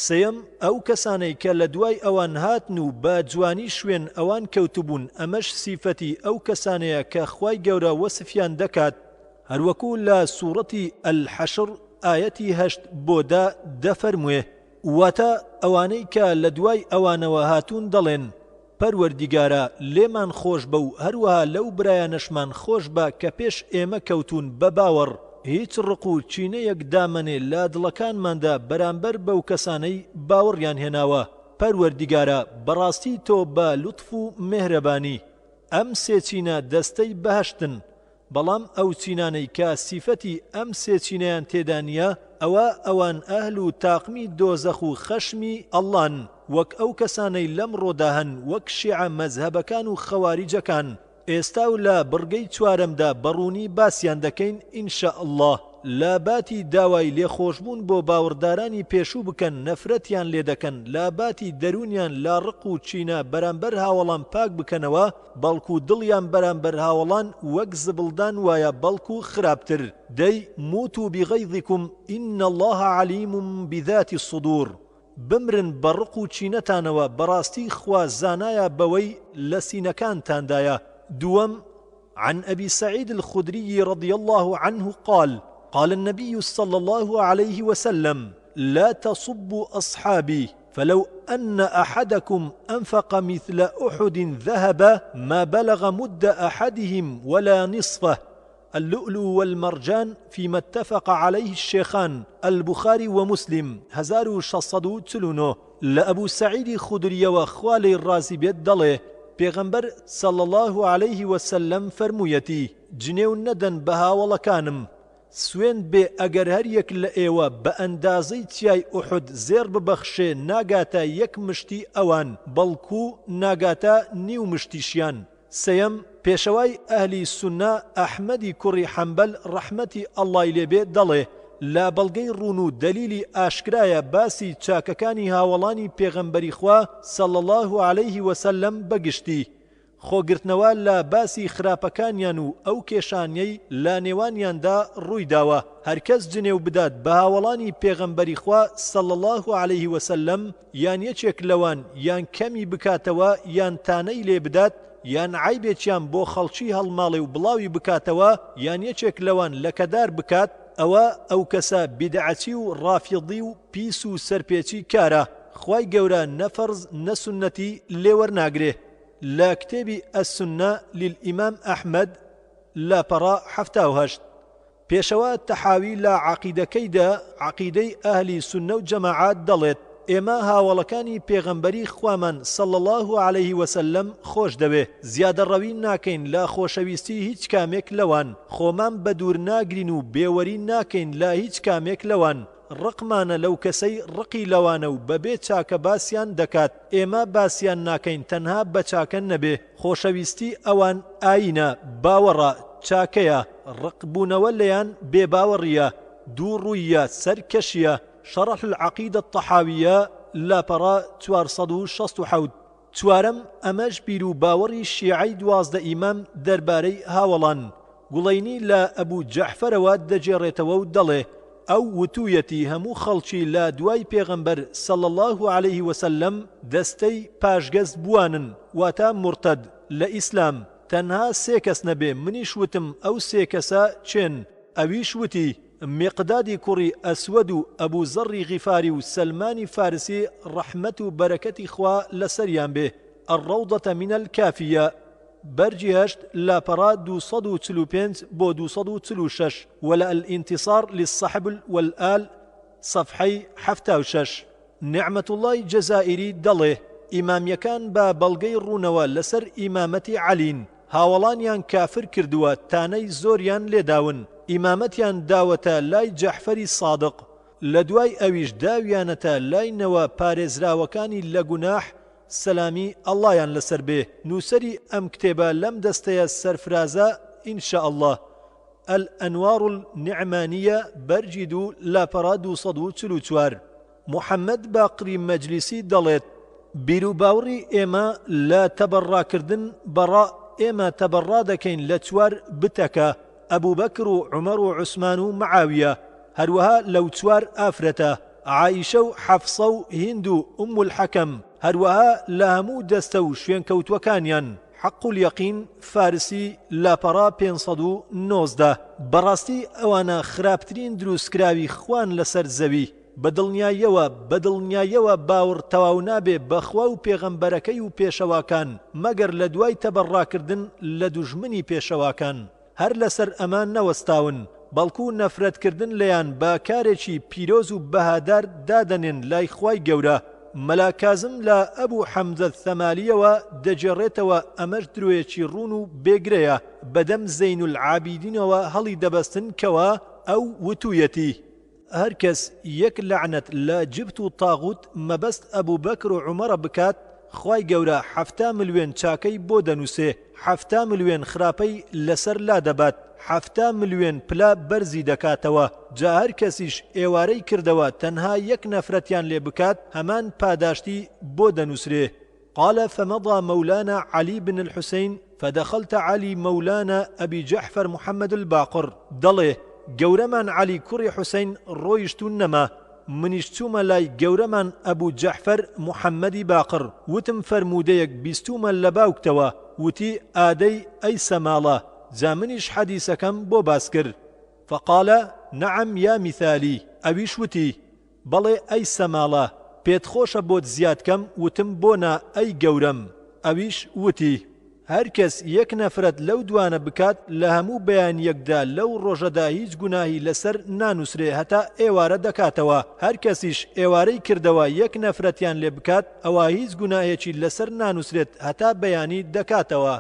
سێم ئەو کەسانەی کە لە دوای ئەوان هاتن و بە جوانی شوێن ئەوان کەوتبوون ئەمەش سیفەتی ئەو کەسانەیە کە خوای گەورە وەسفیان دەکات هەروەکو لە سوورەتی ئەلحەشر ئایەتی 8 بۆ 10 دەفەرموێ واتە ئەوانەی کە لە دوای ئەوانەوە هاتوون دەڵێن پەروەردیگارە لێمان خۆش بە و هەروەها لەو برایانەشمان خۆش بە کە پێش ئێمە کەوتون بە باوەڕ هیچ ڕق و چینەیەک دامەنێ لە دڵەکانماندا بەرامبەر بەو کەسانەی باوەڕیان هێناوە. پەروەردیگارە بەڕاستی تۆ بە لوتف و مێهرەبانی ئەم سێ چینە دەستەی بەهشتن بەڵام ئەو چینانەی کە سیفەتی ئەم سێ چینەیان تێدا نییە ئەوە ئەوان ئەهل و تاقمی دۆزەخ و خەشمی ئەڵڵان وەک ئەو کەسانەی لەم ڕۆدا هەن وەک شیعە مەزهەبەکان و خەواریجەکان. ئێستا و لە بڕگەی چوارەمدا بەڕوونی باسییان دەکەین ئینشاء الله لە باتی داوای لێخۆشبوون بۆ باوەڕدارانی پێشوو بکەن نەفرەتیان لێ دەکەن لە باتی دەرونیان لا ڕق و چینە بەرامبەر هاوڵان پاک بکەنەوە بەڵکو دڵیان بەرامبەر هاوڵان وەک زبڵدان وایە بەڵکو خراپتر. دەی موتوا بغەیظیکم ئین الله علیم بذات الصدور. بمرن بەڕق و چینەتانەوە بەڕاستی خوا زانایە بەوەی لە سینەکانتاندایە. دوم عن أبي سعيد الخدري رضي الله عنه قال النبي صلى الله عليه وسلم لا تصبوا أصحابي فلو أن أحدكم أنفق مثل أحد ذهب ما بلغ مد أحدهم ولا نصفه اللؤلؤ والمرجان فيما اتفق عليه الشيخان البخاري ومسلم 1649 لأبو سعيد خدري وخوالي الرازي بيت دله پیغمبر صلى الله عليه وسلم فرمويتي جنيو ندن بهاوڵەکانم سوێن بێ ئەگەر هەر یەک لە ئێوە بە ئەندازەی چیای ئوحود زێر ببەخشێ ناگاتە یەک مشتی ئەوان بەڵکو ناگاتە نیو مشتیشیان. سەیەم پێشەوای ئەهلی سوننا ئەحمەدی کوڕی حەمبەل ڕەحمەتی ئەڵڵای لێبێ دەڵێ لا بەڵگەی ڕوون و دەلیلی ئاشکرایە باسی چاکەکانی هاوڵانی پێغەمبەری خوا صلی الله عليه وسلم بەگشتی خۆگرتنەوە لە باسی خراپەکانیان و ئەو کێشانیەی لا نێوانیاندا ڕوویداوە هەرکەس جنێو بدات بە هاوڵانی پێغەمبەری خوا صلی الله عليه وسلم یان یەکێک لەوان یان کەمی بکاتەوە یان تانەی لێ بدات یان عیبێکیان بۆ خەڵکی هەڵماڵێ و بڵاوی بکاتەوە یان یەکێک لەوان لەکەدار بکات ئەو کەسە بیدعەتی و ڕافیضی و پیس و سەرپێچی کارە خوای گەورە نەفەرز نەسونەتی لێوەرناگرێ. لە کتێبی ئەسسونە للئیمام ئەحمەد لاپەڕە 78 پێشەوە تەحاوی لە عەقیدەکەیدا عەقیدەی ئەهلی سوننە و جەماعات دەڵێت ئێمە هاوڵەکانی پێغەمبەری خوامان صلی الله عليه وسلم خۆش دەوێ زیادەڕەوی ناکەین لە خۆشەویستی هیچ کامێک لەوان خۆمان بە دوور ناگرین و بێوەری ناکەین لە هیچ کامێک لەوان ڕقمانە لەو کەسەی ڕقی لەوانە و بەبێ چاکە باسییان دەکات ئێمە باسییان ناکەین تەنها بە چاکە نەبێ خۆشەویستی ئەوان ئاینە باوەڕە چاکەیە ڕقبوونەوە لەیان بێباوەڕیە دوو ڕوویە سەرکەشیە شرح العقيدة الطحاوية لاپەڕە 467 چوارەم ئەمەش بیر و باوەڕی شیعەی 12 ئیمام دەربارەی هاوڵان گوڵەینی لە ئەبوو جەحفەرەوە دەجێڕێتەوە و دەڵێ ئەو وتویەتی هەموو خەڵکی لە دوای پێغەمبەر صلی الله عليه وسلم دەستەی پاشگەز بوانن واتە مرتد لە ئیسلام تەنها سێ کەس نەبێ منیش وتم ئەو سێ کەسە چێن ئەویش وتی مقدادی کوڕی ئەسود و ئەبوو زەڕی غیفاری و سلمانی فارسی ڕەحمەت و بەرەکەتی خوا لەسەریان بێ الروضة من الكافية بەرجی هەشت لاپەڕە 245 بۆ 246 ولا الانتصار للصحب والآل صفحەی 76 نعمة الله جەزائیری دەڵێ ئیمامیەکان بە بەڵگەی ڕوونەوە لەسەر ئیمامەتی عەلین هاوڵانیان کافر کردووە تانەی زۆریان لێداون ئیمامەتیان داوەتە لای جەحفەری سادق لە دوای ئەویش داویانەتە لای نەوە پارێزراوەکانی لە گوناح سەلامی ئەڵڵایان لەسەر بێ نووسەری ئەم کتێبە لەم دەستەیە سەرفرازە ئینشاء الله الأنوار النعمانية بەرجی 2 لاپەڕە 244 محەممەد باقری مەجلیسی دەڵێت بیر و باوڕی ئێمە لە تەبەڕاکردن بەڕا ئێمە تەبەڕا دەکەین لە چوار بتەکە ئەبوو بەکر و عومەر و عوسمان و مەعاویە هەروەها لەو چوار ئافرەتە عائیشە و حەفسە و هیند و ئوم الحەکەم هەروەها لە هەموو دەستە و شوێنکەوتوەکانیان حەق اليەقین فارسی لاپەڕە 519 بەڕاستی ئەوانە خراپترین دروستکراوی خوان لەسەر زەوی بەدڵنیایەوە باوڕ تەواو نابێ بەخوا و پێغەمبەرەکەی و پێشەواکان مەگەر لە دوای تەبەڕاکردن لە دوژمنی پێشەواکان هەر لەسەر ئەمان نەوەستاون بەڵکو نەفرەتکردن لەیان با کارێکی پیرۆز و بەهادار دادەنێن لای خوای گەورە مەلا کازم لە ئەبوو حەمزە ثەمالیەوە دەجێڕێتەوە ئەمەش درۆیەکی ڕوون و بێگرەیە بەدەم زەین العابیدینەوە هەڵی دەبەستن کەوە ئەو وتویەتی هەر کەس یەک لەعنەت لە جبت و تاغوت مەبەست ئەبوو بەکر و عومەرە بکات خوای گەورە 7 ملیۆن چاکەی بۆ دەنووسێ 7 ملیۆن خراپەی لەسەر لا دەبات 7 ملیۆن پلا بەرزی دەکاتەوە جا هەر کەسیش ئێوارەی کردەوە تەنها یەک نەفرەتیان لێ بکات هەمان پاداشتی بۆ دەنووسرێ قال فمضى مولانا علي بن الحسين فدخلت علي مولانا أبي جعفر محمد الباقر دڵێ گەورەمان علی کوڕی حوسین ڕۆیشتون نەما منیش چوومە لای گەورەمان ئەبوو جەحفەر محەممەدی باقر وتم فەرمودەیەک بیستومە لە باوکتەوە وتی ئادەی ئەی سەماڵە جا منیش حەدیسەکەم بۆ باس کرد فقال نعم یا مثالی ئەویش وتی بەڵێ ئەی سەماڵە پێت خۆشە بۆت زیادکەم وتم بۆنا ئەی گەورەم ئەویش وتی هەر کەس یەک نەفرەت لەو دوانە بکات لە هەموو بەیان یەکدا لەو ڕۆژەدا هیچ گوناهی لەسەر نانووسرێ هەتا ئێوارە دەکاتەوە هەر کەسیش ئێوارەی کردەوە یەک نەفرەتیان لێ بکات ئەوە هیچ گوناهێکی لەسەر نانووسرێت هەتا بەیانی دەکاتەوە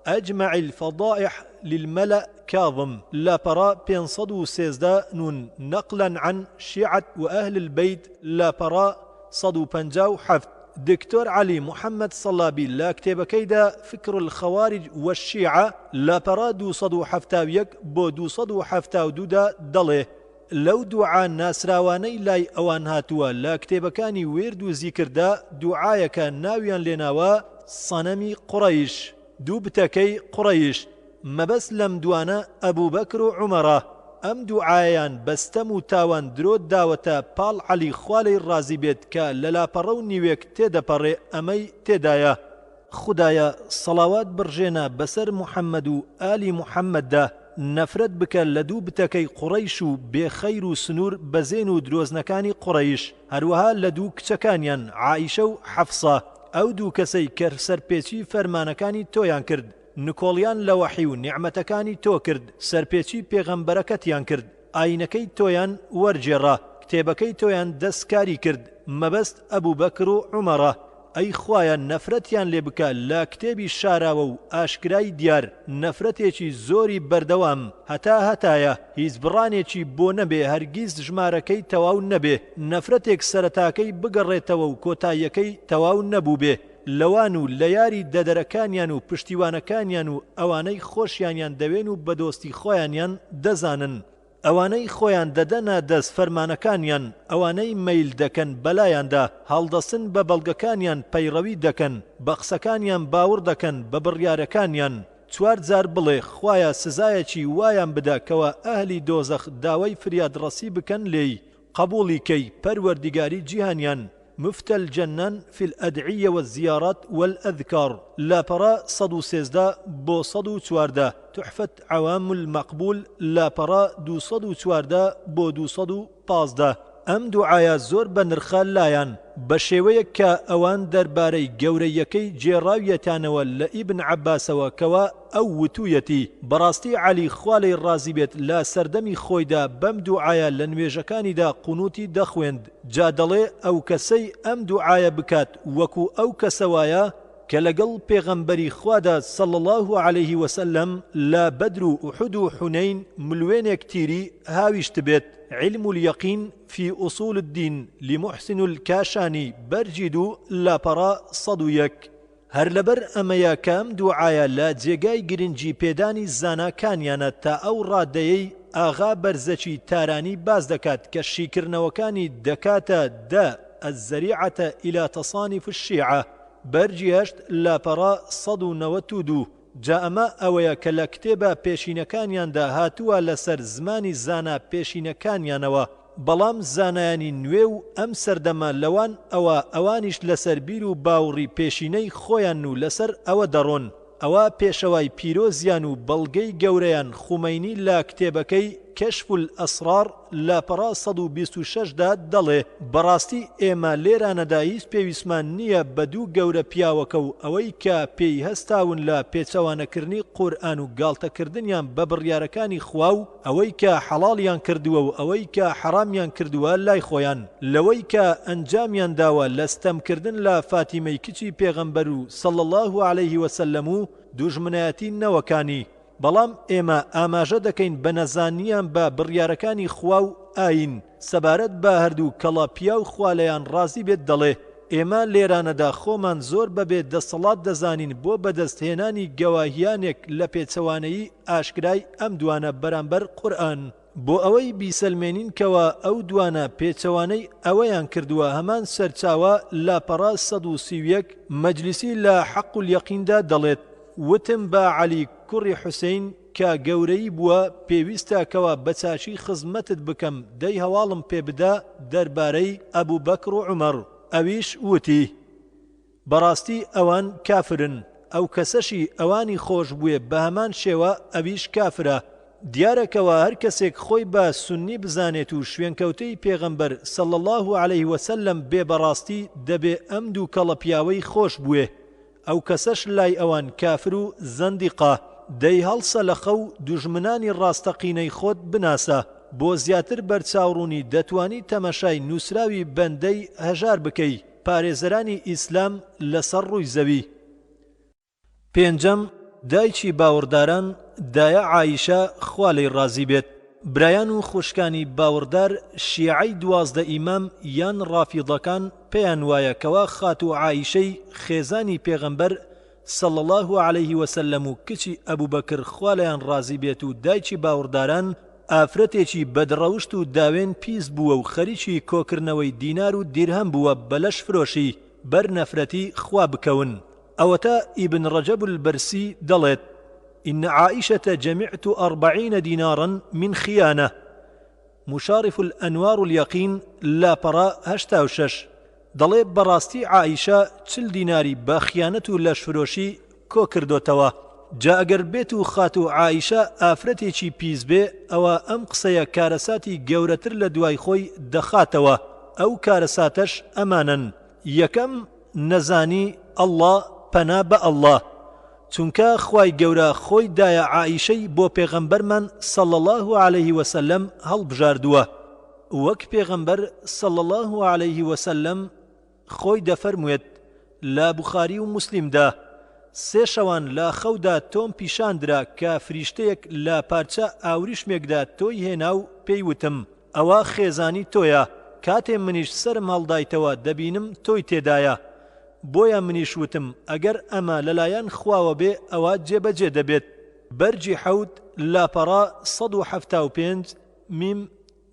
أجمع الفضائح للملأ كاظم لا برا 513 نون نقلا عن شيعة وأهل البيت لا برا 157 دكتور علي محمد صلابي لا كتاب كيدا فكر الخوارج والشيعة لا برا 271 بو 272 دله لو دعا ناسراواني لاي اوان هاتوا لا كتابكاني ويرد وذكردا دعايك ناويان لناوا صنمي قريش دووبتەکەی قڕەیش مەبەست لەم دوانە ئەبوو بەکر و عومەرە ئەم دوعایان بەستەم و تاوان درۆت داوەتە پاڵ عەلی خوالەی ڕازی بێت کە لە لاپەڕە و نیوێک تێدەپەڕێ ئەمەی تێدایە خودایە سەڵاوات بڕژێنە بەسەر موحەممەد و ئالی موحەممەددا نەفرەت بکە لە دوو بتەکەی قوڕەیش و بێخەیر و سنوور بەزێن و درۆزنەکانی قوڕەیش هەروەها لە دوو کچەکانیان عائیشە و حەفسە ئەو دوو کەسەی کە سەرپێچی فەرمانەکانی تۆیان کرد نکۆڵیان لە وەحی و نیعمەتەکانی تۆ کرد سەرپێچی پێغەمبەرەکەتیان کرد ئاینەکەی تۆیان وەرجێڕا کتێبەکەی تۆیان دەستکاری کرد مەبەست ئەبوو بەکر و عومەرە ئەی خوایە نەفرەتیان لێ بکە لە کتێبی شاراوە و ئاشکرای دیار نەفرەتێکی زۆری بەردەوام هەتایە هیچ بڕانێکی بۆ نەبێ هەرگیز ژمارەکەی تەواو نەبێ نەفرەتێک سەرەتاکەی بگەڕێتەوە و کۆتاییەکەی تەواو نەبوو بێ لەوان و لە یاری دەدەرەکانیان و پشتیوانەکانیان و ئەوانەی خۆشیانیان دەوێن و بەدۆستی خۆیانیان دەزانن ئەوانەی خۆیان دەدەنە دەست فەرمانەکانیان ئەوانەی مەیل دەکەن بەلایاندا هەڵدەسن بە بەڵگەکانیان پەیڕەوی دەکەن بە قسەکانیان باور دەکەن بە بڕیارەکانیان چوار جار بڵێ خوایە سزایەکی وایان بدە کەوە ئەهلی دۆزەخ داوای فریادڕەسی بکەن لێی قبوڵی کەی پەروەردیگاری جیهانیان مفتى الجنان في الأدعية والزيارات والأذكار لا برا 113 بو 114 تحفة عوام المقبول لا برا 214 بو 215 ئەم دوعایە زۆر بە نرخە لایەن بە شێوەیەک کە ئەوان دەربارەی گەورەیەکەی جێڕاویەتانەوە لە ئیبن عەباسەوە کەوا ئەو وتوویەتی بەڕاستی عەلی خوالەی ڕازی بێت لە سەردەمی خۆیدا بەم دوعایە لە نوێژەکانیدا قونوتی دەخوێند جا دەڵێ ئەو کەسەی ئەم دوعایە بکات وەکو ئەو کەسەوایە کە لەگەڵ پێغەمبەری خوادا صلی الله عليه وسلم لە بەدر و ئوحود و حونەین ملوێنێک تیری هاویشت بێت علم اليقين في أصول الدين لمحسن الكاشاني برجدو لا برا 101 هەر لەبەر ئەمەیە کە ئەم دوعایە لە جێگای گرنگی پێدانی زاناکانیانە تا ئەو ڕادەیەی ئاغا بەرزەکی تارانی باز دەکات کە شیکردنەوەکانی دەکاتە الزەریعەتە إلى تصانف الشیعە بەرجی 8 لا پەڕا 192 جا ئەمە ئەوەیە کە لە کتێبە پێشینەکانیاندا هاتووە لەسەر زمانی زانا پێشینەکانیانەوە بەڵام زانایانی نوێ و ئەم سەردەمە لەوان ئەوانیش لەسەر بیر و باوڕی پێشینەی خۆیان و لەسەر ئەوە دەڕۆن ئەوە پێشەوای پیرۆزیان و بەڵگەی گەورەیان خومەینی لە کتێبەکەی کەشف الأسرار لا پەڕا 126 دا دەڵێ بەڕاستی ئێمە لێرانەدا هیچ پێویستمان نییە بە دوو گەورە پیاوەکە و ئەوەی کە پێی هەستاون لە پێچەوانەکردنی قورئان و گاڵتەکردنیان بە بڕیارەکانی خوا و ئەوەی کە حەڵاڵیان کردووە و ئەوەی کە حەرامیان کردووە لای خۆیان لەوەی کە ئەنجامیان داوە لە ستەمکردن لە فاتیمەی کچی پێغەمبەر و صلی الله عليه وسلم و دوژمنایەتی نەوەکانی بەڵام ئێمە ئاماژە دەکەین بە نەزانیان بە بڕیارەکانی خوا و ئاین سەبارەت بە هەردوو کەڵا پیا و خوالەیان ڕازی بێت دەڵێ ئێمە لێرانەدا خۆمان زۆر بەبێ دەسەڵات دەزانین بۆ بەدەستهێنانی گەواهیانێک لە پێچەوانەیی ئاشکرای ئەم دوانە بەرامبەر قورئان بۆ ئەوەی بیسەلمێنین کەوە ئەو دوانە پێچەوانەی ئەوەیان کردووە هەمان سەرچاوە لا پەڕا 131 مەجلیسی لە حەق اليەقیندا دەڵێت وتم بە عەلی کوڕی حوسەین کە گەورەی بووە پێویستە کەوە بەچاشی خزمەتت بکەم دەی هەواڵم پێ بدە دەربارەی ئەبوو بەکر و عومەر ئەویش وتی بەڕاستی ئەوان کافرن ئەو کەسەشی ئەوانی خۆش بووێ بە هەمان شێوە ئەویش کافرە دیارەکەوە هەر کەسێک خۆی بە سونی بزانێت و شوێنکەوتەی پێغەمبەر صلی الله عليه وسلم بێ بەڕاستی دەبێ ئەم دوو کەڵە پیاوەی خۆش بووێ ئەو کەسەش لای ئەوان کافر و زەندیقە دەی هەڵسە لە خەو دوژمنانی ڕاستەقینەی خۆت بناسە بۆ زیاتر بەرچاوڕوونی دەتوانی تەمەشای نووسراوی بەندەی هەژار بکەی پارێزەرانی ئیسلام لەسەر ڕووی زەوی. پێنجەم دایکی باوەڕداران دایە عایشە خوا لێی ڕازی بێت. برایان و خوشکانی باوەڕدار شیعەی 12 ئیمام یان ڕافیضەکان پێیان وایە کەوا خاتو عایشەی خێزانی پێغەمبەر صلى الله عليه وسلم و کچی ئەبوبەکر خوا لەیان ڕازی بێت و دایکی باوەڕداران ئافرەتێکی بەدڕەوشت و داوێن پیس بووە و خەریکی کۆکردنەوەی دینار و دیرهەم بووە بەلەش فرۆشی بەر نەفرەتی خوا بکەون. ئەوەتە ئیبن ڕەجەب البەرسی دەڵێت إن عائشة جمعت 40 دينارا من خيانة مشارف الأنوار اليقين لا برا هشتاوشش دەڵێ بەڕاستی عائشە 40 دیناری بە خیانەت و لەشفرۆشی کۆ کردوتەوە. جا ئەگەر بێت و خات و عائشە ئافرەتێکی پیس بێ ئەوە ئەم قسەیە کارەساتی گەورەتر لە دوای خۆی دەخاتەوە. ئەو کارەساتەش ئەمانن: یەکەم نەزانی ئەڵڵا پەنا بە ئەڵڵا چونکە خوای گەورە خۆی دایە عائشەی بۆ پێغەمبەرمان صلى الله عليه وسلم هەڵبژاردووە وەک پێغەمبەر صلى الله عليه وسلم خۆی دەفەرموێت لە بوخاری و موسلیمدا: 3 شەوان لە خەودا تۆم پیشاندرا کە فریشتەیەک لە پارچە ئاوریشمێکدا تۆی هێنا و پێی وتم ئەوە خێزانی تۆیە، کاتێ منیش سەرم هەڵدایتەوە دەبینم تۆی تێدایە، بۆیە منیش وتم ئەگەر ئەمە لەلایەن خواوە بێ ئەوە جێبەجێ دەبێت. بەرجی حەوت لاپەڕا 175 میم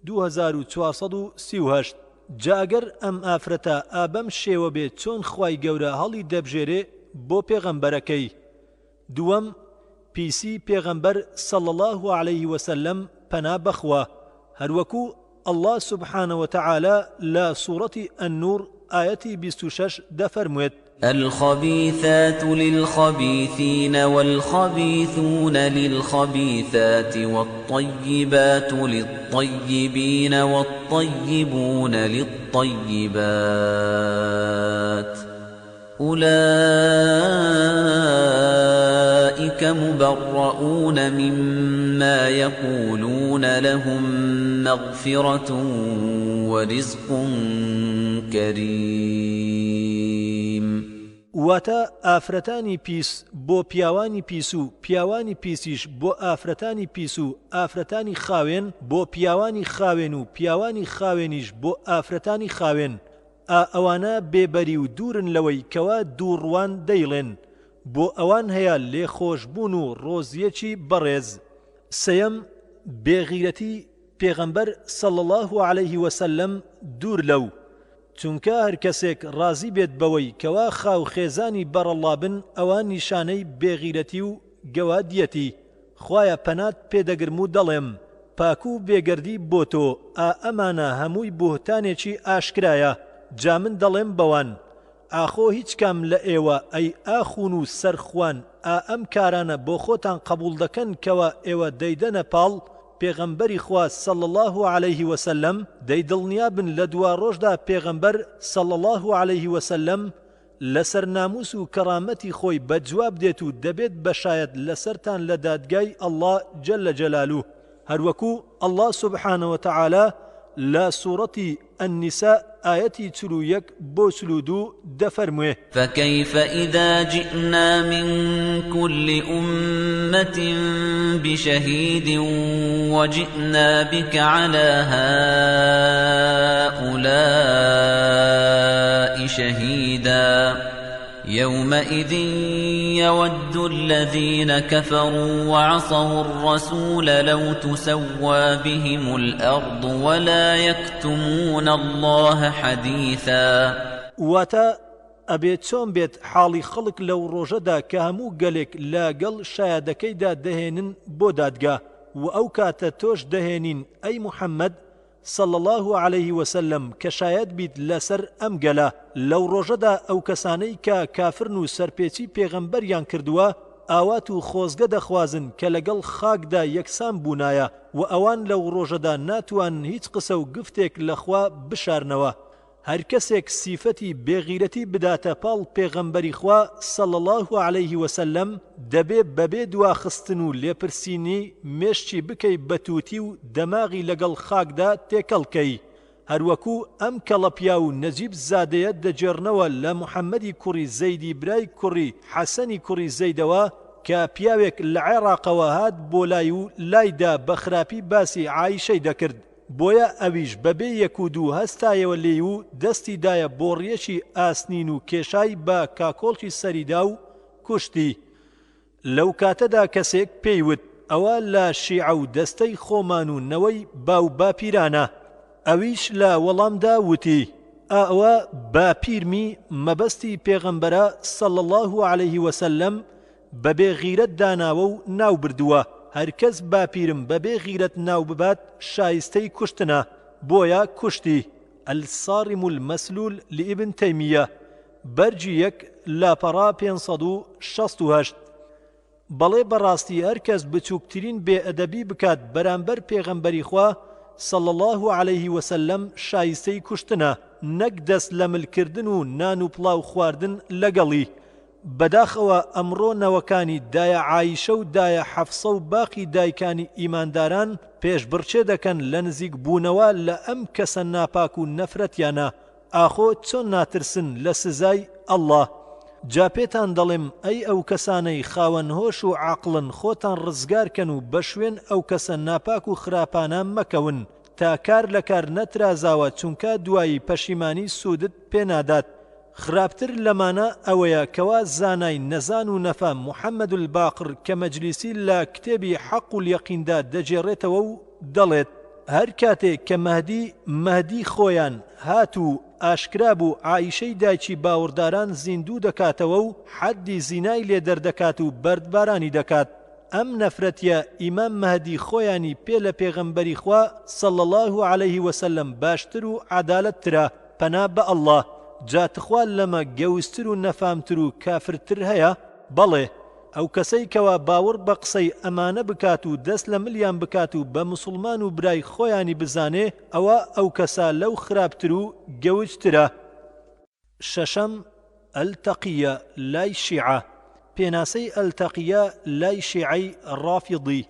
2438. جا ئەگەر ئەم ئافرەتە ئابەم شێوە بێت چۆن خوای گەورە هەڵی دەبژێرێ بۆ پێغەمبەرەکەی. دووەم پیسی پێغەمبەر صلى الله عليه وسلم پەنا بەخوا، هەروەکو الله سبحانه وتعالى لا سورة النور آية 26 دفرموت: الخبيثات للخبيثين والخبيثون للخبيثات والطيبات للطيبين والطيبون للطيبات أولئك مبرؤون مما يقولون لهم مغفرة ورزق كريم. واتا ئافرەتانی پیس بۆ پیاوانی پیس و پیاوانی پیسیش بۆ ئافرەتانی پیس و ئافرەتانی خاوێن بۆ پیاوانی خاوێن و پیاوانی خاوێنیش بۆ ئافرەتانی خاوێن. ئەوانە بێبەری و دوورن لەوەی کەوا دووڕوان دەیڵێن، بۆ ئەوان هەیە لێخۆشبوون و ڕۆزیەکی بەڕێز. سەیەم بێغیرەتی پێغەمبەر صلى الله عليه وسلم دوور لەو، چونکە هەر کەسێک ڕازی بێت بەوەی کەوا خاو خێزانی بەرەڵا بن ئەوە نیشانەی بێغیرەتی و گەوادیەتی. خوایە پەنات پێدەگرم و دەڵێم پاک و بێگەردی بۆ تۆ، ئەمانە هەمووی بوهتانێکی ئاشکرایە. جا من دەڵێم بەوان ئاخۆ هیچ کام لە ئێوە ئەی ئاخون و سەرخوان ئەم کارانە بۆ خۆتان قبول دەکەن کەوە ئێوە دەیدەنە پاڵ پێغەمبەری خوا صلى الله عليه وسلم، دەی دڵنیا بن لە دوا ڕۆژدا پێغەمبەر صلى الله عليه وسلم لەسەر ناموس و کەرامەتی خۆی بەجواب دێت و دەبێت بەشایەت لەسەرتان لە دادگای الله جل جلاله. هەروەکو الله سبحانه وتعالى لا سورة النساء آية 41 بو 42 دفرموه: فكيف إذا جئنا من كل أمة بشهيد وجئنا بك على هؤلاء شهيدا يومئذ يود الذين كفروا وعصوا الرسول لو تسوى بهم الأرض ولا يكتمون الله حديثا. واتا ئەبێت چۆن بێت حاڵی خەڵک لەو ڕۆژەدا کە هەموو گەلێک لاگەڵ شایەدەکەیدا دەهێنن بۆ دادگا و ئەو کاتە تۆش دەهێنین ئەی محەممەد صلى الله عليه وسلم کە شاید بیت لەسەر ئەم گەلە. لەو ڕۆژەدا ئەو کەسانەی کە کافرن و سەرپێچی پێغەمبەریان کردووە ئاوات و خۆزگە دەخوازن کە لەگەڵ خاکدا یەکسان بوونایە و ئەوان لەو ڕۆژەدا ناتوان هیچ قسە و گفتێک لەخوا بشارنەوە. هەر کەسێک سیفەتی بێغیرەتی بداتە پاڵ پێغەمبەری خوا صلی الله عليه وسلم دەبێ بەبێ دواخستن و لێپرسینی مێشتی بکەی بەتوتی و دەماغی لەگەڵ خاکدا تێکەڵکەی هەروەکو ئەم کەڵەپیا و نەجیب زادەیە دەجێڕنەوە لە محەممەدی کوڕی زەیدی برای کوڕی حەسەنی کوڕی زەیدەوە کە پیاوێک لە عێراقەوە هات بۆ لای و لایدا بە خراپی باسی عایشەی دەکرد بۆیە ئەویش بەبێ یەک و دوو هەستایەوە لێی و دەستی دایە بۆ ڕیەکی ئاسنین و کێشای بە کاکۆڵکی سەریدا و کوشتی لەو کاتەدا کەسێک پێیوت ئەوە لە شیعە و دەستەی خۆمان و نەوەی باو باپیرانە ئەویش لە وەڵامدا وتی ئەوە باپیرمی مەبەستی پێغەمبەرە صلی الله عليه وسلم بەبێ غیرەت داناوە و ناو بردووە هەرکەس باپیرم بەبێ غیرەت ناو ببات شایستەی کوشتنە بۆیە کوشتی الصارم المەسلول لئیبن تەیمیە بەرجی 1 لاپەڕا 568 بەڵێ بەڕاستی هەرکەس بچووکترین بێئەدەبی بکات بەرامبەر پێغەمبەری خوا صلی الله عليه وسلم شایستەی کوشتنە نەک دەست لە ملکردن و نان و پڵاو خواردن لەگەڵی بەداخەوە ئەمڕۆ نەوەکانی دایە عایشە و دایە حەفسە و باقی دایکانی ئیمانداران پێشبڕچێ دەکەن لە نزیک بوونەوە لە ئەم کەسە ناپاک و نەفرەتیانە ئاخۆ چۆن ناترسن لە سزای ئەڵڵا جا پێتان دەڵێم ئەی ئەو کەسانەی خاوەن هۆش و عاقڵن خۆتان ڕزگارکەن و بە شوێن ئەو کەسە ناپاک و خراپانە مەکەون تا کار لە کار نەترازاوە چونکە دوایی پەشیمانی سوودت پێنادات خراپتر لەمانە ئەوەیە کەوا زانای نەزان و نەفام محەممەد الباقر کە مەجلیسی لە کتێبی حەق و یەقیندا دەجێڕێتەوە و دەڵێت هەر کاتێک کە مەهدی خۆیان هات و ئاشکرا بوو عایشەی دایکی باوەڕداران زیندوو دەکاتەوە و حەدی زینای لێ دەردەکات و بەردبارانی دەکات ئەم نەفرەتیە ئیمام مەهدی خۆیانی پێ لە پێغەمبەری خوا صلی الله عليه وسلم باشتر و عەدالەتترە پەنا بە ئەڵڵا جاتخوا لەمە گەوستر و نەفامتر و کافرتر هەیە بەڵێ ئەو کەسەی کەوا باوەڕ بە قسەی ئەمانە بکات و دەست لە ملیان بکات و بە موسڵمان و برای خۆیانی بزانێ ئەوە ئەو کەسە لەو خراپتر و گەوجترە شەشەم ئەلتەقیە لای شیعە پێناسەی ئەلتەقیە لای شیعەی ڕافیضی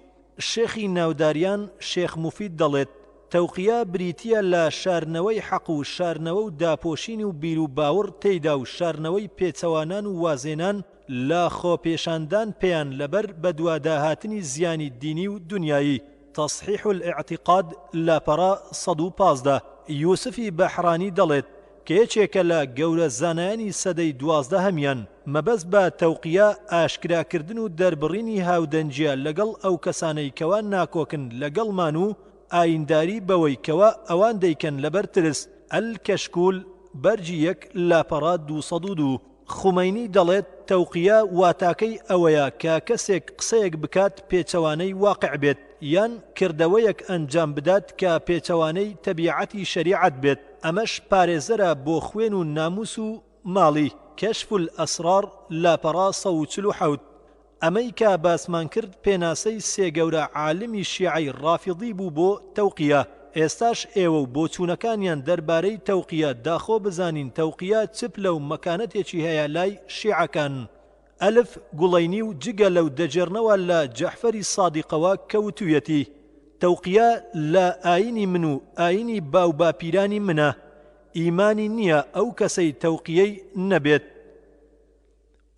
شێخی ناوداریان شێخ موفید دەڵێت تەوقیە بریتیە لە شارنەوەی حەق و شارنەوە و داپۆشین و بیر و باوەڕ تێیدا و شارنەوەی پێچەوانان و وازێنان لە خۆپێشاندان پێیان لەبەر بەدواداهاتنی زیانی دینی و دنیایی تەصحیح الاعتقاد لاپەڕا 115 یوسفی بەحرانی دەڵێت کە یەکێکە لە گەورە زانایانی سەدەی 12 هەمیان مەبەست بە تەوقیە ئاشکراکردن و دەربڕینی هاودەنجیە لەگەڵ ئەو کەسانەی کەوا ناکۆکن لەگەڵمان و ئاینداری بەوەی کەوا ئەوان دەیکەن لەبەر ترس ئەلکەشکول بەرجی 1 لاپەڕا 202 خومەینی دەڵێت تەوقیە واتاکەی ئەوەیە کە کەسێک قسەیەک بکات پێچەوانەی واقع بێت یان کردەوەیەک ئەنجام بدات کە پێچەوانەی تەبیعەتی شەریعەت بێت ئەمەش پارێزەرە بۆ خوێن و ناموس و ماڵی کەشف الئەسرار لاپەڕا 147 ئەمەی کە باسمان کرد پێناسەی سێ گەورە عالمی شیعەی ڕافیضی بوو بۆ تەوقیە ئێستاش ئێوە و بۆچوونەکانیان دەربارەی تەوقیە داخۆ بزانین تەوقیە چپ لەو مەکانەتێکی هەیە لای شیعەکان ئەلف گوڵەینی و جگە لەو دەجێڕنەوە لە جەحفەری سادیقەوە کەوتوویەتی تەوقیە لە ئاینی من و ئاینی باو باپیرانی منە ئیمانی نییە ئەو کەسەی تەوقیەی نەبێت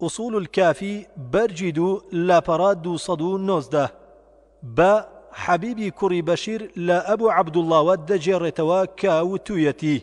ئوسول الكافی بەرجی 2 لاپەڕا 219 بە حەبیبی کوڕی بەشیر لە ئەبوو عەبدوڵڵاوە دەجێڕێتەوە کە وتوویەتی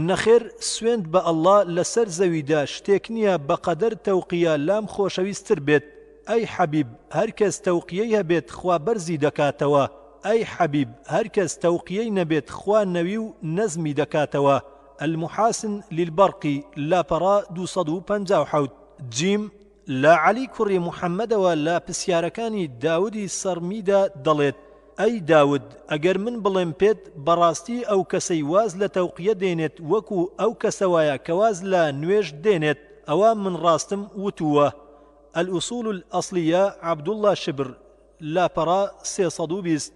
نەخێر سوێند بە ئەڵڵا لەسەر زەویدا شتێک نییە بەقەدەر تەوقیە لام خۆشەویستتر بێت ئەی حەبیب هەرکەس تەوقیەی هەبێت خوا بەرزی دەکاتەوە ئەی حەبیب هەرکەس تەوقیەی نەبێت خوا نەوی و نەزمی دەکاتەوە المحاسن للبەرقی لاپەڕا 257 جیم لە عەلی کوڕی محەممەدەوە لە پرسیارەکانی داودی سەرمیدا دەڵێت ئەی داود ئەگەر من بڵێم پێت بەڕاستی ئەو کەسەی واز لە تەوقیە دێنێت وەکو ئەو کەسەوایە کە واز لە نوێژ دێنێت ئەوە من ڕاستم وتووە الأصول الأصلية عبدالله شبر لاپەڕا 320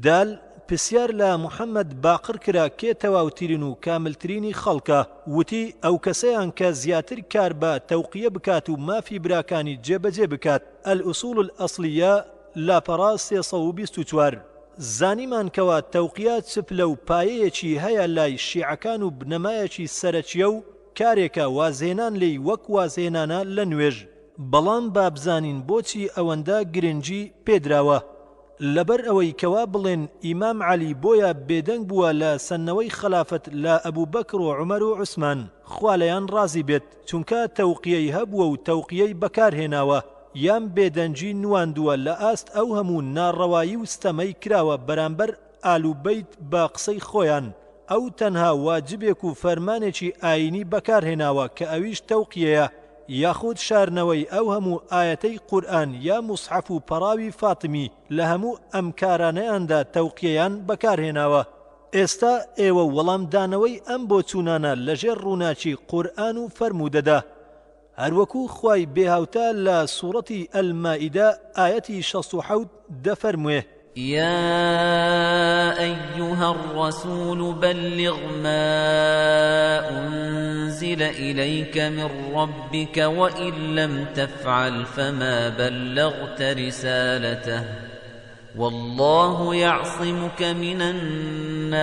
دال پرسیار لە محەممەد باقر کرا کێ تەواوترین و کاملترینی خەڵکە وتی ئەو کەسەیان کە زیاتر کار بە تەوقیە بکات و مافی براکانی جێبەجێ بکات. الئوسوڵ الئەسلیە لاپەڕا 324. زانیمان کەوا تەوقیە چپلە و پایەیەکی هەیە لای شیعەکان و بنەمایەکی سەرەکیە و کارێکە وازهێنان لێی وەک وازهێنانە لە نوێژ. بەڵام با بزانین بۆچی ئەوەندە گرنگی پێدراوە. لەبەر ئەوەی کەوا بڵێن ئیمام عەلی بۆیە بێدەنگ بووە لە سەنەوەی خلافەت لە ئەبوو بەکر و عومەر و عوسمان خوا لەیان ڕازی بێت، چونکە تەوقیەی هەبووە و تەوقیەی بەکارهێناوە یان بێدەنجی نواندووە لە ئاست ئەو هەموو ناڕەوایی و ستەمەی کراوە بەرامبەر ئالوبەیت بە قسەی خۆیان. ئەو تەنها واجبێک و فەرمانێکی ئاینی بەکارهێناوە کە ئەویش تەوقیەیە، یاخود شارنەوەی ئەو هەموو ئاەتەی قورئان یا موسحەف و پەراوی فاتمی لە هەموو ئەم کارانەیاندا تەوقیەیان بەکارهێناوە. ئێستا ئێوە وەڵامدانەوەی ئەم بۆچوونانە لەژێر ڕووناچی قورئان و فەرموودەدا. هەروەکو خوای بێهاوتا لە سوورەتی ئەلمائیدە ئاەتی 67 دەفەرموێ: يا أيها الرسول بلغ ما أنزل إليك من ربك وإن لم تفعل فما بلغت رسالته والله يعصمك من الناس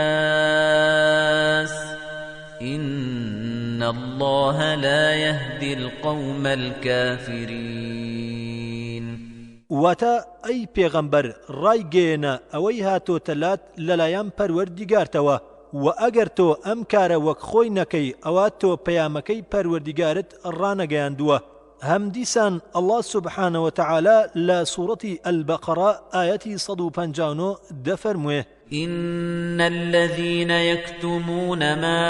إن الله لا يهدي القوم الكافرين. واتە ئەی پێغەمبەر ڕایگەیەنە ئەوەی هاتۆتەلات لەلایەن پەروەردیگارتەوە و ئەگەر تۆ ئەم کارە وەک خۆی نەکەی ئەوە تۆ پەیامەکەی پەروەردیگارت ڕانەگەیاندووە. هەم دیسان ئەڵڵا سوبحانە وتەعالە لە سوورەتی ئەلبەقەرە ئاەتی 159 دەفەرموێ: إن الذين يكتمون ما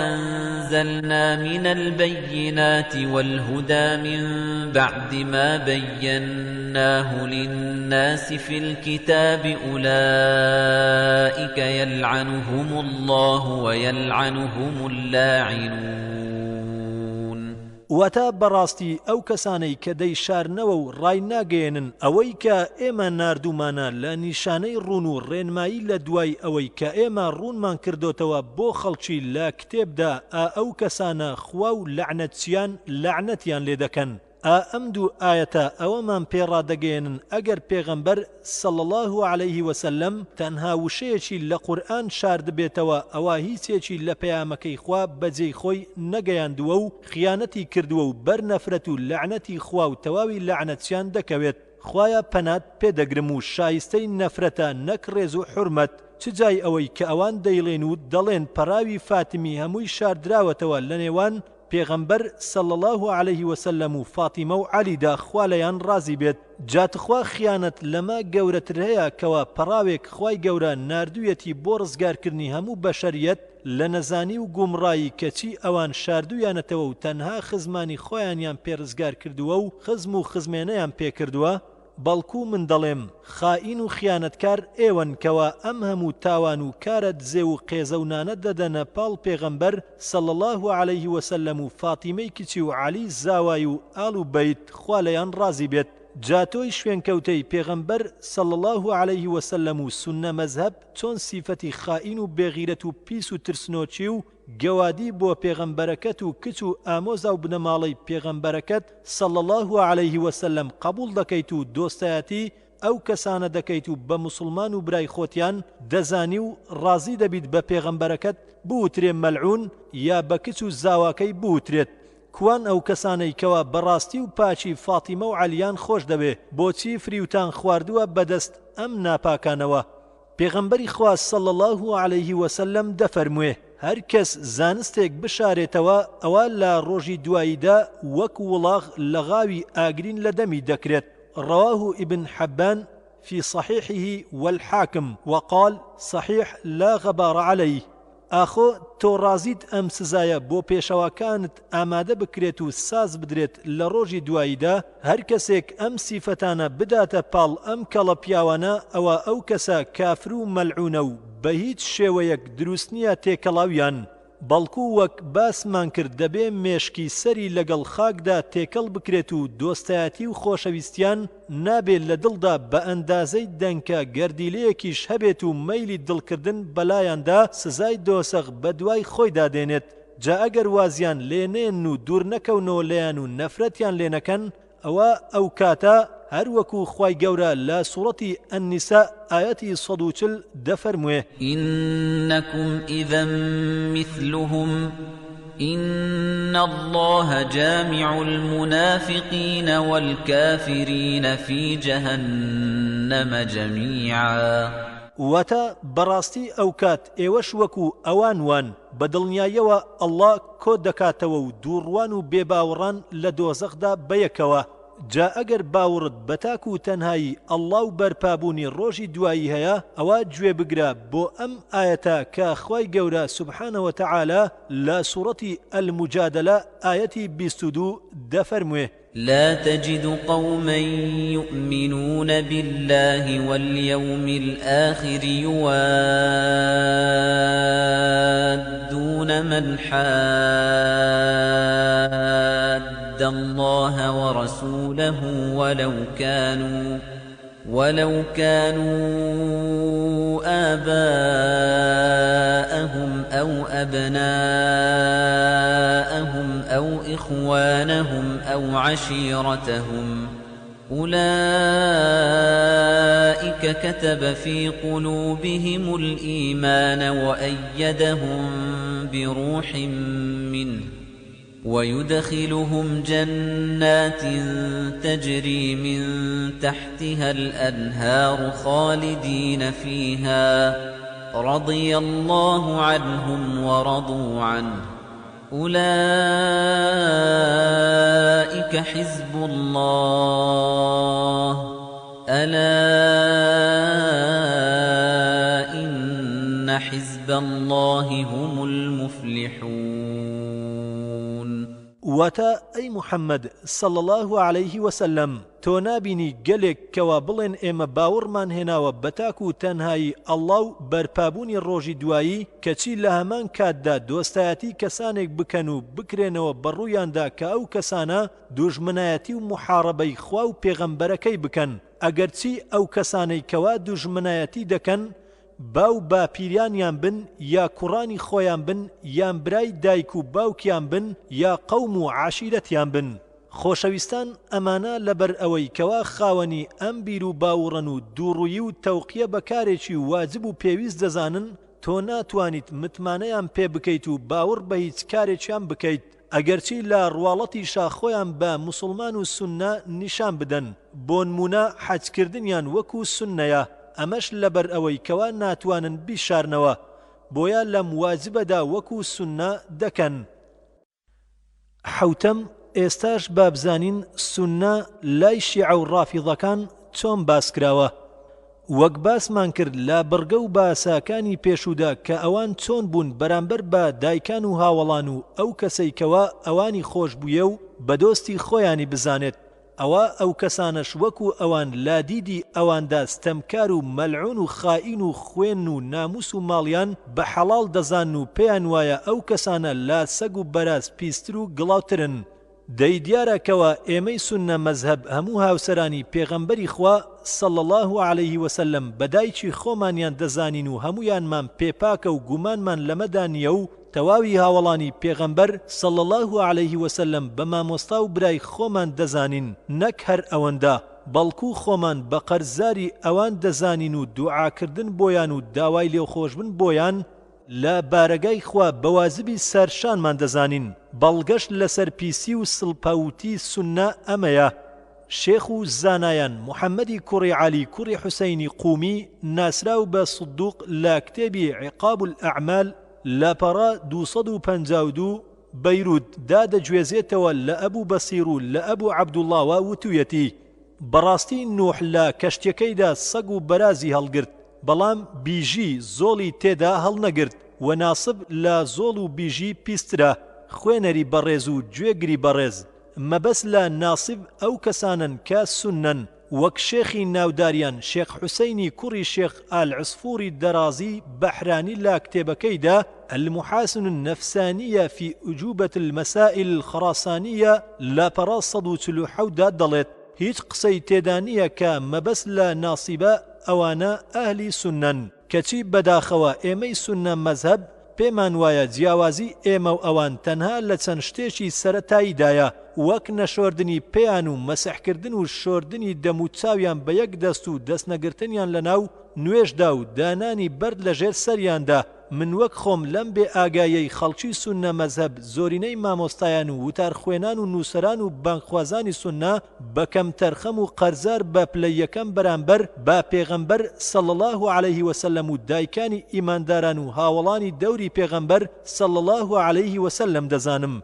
أنزلنا من البينات والهدى من بعد ما بيناه للناس في الكتاب أولئك يلعنهم الله ويلعنهم اللاعنون. واتە بەڕاستی ئەو کەسانەی کە دەیشارنەوە و ڕای ناگەێنن ئەوەی کە ئێمە ناردومانە لە نیشانەی ڕوون و ڕێنمایی لە دوای ئەوەی کە ئێمە ڕوونمان کردوتەوە بۆ خەڵکی لە کتێبدا ئەو کەسانە خوا و لەعنەتچیان لەعنەتیان لێ دەکەن. ئەم دوو ئاەتە ئەوەمان پێڕادەگەێنن ئەگەر پێغەمبەر صلی الله عليه وسلم تەنها وشەیەکی لە قورئان شاردبێتەوە ئەوە هیچێکی لە پەیامەکەی خوا بەجێی خۆی نەگەیاندووە و خیانەتی کردووە و بەر نەفرەت و لەعنەتی خوا و تەواوی لەعنەتیان دەکەوێت. خوایە پەنات پێدەگرم و شایستەی نەفرەتە نەک ڕێز و حورمەت، چ جای ئەوەی کە ئەوان دەیڵێن و دەڵێن پەراوی فاتمی هەمووی شاردراوەتەوە لە نێوان پێغەمبەر صلی الله عليه وسلم و فاتیمە و عەلیدا خوا لەیان ڕازی بێت. جاتخوا خیانەت لەمە گەورەتر هەیە کەوا پەراوێک خوای گەورە ناردوویەتی بۆ ڕزگارکردنی هەموو بەشەریەت لە نەزانی و گومڕایی کەچی ئەوان شاردوویانەتەوە و تەنها خزمانی خۆیانیان پێڕزگار کردووە و خزم و خزمێنەیان پێکردووە. بەڵکو من دەڵێم خائین و خیانەتکار ئێوەن کەوا ئەم هەموو تاوان و کارە دزێ و قێزەونانە دەدەنە پاڵ پێغەمبەر صلی الله عليه وسلم و فاتیمەی کچی و عەلی زاوای و ئاڵ و بەیت خوا لەیان ڕازی بێت. جاتۆی شوێنکەوتەی پێغەمبەر صلی الله عليه وسلم و سونە مەذهب چۆن سیفەتی خائین و بێغیرەت و پیس و ترسنۆچی و گەوادی بۆ پێغەمبەرەکەت و کچ و ئامۆزا و بنەماڵەی پێغەمبەرەکەت صلی الله عليه وسلم قبول دەکەیت و دۆستایەتی ئەو کەسانە دەکەیت و بە موسڵمان و برای خۆتیان دەزانی و ڕازی دەبیت بە پێغەمبەرەکەت بوترێ مەلعون یا بە کچ و زاواکەی بوترێت. کوان ئەو کەسانەی کەوا بەڕاستی و پاچی فاتیمە و عەلیان خۆش دەبێ بۆچی فریوتان خواردووە بەدەست ئەم ناپاکانەوە. پێغەمبەری خوا صلی الله عليه وسلم دەفەرموێ هەر کەس زانستێک بشارێتەوە ئەوە لە ڕۆژی دواییدا وەک وڵاغ لە غاوی ئاگرین لە دەمی دەکرێت. رواه ابن حبان في صحيحه والحاكم وقال صحيح لا غبار عليه. ئاخۆ تۆ ڕازیت ئەم سزایە بۆ پێشەواکانت ئامادە بکرێت و ساز بدرێت لە ڕۆژی دواییدا هەر کەسێک ئەم سیفەتانە بداتە پاڵ ئەم کەڵە پیاوانە ئەوە ئەو کەسە کافر و مەلعونە و بە هیچ شێوەیەک دروست نییە تێکەڵاویان. بەڵکو وەک باسمان کرد دەبێ مێشکی سەری لەگەڵ خاکدا تێکەڵ بکرێت و دۆستایەتی و خۆشەویستیان نابێت لە دڵدا بە ئەندازەی دەنکە گەردیلەیەکیش هەبێت و مەیلی دڵکردن بەلایاندا سزای دۆسەق بە دوای خۆی دادێنێت. جا ئەگەر وازیان لێنێن و دوور نەکەونەوە لێیان و نەفرەتیان لێ نەکەن ئەو کاتە هەر وەکو خوای گەورە لە سوڕەتی ئەننیسا ئایەتی 140 دەفەرموێ إنكم إذا مثلهم إن الله جامع المنافقين والكافرين في جهنم جميعا واتە بەڕاستی ئەو کات ئێوەش وەکو ئەوان وان بە دڵنیاییەوە ئەڵڵا کۆ دەکاتەوە و دووڕوان و بێباوەڕان لە دۆزەخدا بەیەکەوە. جا ئەگەر باوڕت بەتاک و تەنهایی ئەڵڵا و بەرپابوونی ڕۆژی دوایی هەیە ئەوە گوێ بگرە بۆ ئەم ئاەتە کە خوای گەورە سوبحانەوە تەعالە لە سوڕەتی ئەلموجادەلە ئاەتی 22 دەفەرموێ لا تجد قوما يؤمنون بالله واليوم الآخر يوادون من حاد الله ورسوله ولو كانوا آباءهم أو أبناءهم أو إخوانهم أو عشيرتهم أولئك كتب في قلوبهم الإيمان وأيدهم بروح منه ويدخلهم جنات تجري من تحتها الأنهار خالدين فيها رضي الله عنهم ورضوا عنه أولئك حزب الله ألا إن حزب الله هم المفلحون واتە ئەی محەممەد صلى الله عليه وسلم تۆ نابینی گەلێک کەوا بڵێن ئێمە باوەڕمان هێناوە بەتاک و تەنهایی ئەڵڵا و بەرپابوونی ڕۆژی دوایی کەچی لە هەمان کاتدا دۆستایەتی کەسانێک بکەن و بکرێنەوە بەڕوویاندا کە ئەو کەسانە دوژمنایەتی و محارەبەی خوا و پێغەمبەرەکەی بکەن ئەگەرچی ئەو کەسانەی کەوا دوژمنایەتی دەکەن باو باپیریانیان بن یا کوڕانی خۆیان بن یان برای دایک و باوکیان بن یا قەوم و عاشیرەتیان بن. خۆشەویستان ئەمانە لەبەر ئەوەی کەوا خاوەنی ئەم بیر و باوڕن و دووڕووی و تەوقیە بەکارێکی واجب و پێویست دەزانن تۆ ناتوانیت متمانەیان پێ بکەیت و باوڕ بە هیچ کارێکیان بکەیت ئەگەرچی لە ڕواڵەتی شاخۆیان بە موسڵمان و سونە نیشان بدەن بۆ نمونە حەجکردنیان وەکو سونەیە ئەمەش لەبەر ئەوەی کەوا ناتوانن بیشارنەوە بۆیە لەم واجبەدا وەکو سونە دەکەن. حەوتەم ئێستاش بابزانین سونە لای شیعە و ڕافیضەکان چۆن باسکراوە. وەک باسمان کرد لە بڕگە و باساکانی پێشوودا کە ئەوان چۆن بوون بەرامبەر بە دایکان و هاوڵان و ئەو کەسەی کەوا ئەوانی خۆش بوویە و بە دۆستی خۆیانی بزانێت ئەو کەسانش وەکو ئەوان لادیدی ئەواندا ستەمکار و مەلعون و خائین و خوێن و ناموس و ماڵیان بە حەڵاڵ دەزان و پێیان وایە ئەو کەسانە لا سەگ و بەراز پیستر و گڵاوترن. دەی دیارەکەوە ئێمەی سونە مەزهەب هەموو هاوسەرانی پێغەمبەری خوا صلی الله عليه وسلم بەدایکی خۆمانیان دەزانین و هەمویانمان پێپاکە و گومانمان لەمەدا نییە و تەواوی هاوڵانی پێغەمبەر صلی الله عليه وسلم بە مامۆستا و برای خۆمان دەزانین نەک هەر ئەوەندە بەڵکو خۆمان بە قەرزاری ئەوان دەزانین و دوعاکردن بۆیان و داوای لێوخۆشبن بۆیان لە بارەگای خوا بەوازبی سەرشانمان دەزانین. بەڵگەشت لەسەر پیسی و سڵپەوتی سونە ئەمەیە. شێخ و زانایان محەممەدی کوڕی عەلی کوڕی حوسەینی قومی ناسراو بە سودوق لە کتێبی عقاب الأعمال لاپەڕە 252 بەیروت دادەگوێزێتەوە لە ئەبوو بەسیر و لە ئەبوو عەبدوڵڵاوە وتویەتی بەڕاستی نوح لە کەشتەکەیدا سەگ و بەرازی هەڵگرت بەڵام بیژی زۆڵی تێدا هەڵنەگرت و ناسب لە زۆڵ و بیژی پیسترە خوێنەری بەڕێز و گوێگری بەڕێز مەبەست لە ناسب ئەو کەسانن کە سونەن وەک شێخی ناوداریان شێخ حوسەینی کوڕی شێخ ئالعسفوری دەرازی بەحرانی لا کتێبەکەیدا المحاسن النفسانية في أجوبة المسائل الخراسانية لاپەڕە 147 دەڵێت هیچ قسەی تێدا نییە کە مەبەست لە ناسیبە ئەوانە ئەهلی سونەن کەچی بەداخەوە ئێمەی سونە مەزهەب پێمان وایە جیاوازی ئێمە و ئەوان تەنها لە چەند شتێکی سەرەتاییدایە وەک نەشۆردنی پێیان و مەسەحکردن و شۆردنی دەم و چاویان بە یەک دەست و دەستنەگرتنیان لەناو نوێژدا و دانانی بەرد لەژێر سەریاندا من وەک خۆم لەم بێ ئاگایەی خەڵکی سونە مەزهەب زۆرینەی مامۆستایان و وتار خوێنان و نووسەران و بانگخوازانی سونە بەکەم تەرخەم و قەرزار بە پلەی یەکەم بەرامبەر با پێغەمبەر صلی الله عليه وسلم و دایکانی ئیمانداران و هاوڵانی دەوری پێغەمبەر صلی الله عليه وسلم دەزانم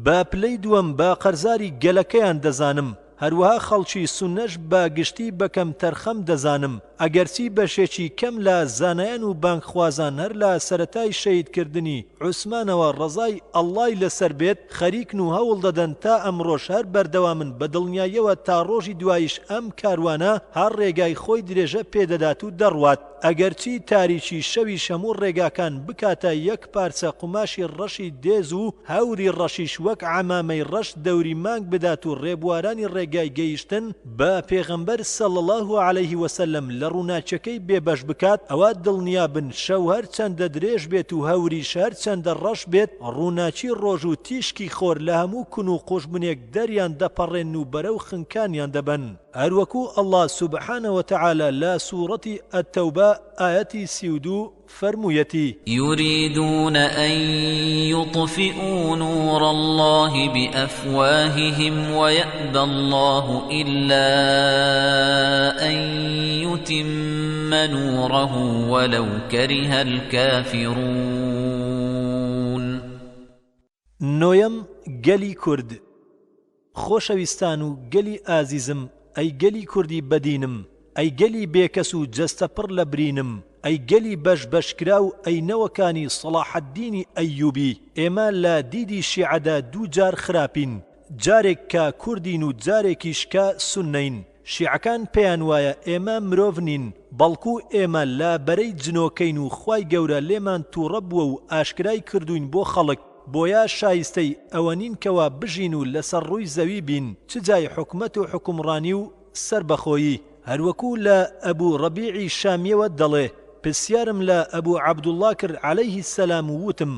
با پلەی دووەم با قەرزاری گەلەکەیان دەزانم هەروەها خەڵکی سونەش با گشتی بەکەم تەرخەم دەزانم ئەگەرچی بەشێکی کەم لە زانایان و بانگخوازان هەر لە سەرەتای شەیدکردنی عوسمانەوە ڕەزای ئەڵڵای لەسەر بێت خەریکن و هەوڵ دەدەن تا ئەمڕۆژ هەر بەردەوامن بە دڵنیاییەوە تا ڕۆژی دوایش ئەم کاروانە هەر ڕێگای خۆی درێژە پێدەدات و دەڕوات ئەگەرچی تاریکی شەوی هەموو ڕێگاکان بکاتە یەک پارچە قوماشی ڕەشی دێز و هەوری ڕەشیش وەک عەمامەی ڕەش دەوری مانگ بدات و ڕێبوارانی ڕێگای گەیشتن بە پێغەمبەر صلی الله عليه وسلم لە ڕووناچەکەی بێبەش بکات ئەوە دڵنیابن شەو هەر چەندە درێژ بێت و هەوریش هەر چەندە ڕەش بێت ڕووناچی ڕۆژ و تیشکی خۆر لە هەموو کون و قوشبنێک دەریان دەپەڕێن و بەرەو خنکانیان دەبن هەروەکو الله سبحانه وتعالى لا سورة التوبة آية 32 فرمويتي يريدون أن يطفئوا نور الله بأفواههم ويأبى الله إلا أن يتم نوره ولو كره الكافرون نويم گەلی کورد خۆشەویستان و گەلی ئازیزم ئەی گەلی کوردی بەدینم ئەی گەلی بێکەس و جەستەپڕ لە برینم ئەی گەلی بەش بەشکرا و ئەینەوەکانی سەڵاح الدینی ئەیوبی ئێمە لە دیدی شیعەدا دوو جار خراپین جارێک کە کوردین و جارێکیش کە سوننەین شیعەکان پێیان وایە ئێمە مرۆڤ نین بەڵکو ئێمە لە بەرەی جنۆکەین و خوای گەورە لێمان تووڕە بووە و ئاشکرای کردوین بۆ خەڵک بۆیە شایستەی ئەوە نین کەوا بژین و لەسەر ڕووی زەوی بین چ جای حکومەت و حکومڕانی و سربەخۆیی هەروەکو لە ئەبوو ڕەبیعی شامیەوە دەڵێ پرسیارم لە ئەبوو عەبدوڵڵا کرد عەلەیهی السەلام و وتم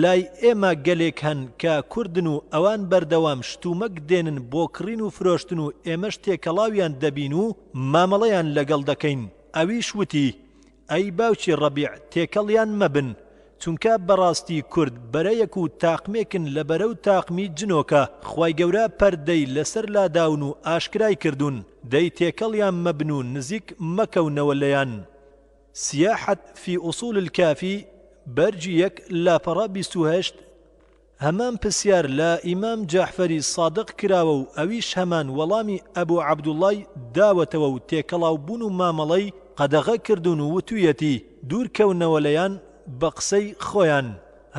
لای ئێمە گەلێک هەن کە کوردن و ئەوان بەردەوام شتومەک دێنن بۆ کڕین و فرۆشتن و ئێمەش تێکەڵاویان دەبین و مامەڵەیان لەگەڵ دەکەین ئەویش وتی ئەی باوکی ڕەبیع تێکەڵیان مەبن چونکە بەڕاستی کورد بەرەیەک و تاقمێکن لە بەرە و تاقمی جنۆکە خوای گەورە پەردەی لەسەر لاداون و ئاشکرای کردوون دەی تێکەڵیان مەبن و نزیک مەکەونەوە لەیان سیاحەت فی ئوصول الکافی بەرجی یەک لاپەڕە 28 هەمان پرسیار لە ئیمام جەعفەری سادق کراوە و ئەویش هەمان وەڵامی ئەبوو عەبدوڵڵای داوەتەوە و تێکەڵاو بوون و مامەڵەی قەدەغە کردوون و وتویەتی دوورکەونەوە لەیان بە قسەی خۆیان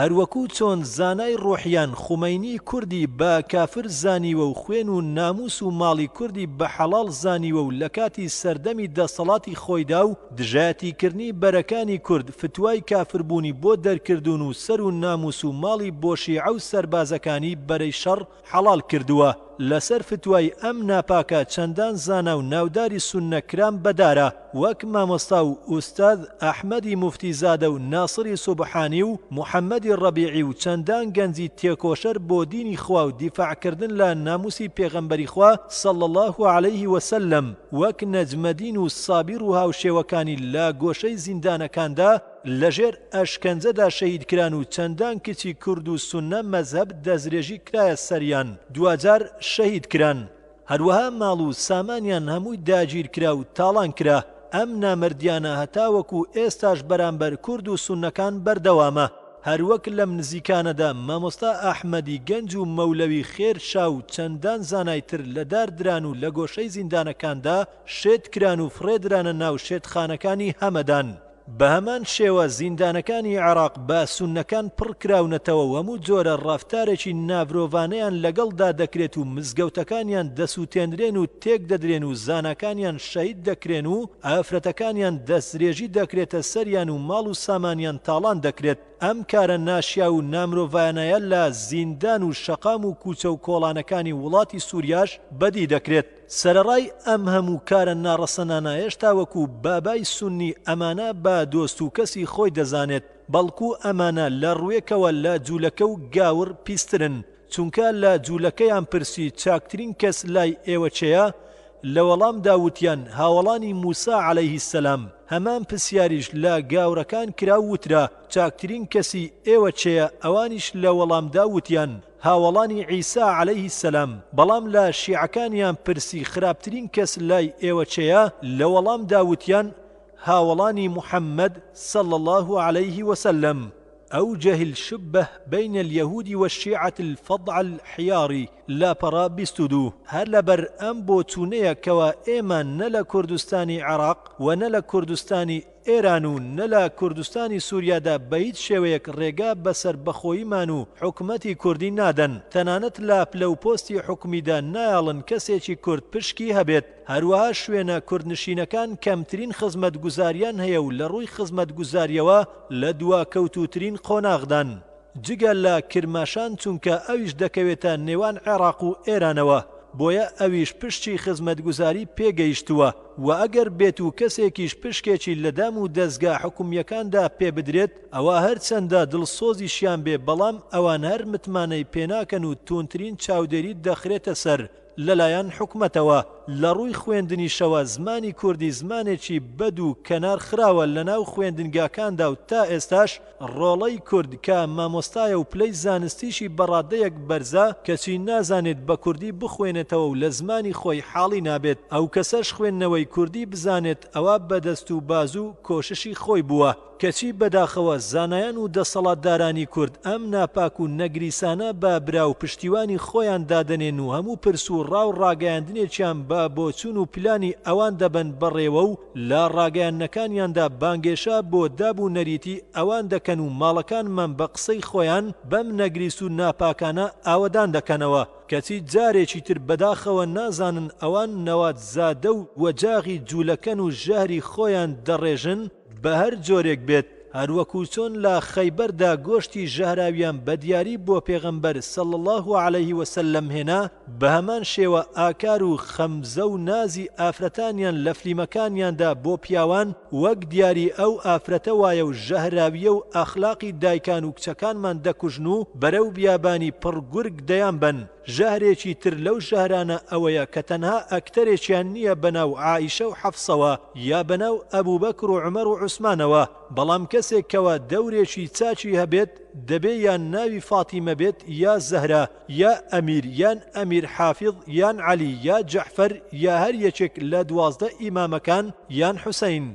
هەروەکو چۆن زانای ڕۆحیان خومەینی کوردی بە کافر زانیوە و خوێن و ناموس و ماڵی کوردی بە حەڵاڵ زانیوە و لە کاتی سەردەمی دەسەڵاتی خۆیدا و دژایەتیکردنی بەرەکانی کورد فتوای کافربوونی بۆ دەرکردوون و سەر و ناموس و ماڵی بۆ شیعە و سەربازەکانی بەرەی شەڕ حەڵاڵ کردووە لەسەر فتوای ئەم ناپاکە چەندان زانا و ناوداری سوننەکرام بەدارە وەک مامۆستا و ئوستاد ئەحمەدی موفتیزادە و ناسری سوبحانی و محەممەدی ڕەبیعی و چەندان گەنجی تێکۆشەر بۆ دینی خوا و دیفاعکردن لە ناموسی پێغەمبەری خوا صلی الله عليه وسلم وەک نەجمەدین و سابیر و هاوشێوەکانی لە گۆشەی زیندانەکاندا لەژێر ئەشکەنجەدا شەهید کران و چەندان کچی کورد و سونە مەزهەب دەستدرێژی کرایە سەریان دوجار شەهید کران هەروەها ماڵ و سامانیان هەمووی داگیر کرا و تاڵان کرا ئەم نامردیانە هەتاوەکو ئێستاش بەرامبەر کورد و سونەکان بەردەوامە هەروەک لەم نزیکانەدا مامۆستا ئەحمەدی گەنج و مەولەوی خێر شا و چەندان زانایتر لە داردران و لە گۆشەی زیندانەکاندا شێت کران و فڕێدرانە ناو شێتخانەکانی هەمەدان بە هەمان شێوە زیندانەکانی عێراق بە سوننەکان پڕکراونەتەوە و هەموو جۆرە ڕافتارێکی ناڤرۆڤانەیان لەگەڵدا دەکرێت و مزگەوتەکانیان دەسووتێنرێن و تێک دەدرێن و زانەکانیان شەهید دەکرێن و ئافرەتەکانیان دەستدرێژی دەکرێتە سەریان و ماڵ و سامانیان تاڵان دەکرێت. ئەم کارە ناشیا و نامرۆڤانەیە لە زیندان و شەقام و کوچە و کۆڵانەکانی وڵاتی سووریاش بەدی دەکرێت. سەرەڕای ئەم هەموو کارە ناڕەسەنانە هێشتا وەکو بابای سونی ئەمانە بە دۆست و کەسی خۆی دەزانێت، بەڵکو ئەمانە لە ڕوێکەوە لە جوولەکە و گاور پیسترن، چونکە لە جوولەکەیان پرسی چاکترین کەس لای ئێوە چێیە؟ لە وەڵامدا وتیان هاوڵانی موسا عەلەیهی سەلام. هەمان پرسیاریش لە گاورەکان کرا و وترا چاکترین کەسی ئێوە چێیە؟ ئەوانیش لە وەڵامدا وتیان هاوڵانی عیسا عەلەیهی سەلام. بەڵام لە شیعەکانیان پرسی خراپترین کەس لای ئێوە چێیە؟ لە وەڵامدا وتیان هاوڵانی محەممەد صلى الله عليه وسلم. أوجه الشبه بين اليهود والشيعة الفظع الحياري لا برا بستدو هر لبر أم بوتونيا كوا إيمان نلا كردستاني عراق ونلا كردستاني ئێران و نەلا کوردستانی سووریادا بە هیچ شێوەیەک ڕێگا بەسەر بەخۆیمان و حکومەتی کوردی نادەن. تەنانەت لە پلەپۆستی حکومیدا نایاڵن کەسێکی کورد پشکی هەبێت. هەروەها شوێنە کوردنشینەکان کەمترین خزمەت گوزاریان هەیە و لە ڕووی خزمەت گوزاریەوە لە دواکەوتوترین قۆناغدان. جگە لە کرماشان چونکە ئەویش دەکەوێتە نێوان عێراق و ئێرانەوە، بۆیە ئەویش پشتی خزمەتگوزاری پێگەیشتووە و ئەگەر بێت و کەسێکیش پشکێکی لەدام و دەستگا حکومیەکاندا پێ بدرێت ئەوە هەرچەندە دڵسۆزیشیان بێ بەڵام ئەوان هەر متمانەی پێناکەن و تونترین چاودێری دەخرێتە سەر لەلایەن حکومەتەوە. لە ڕووی خوێندنیشەوە زمانی کوردی زمانێکی بەد و کەنار خراوە لە ناو خوێندنگاکاندا و تا ئێستاش ڕۆڵەی کورد کە مامۆستایە و پلەی زانستیشی بەڕادەیەک بەرزە کەچی نازانێت بە کوردی بخوێنێتەوە و لە زمانی خۆی حاڵی نابێت ئەو کەسەش خوێندنەوەی کوردی بزانێت ئەوە بەدەست و بازوو کۆششی خۆی بووە. کەچی بەداخەوە زانایان و دەسەڵاتدارانی کورد ئەم ناپاک و نەگریسانە بە برا و پشتیوانی خۆیان دادەنێن و هەموو پرس و ڕاو ڕاگەیاندنێکیان بە بۆچوون و پلانی ئەوان دەبن بەڕێوە و لە ڕاگەیاندنەکانیاندا بانگێشە بۆ دابوو نەریتی ئەوان دەکەن و ماڵەکانمان بە قسەی خۆیان بەم نەگریس و ناپاکانە ئاوەدان دەکەنەوە. کەچی جارێکی تر بەداخەوە نازانن ئەوان نەوات زادە و وەجاغی جوولەکەن و ژەهری خۆیان دەڕێژن بە هەر جۆرێک بێت. هەروەکو چۆن لە خەیبەردا گۆشتی ژەهراویان بە دیاری بۆ پێغەمبەر صلى الله عليه وسلم هێنا، بە هەمان شێوە ئاکار و خەمزە و نازی ئافرەتانیان لە فلیمەکانیاندا بۆ پیاوان وەک دیاری ئەو ئافرەتە وایە و ژەهراویە و ئەخلاقی دایکان و کچەکانمان دەکوژن و بەرەو بیابانی پڕگورگ دەیان بن. ژەهرێکی تر لەو ژەهرانە ئەوەیە کە تەنها ئەکتەرێکیان نییە بەناو عائیشە و حەفسەوە یا بەناو ئەبوبەکر و عومەر و عوسمانەوە، بەڵام کەسێک کەوە دەورێکی چاچی هەبێت دەبێ یان ناوی فاتیمە بێت یا زەهرا یا ئەمیر یان ئەمیر حافظ یان عەلی یا جەعفەر یا هەر یەکێک لە 12 ئیمامەکان یان حوسەین.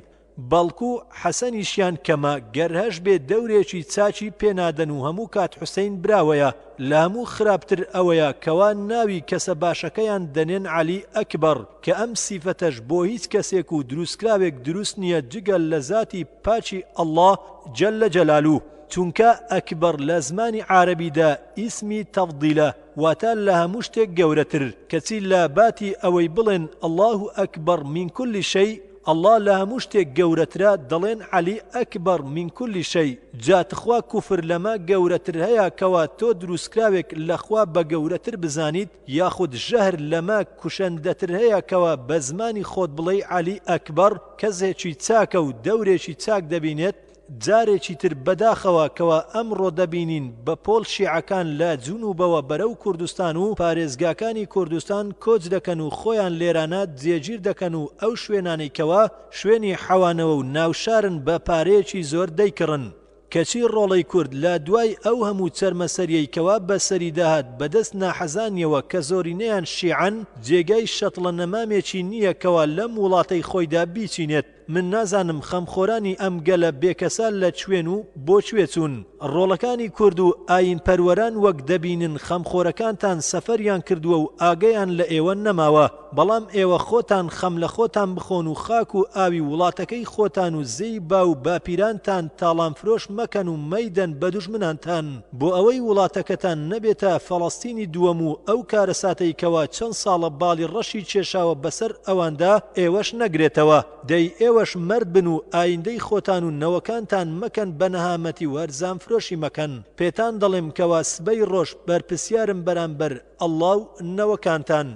بەڵکو حەسەنیشیان کەمە گەرهەش بێ دەورێکی چاچی پێنادەن و هەموو کات حوسەین براوەیە. لە هەموو خراپتر ئەوەیە کەوا ناوی کەسە باشەکەیان دەنێن عەلی ئەکبەر کە ئەم سیفەتەش بۆ هیچ کەسێک و دروستکراوێک دروست نییە جگەل لە زاتی پاچی ئەڵڵا جەلە جەلالوه. چونکە ئەکبەر لە زمانی عارەبیدا ئیسمی تەفضیلە واتە لە هەموو شتێک گەورەتر، کەچی لە باتی ئەوەی بڵێن ئەڵڵاه ئەکبەر من کولی شەی الله لە هەموو شتێک گەورەترە دەڵێن عەلی ئەکبەر من کولی شەی. جاتخوا کوفر لەمە گەورەتر هەیە کەوا تۆ دروستکراوێک لەخوا بە گەورەتر بزانیت، یاخود ژەهر لەمە کوشەندەتر هەیە کەوا بە زمانی خۆت بڵێ عەلی ئەکبەر کەسێکی چاکە و دەورێکی چاک دەبینێت. جارێکی تر بەداخەوە کەوا ئەمڕۆ دەبینین بە پۆل شیعەکان لە جنوبەوە بەرەو کوردستان و پارێزگاکانی کوردستان کۆچ دەکەن و خۆیان لێرانە جێگیر دەکەن و ئەو شوێنانەی کەوا شوێنی حەوانەوە و ناوشارن بە پارەیەکی زۆر دەیکڕن. کەچی ڕۆڵەی کورد لە دوای ئەو هەموو چەرمەسەریەی کەوا بەسەری داهات بەدەست ناحەزانیەوە کە زۆرینەیان شیعەن جێگای شەتڵە نەمامێکی نییە کەوا لەم وڵاتەی خۆیدا بیچینێت. من نازانم خەمخۆرانی ئەم گەلە بێکەسە لە کوێن و بۆ کوێ چوون. ڕۆڵەکانی کورد و ئاین پەروەران وەک دەبینن خەمخۆرەکانتان سەفەریان کردووە و ئاگەیان لە ئێوە نەماوە، بەڵام ئێوە خۆتان خەم لە خۆتان بخۆن و خاک و ئاوی وڵاتەکەی خۆتان و زەی با و باپیرانتان تاڵانفرۆش مەکەن و مەیدەن بە دوژمنانتان بۆ ئەوەی وڵاتەکەتان نەبێتە فەڵەستینی دووەم و ئەو کارەساتەی کەوا چەند ساڵە باڵی ڕەشی کێشاوە بەسەر ئەواندا ئێوەش نەگرێتەوە. دەی ئێوەش مەرد بن و ئایندەی خۆتان و نەوەکانتان مەکەن بە نەهامەتی و هەرزان فرۆشی مەکەن. پێتان دەڵێم کەوا سبەی ڕۆژ بەرپرسیارم بەرامبەر ئەڵڵا و نەوەکانتان.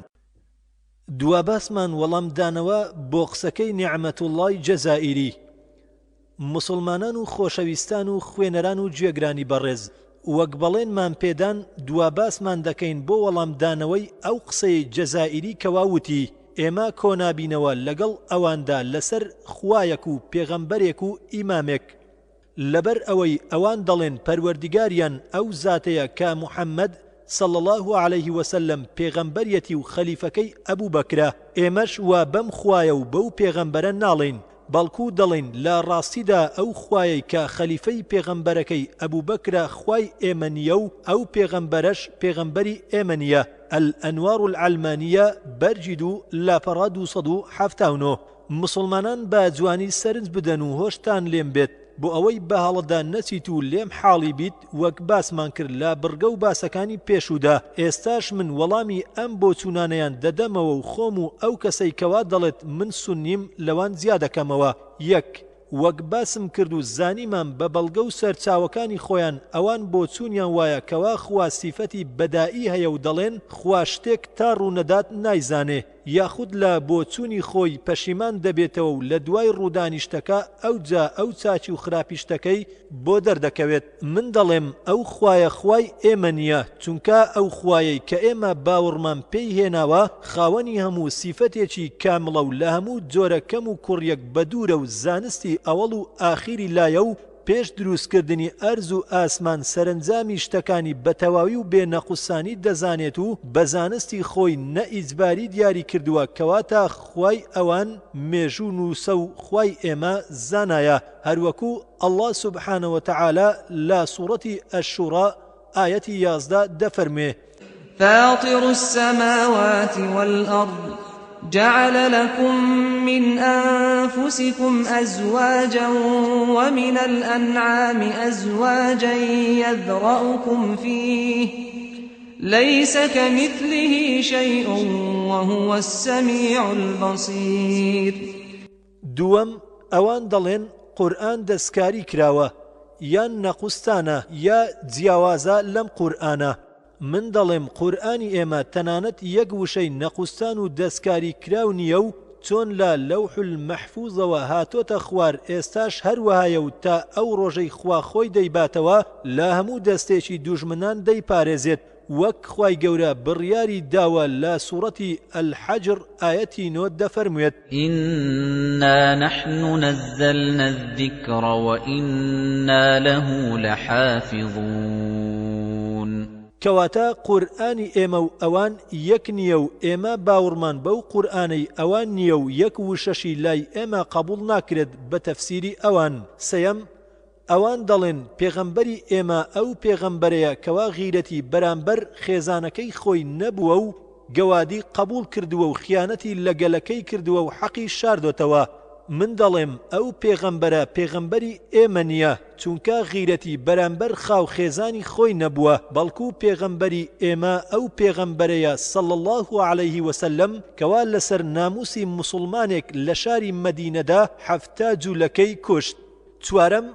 دواباسمان وەڵام دانەوە بۆ قسەکەی نیعمەتوڵڵای جەزائیری. مسلمانان و خۆشەویستان و خوێنەران و گوێگرانی بەڕێز، وەک بەڵێنمان پێدان دواباسمان دەکەین بۆ وەڵام دانەوەی ئەو قسەی جەزائیری کەوا وتی ئێمە کۆنابینەوە لەگەڵ ئەواندا لەسەر خوایەک و پێغەمبەرێک و ئیمامێک، لەبەر ئەوەی ئەوان دەڵێن پەروەردیگاریان ئەو زاتەیە کە موحەممەد صلى الله عليه وسلم پێغەمبەریەتی و خەلیفەکەی ئەبوو بەکرە. ئێمەش وا بەم خوایە و بەو پێغەمبەرە ناڵین، بەڵکو دەڵێن لە ڕاستیدا ئەو خوایەی کە خەلیفەی پێغەمبەرەکەی ئەبوو بەکرە خوای ئێمە نییە و ئەو پێغەمبەرەش پێغەمبەری ئێمە نییە. الأنوار العلمانية برجدو لاپەڕا 279. مسلمانان بە جوانی سەرنج بدەن و هۆشتان لێم بێت بۆ ئەوەی بە هەڵەدا نەچیت و لێم حاڵی بیت وەک باسمان کرد لە بڕگە و باسەکانی پێشودا. ئێستاش من وەڵامی ئەم بۆ چوونانەیان دەدەمەوە و خۆم و ئەو کەسەی کەوا دەڵێت من سونیم لەوان زیادەکەمەوە. یەک، وەک باسم کرد و زانیمان بە بەڵگە و سەرچاوەکانی خۆیان ئەوان بۆ چوونیان وایە کەوا خوا سیفەتی بەدائی هەیە و دەڵێن خوا شتێک تا ڕوونەدات نایزانێ، یاخود لە بۆ چوونی خۆی پەشیمان دەبێتەوە و لە دوای ڕوودانی شتەکە ئەوجا ئەو چاچی و خراپی شتەکەی بۆ دەردەکەوێت. من دەڵێم ئەو خوایە خوای ئێمە نییە، چونکە ئەو خوایەی کە ئێمە باوەڕمان پێی هێناوە خاوەنی هەموو سیفەتێکی کامڵە و لە هەموو جۆرە کەم و کوڕیەک بەدوورە و زانستی ئەوەڵ و ئاخیری لایە و پێش دروستکردنی ئەرز و ئاسمان سەرنجامی شتەکانی بەتەواوی و بێنەقوسانی دەزانێت و بە زانستی خۆی نەئیجباری دیاری کردووە، کەواتە خوای ئەوان مێژوو نووسە و خوای ئێمە زانایە. هەروەکو ئەڵڵا سوبحانە وتەعالە لە سوورەتی ئەشوڕا ئایەتی 11 دەفەرمێ فاطر السماوات والأرض جعل لكم من أنفسكم أزواجا ومن الأنعام أزواجا يذرأكم فيه ليس كمثله شيء وهو السميع البصير. دوم، ئەوان دەڵێن قورئان دەستکاری کراوە یان نەقوستانە یا جیاوازە لەم قورئانە. من دەڵێم قورئانی ئێمە تەنانەت یەک وشەی نەقوستان و دەستکاری کراو نییە و چۆن لە لەوح المەحفوظەوە هاتۆتە خوار ئێستاش هەروەهایە و تا ئەو ڕۆژەی خوا خۆی دەیباتەوە لە هەموو دەستێکی دوژمنان دەیپارێزێت، وەک خوای گەورە بڕیاری داوە لە سوورەتی الحەجر ئایەتی 9 دەفەرموێت إنا نحن نزلنا الذكر وإنا له لحافظون. کەواتە قورئانی ئێمە و ئەوان یەک نییە و ئێمە باوەڕمان بەو قورئانەی ئەوان نییە و یەک وشەشی لای ئێمە قبول ناکرێت بە تەفسیری ئەوان. سەیەم، ئەوان دەڵێن پێغەمبەری ئێمە ئەو پێغەمبەرەیە کەوا غیرەتی بەرامبەر خێزانەکەی خۆی نەبووە و گەوادی قبول کردووە و خیانەتی لەگەلەکەی کردووە و حەقی شاردۆتەوە. من دەڵێم ئەو پێغەمبەرە پێغەمبەری ئێمە نییە، چونکە غیرەتی بەرامبەر خاو خێزانی خۆی نەبووە، بەڵکو پێغەمبەری ئێمە ئەو پێغەمبەرەیە صلى الله عليه وسلم کەوا لەسەر ناموسی مسلمانێک لە شاری مەدینەدا 70 جوولەکەی کوشت. چوارەم،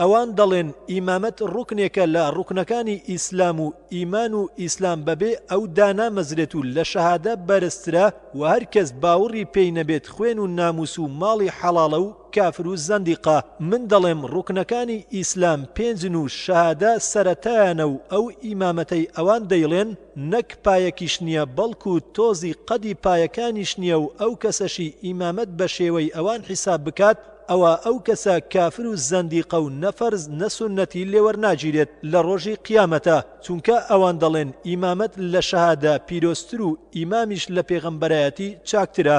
ئەوان دەڵێن ئیمامەت ڕوکنێکە لە ڕوکنەکانی ئیسلام و ئیمان و ئیسلام بەبێ ئەو دانامەزرێت و لە شەهادە بەرزترە و هەر کەس باوەڕی پێی نەبێت خوێن و ناموس و ماڵی حەڵاڵە و کافر و زەندیقا. من دەڵێم ڕوکنەکانی ئیسلام 5 و شەهادە سەرەتایانە و ئەو ئیمامەتەی ئەوان دەیڵێن نەک پایەکیش نییە بەڵکو تۆزی قەدی پایەکانیش نییە و ئەو کەسەشی ئیمامەت بە شێوەی ئەوان حیساب بکات ئەوە ئەو کەسە کافر و زەندیقە و نەفەرز نەسونەتی لێوەرناگیرێت لە ڕۆژی قیامەتە، چونکە ئەوان دەڵێن ئیمامەت لە شەهادە پیرۆستر و ئیمامیش لە پێغەمبەرایەتی چاکترە.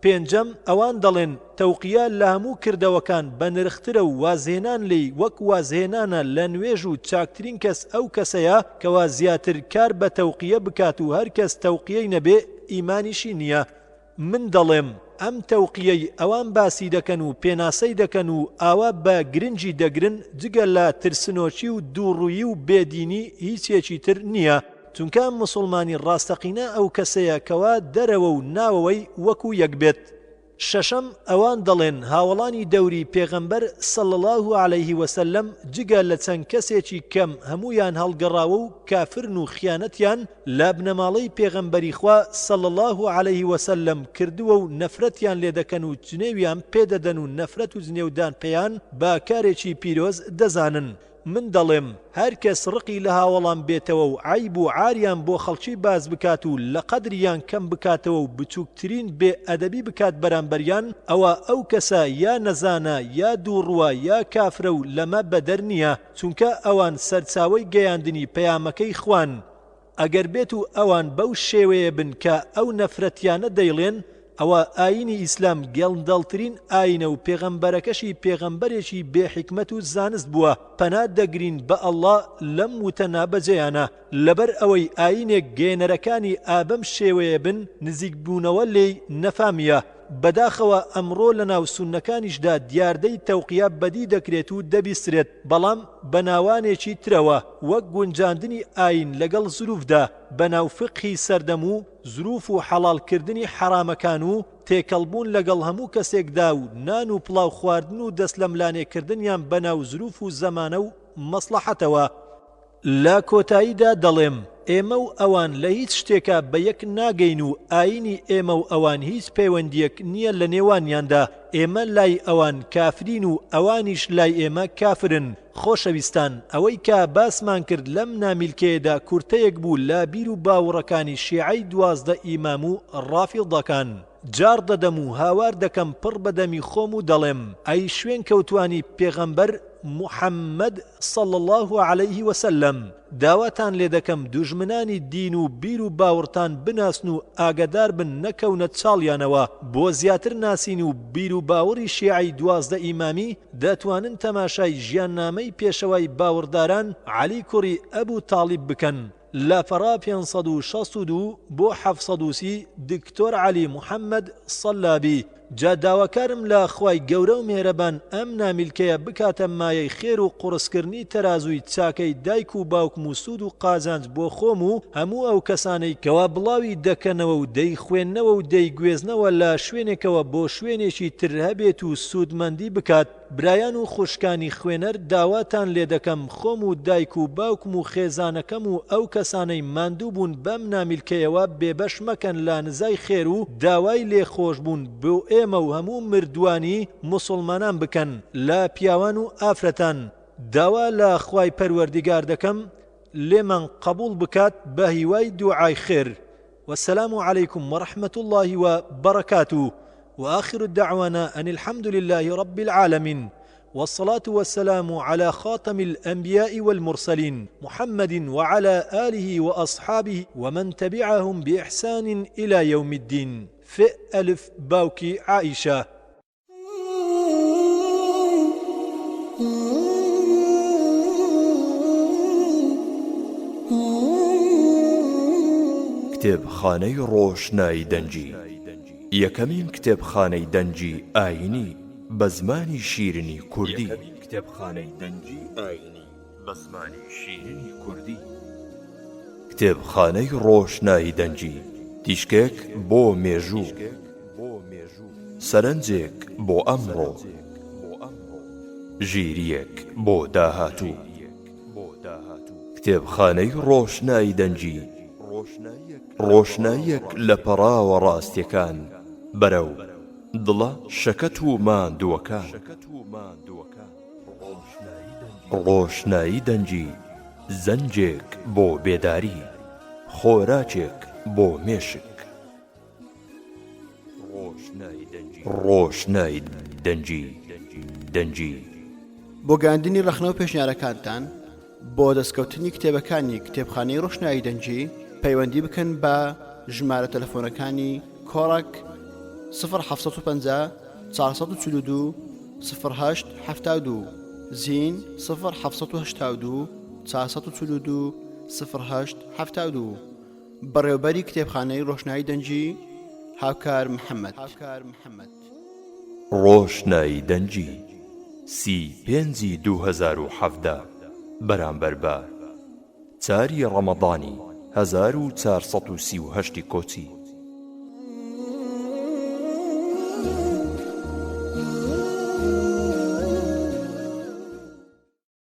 پێنجەم ئەوان دەڵێن تەوقیە لە هەموو کردەوەکان بە نرخترە و وازهێنان لی وەک وازهێنانە لە نوێژ و چاکترین کەس ئەو کەسەیە کەوا زیاتر کار بە تەوقیە بکات و هەر کەس تەوقیەی نەبێ ئیمانیشی نییە. من دەڵێم ئەم تەوقیەی ئەوان باسی دەکەن و پێناسەی دەکەن و ئاوا بە گرنگی دەگرن جگە لە ترسنۆچی و دووڕوویی و بێدینی هیچێکی تر نییە. چونکە مسلمانی ڕاستەقینە ئەو کەسەیە کەوا دەرەوە و ناوەوەی وەکو یەک بێت. شەشەم ئەوان دەڵێن هاوڵانی دەوری پێغەمبەر صلی الله علیه وسلم جگە لە چەند کەسێکی کەم هەمویان هەڵگەڕاوە و کافرن و خیانەتیان لە بنەماڵەی پێغەمبەری خوا صلی الله علیه وسلم کردووە و نەفرەتیان لێ دەکەن و جنێویان پێدەدەن و نەفرەت و جنێودان پێیان با کارێکی پیرۆز دەزانن. من دەڵێم هەر کەس ڕقی لە هاوڵان بێتەوە و عیب و عاریان بۆ خەڵکی باز بکات و لە قەدریان کەم بکاتەوە و بچووکترین بێ ئەدەبی بکات بەرامبەریان ئەوە ئەو کەسە یا نەزانە یا دووڕوە یا کافرە و لەمە بەدەر نییە چونکە ئەوان سەرچاوەی گەیاندنی پەیامەکەی خوان. ئەگەر بێت و ئەوان بەو شێوەیە بن کە ئەو نەفرەتیانە دەیڵێن ئەوە ئاینی ئیسلام گەڵندەڵترین ئاینە و پێغەمبەرەکەشی پێغەمبەرێکی بێحیکمەت و زانست بووە. پەنا دەگرین بە ئەڵڵا لەم وتە نابەجێیانە لەبەر ئەوەی ئاینێک گێنەرەکانی ئابەم شێوەیە بن نزیک بوونەوە لێی نەفامیە. بەداخەوە ئەمڕۆ لە ناو سوننەکانیشدا دیاردەی تەوقیە بەدی دەکرێت و دەبیسترێت بەڵام بە ناوانێکی ترەوە وەک گونجاندنی ئاین لەگەڵ زروفدا بە ناو فقهی سەردەم و زروف و حەڵالکردنی حرامەکان و تێکەڵبوون لەگەڵ هەموو کەسێکدا و نان و پڵاو خواردن و دەست لە ملانێکردنیان بە ناو زروف و زەمانە و مەسلەحەتەوە. لە کۆتاییدا دەڵێم ئێمە و ئەوان لە هیچ شتێکە بە یەک ناگەین و ئاینی ئێمە و ئەوان هیچ پەیوەندیەک نییە لە نێوانیاندا. ئێمە لای ئەوان کافرین و ئەوانیش لای ئێمە کافرن. خۆشەویستان ئەوەی کە باسمان کرد لەم نامیلکەیەدا کورتەیەک بوو لە بیر و باوەڕەکانی شیعەی 12 ئیمام و ڕافیضەکان. جار دەدەم و هاوار دەکەم پڕ بەدەمی خۆم و دەڵێم ئەی شوێن کەوتوانی پێغەمبەر محەممەد صلی الله علیه وسلم داواتان لێ دەکەم دوژمنانی دین و بیر و باوەڕتان بناسن و ئاگدار بن نەکەونە چاڵیانەوە. بۆ زیاتر ناسین و بیر و باوەڕی شیعەی 12 ئیمامی دەتوانن تەماشای ژیاننامەی پێشەوای باوەڕداران عەلی کوڕی ئەبوو تاڵیب بکەن. لاپەڕا 562 بۆ 730 دکتۆر عەلی محەممەد سەلابی. جا داواکارم لە خوای گەورە و مێرەبان ئەم نامیلکەیە بکاتە مایەی خێر و قورسکردنی تەرازووی چاکەی دایک و باوکم و سوود و قازانج بۆ خۆم و هەموو ئەو کەسانەی کەوا بڵاوی دەکەنەوە و دەیخوێندنەوە و دەیگوێزنەوە لە شوێنێکەوە بۆ شوێنێکی تر هەبێت و سوودمەندی بکات. برایان و خوشکانی خوێنەر داواتان لێ دەکەم خۆم و دایک و باوکم و خێزانەکەم و ئەو کەسانەی ماندوو بوون بەم نامیلکەیەوە بێبەش مەکەن لە نزای خێر و داوای لێخۆشبوون بۆ ئێمە و هەموو مردوانی مسلمانان بکەن لە پیاوان و ئافرەتان. داوا لە خوای پەروەردیگار دەکەم لێمان قبول بکات بە هیوای دوعای خێر. والسلام عليكم ورحمة الله وبركاته وآخر الدعوانا أن الحمد لله رب العالمين والصلاة والسلام على خاتم الأنبياء والمرسلين محمد وعلى آله وأصحابه ومن تبعهم بإحسان إلى يوم الدين. في ألف باوكي عائشة. کتێبخانەی ڕۆشنایی دەنجی یەکەمین کتێبخانەی دەنجی ئاینی بە زمانی شیرینی کوردی. کتێبخانەی دەنجی ئاینی بە زمانی شیرینی کوردی. کتێبخانەی ڕۆشنایی دەنجی تیشکێک بۆ مێژوو، سەرنجێک بۆ ئەمڕۆ، ژیریەک بۆ داهاتوو. کتێبخانەی ڕۆشنایی دەنجی ڕۆشناییەک لە پەڕاوە ڕاستیەکان بەرەو دڵە شەکەت و ماندووەکان. ڕۆشنایی دەنجی زەنجێک بۆ بێداری، خۆراکێک بۆ مێشک. ڕۆشنایی دەنجی بۆ گەاندنی ڕەخنە و پێشنیارەکانتان بۆ دەستکەوتنی کتێبەکانی کتێبخانەی ڕۆشنایی دەنجی پەیوەندی بکەن بە ژمارە تەلەفۆنەکانی کۆڕک 0750 442 0872 زین 0782 442 0872 بەڕێوەبەری کتێبخانەی ڕۆشنایی دەنجی هاوکار محەممەد. ڕۆشنایی دەنجی 35/2017 بەرامبەر بە 4 ڕەمەضانی 1438 کۆچی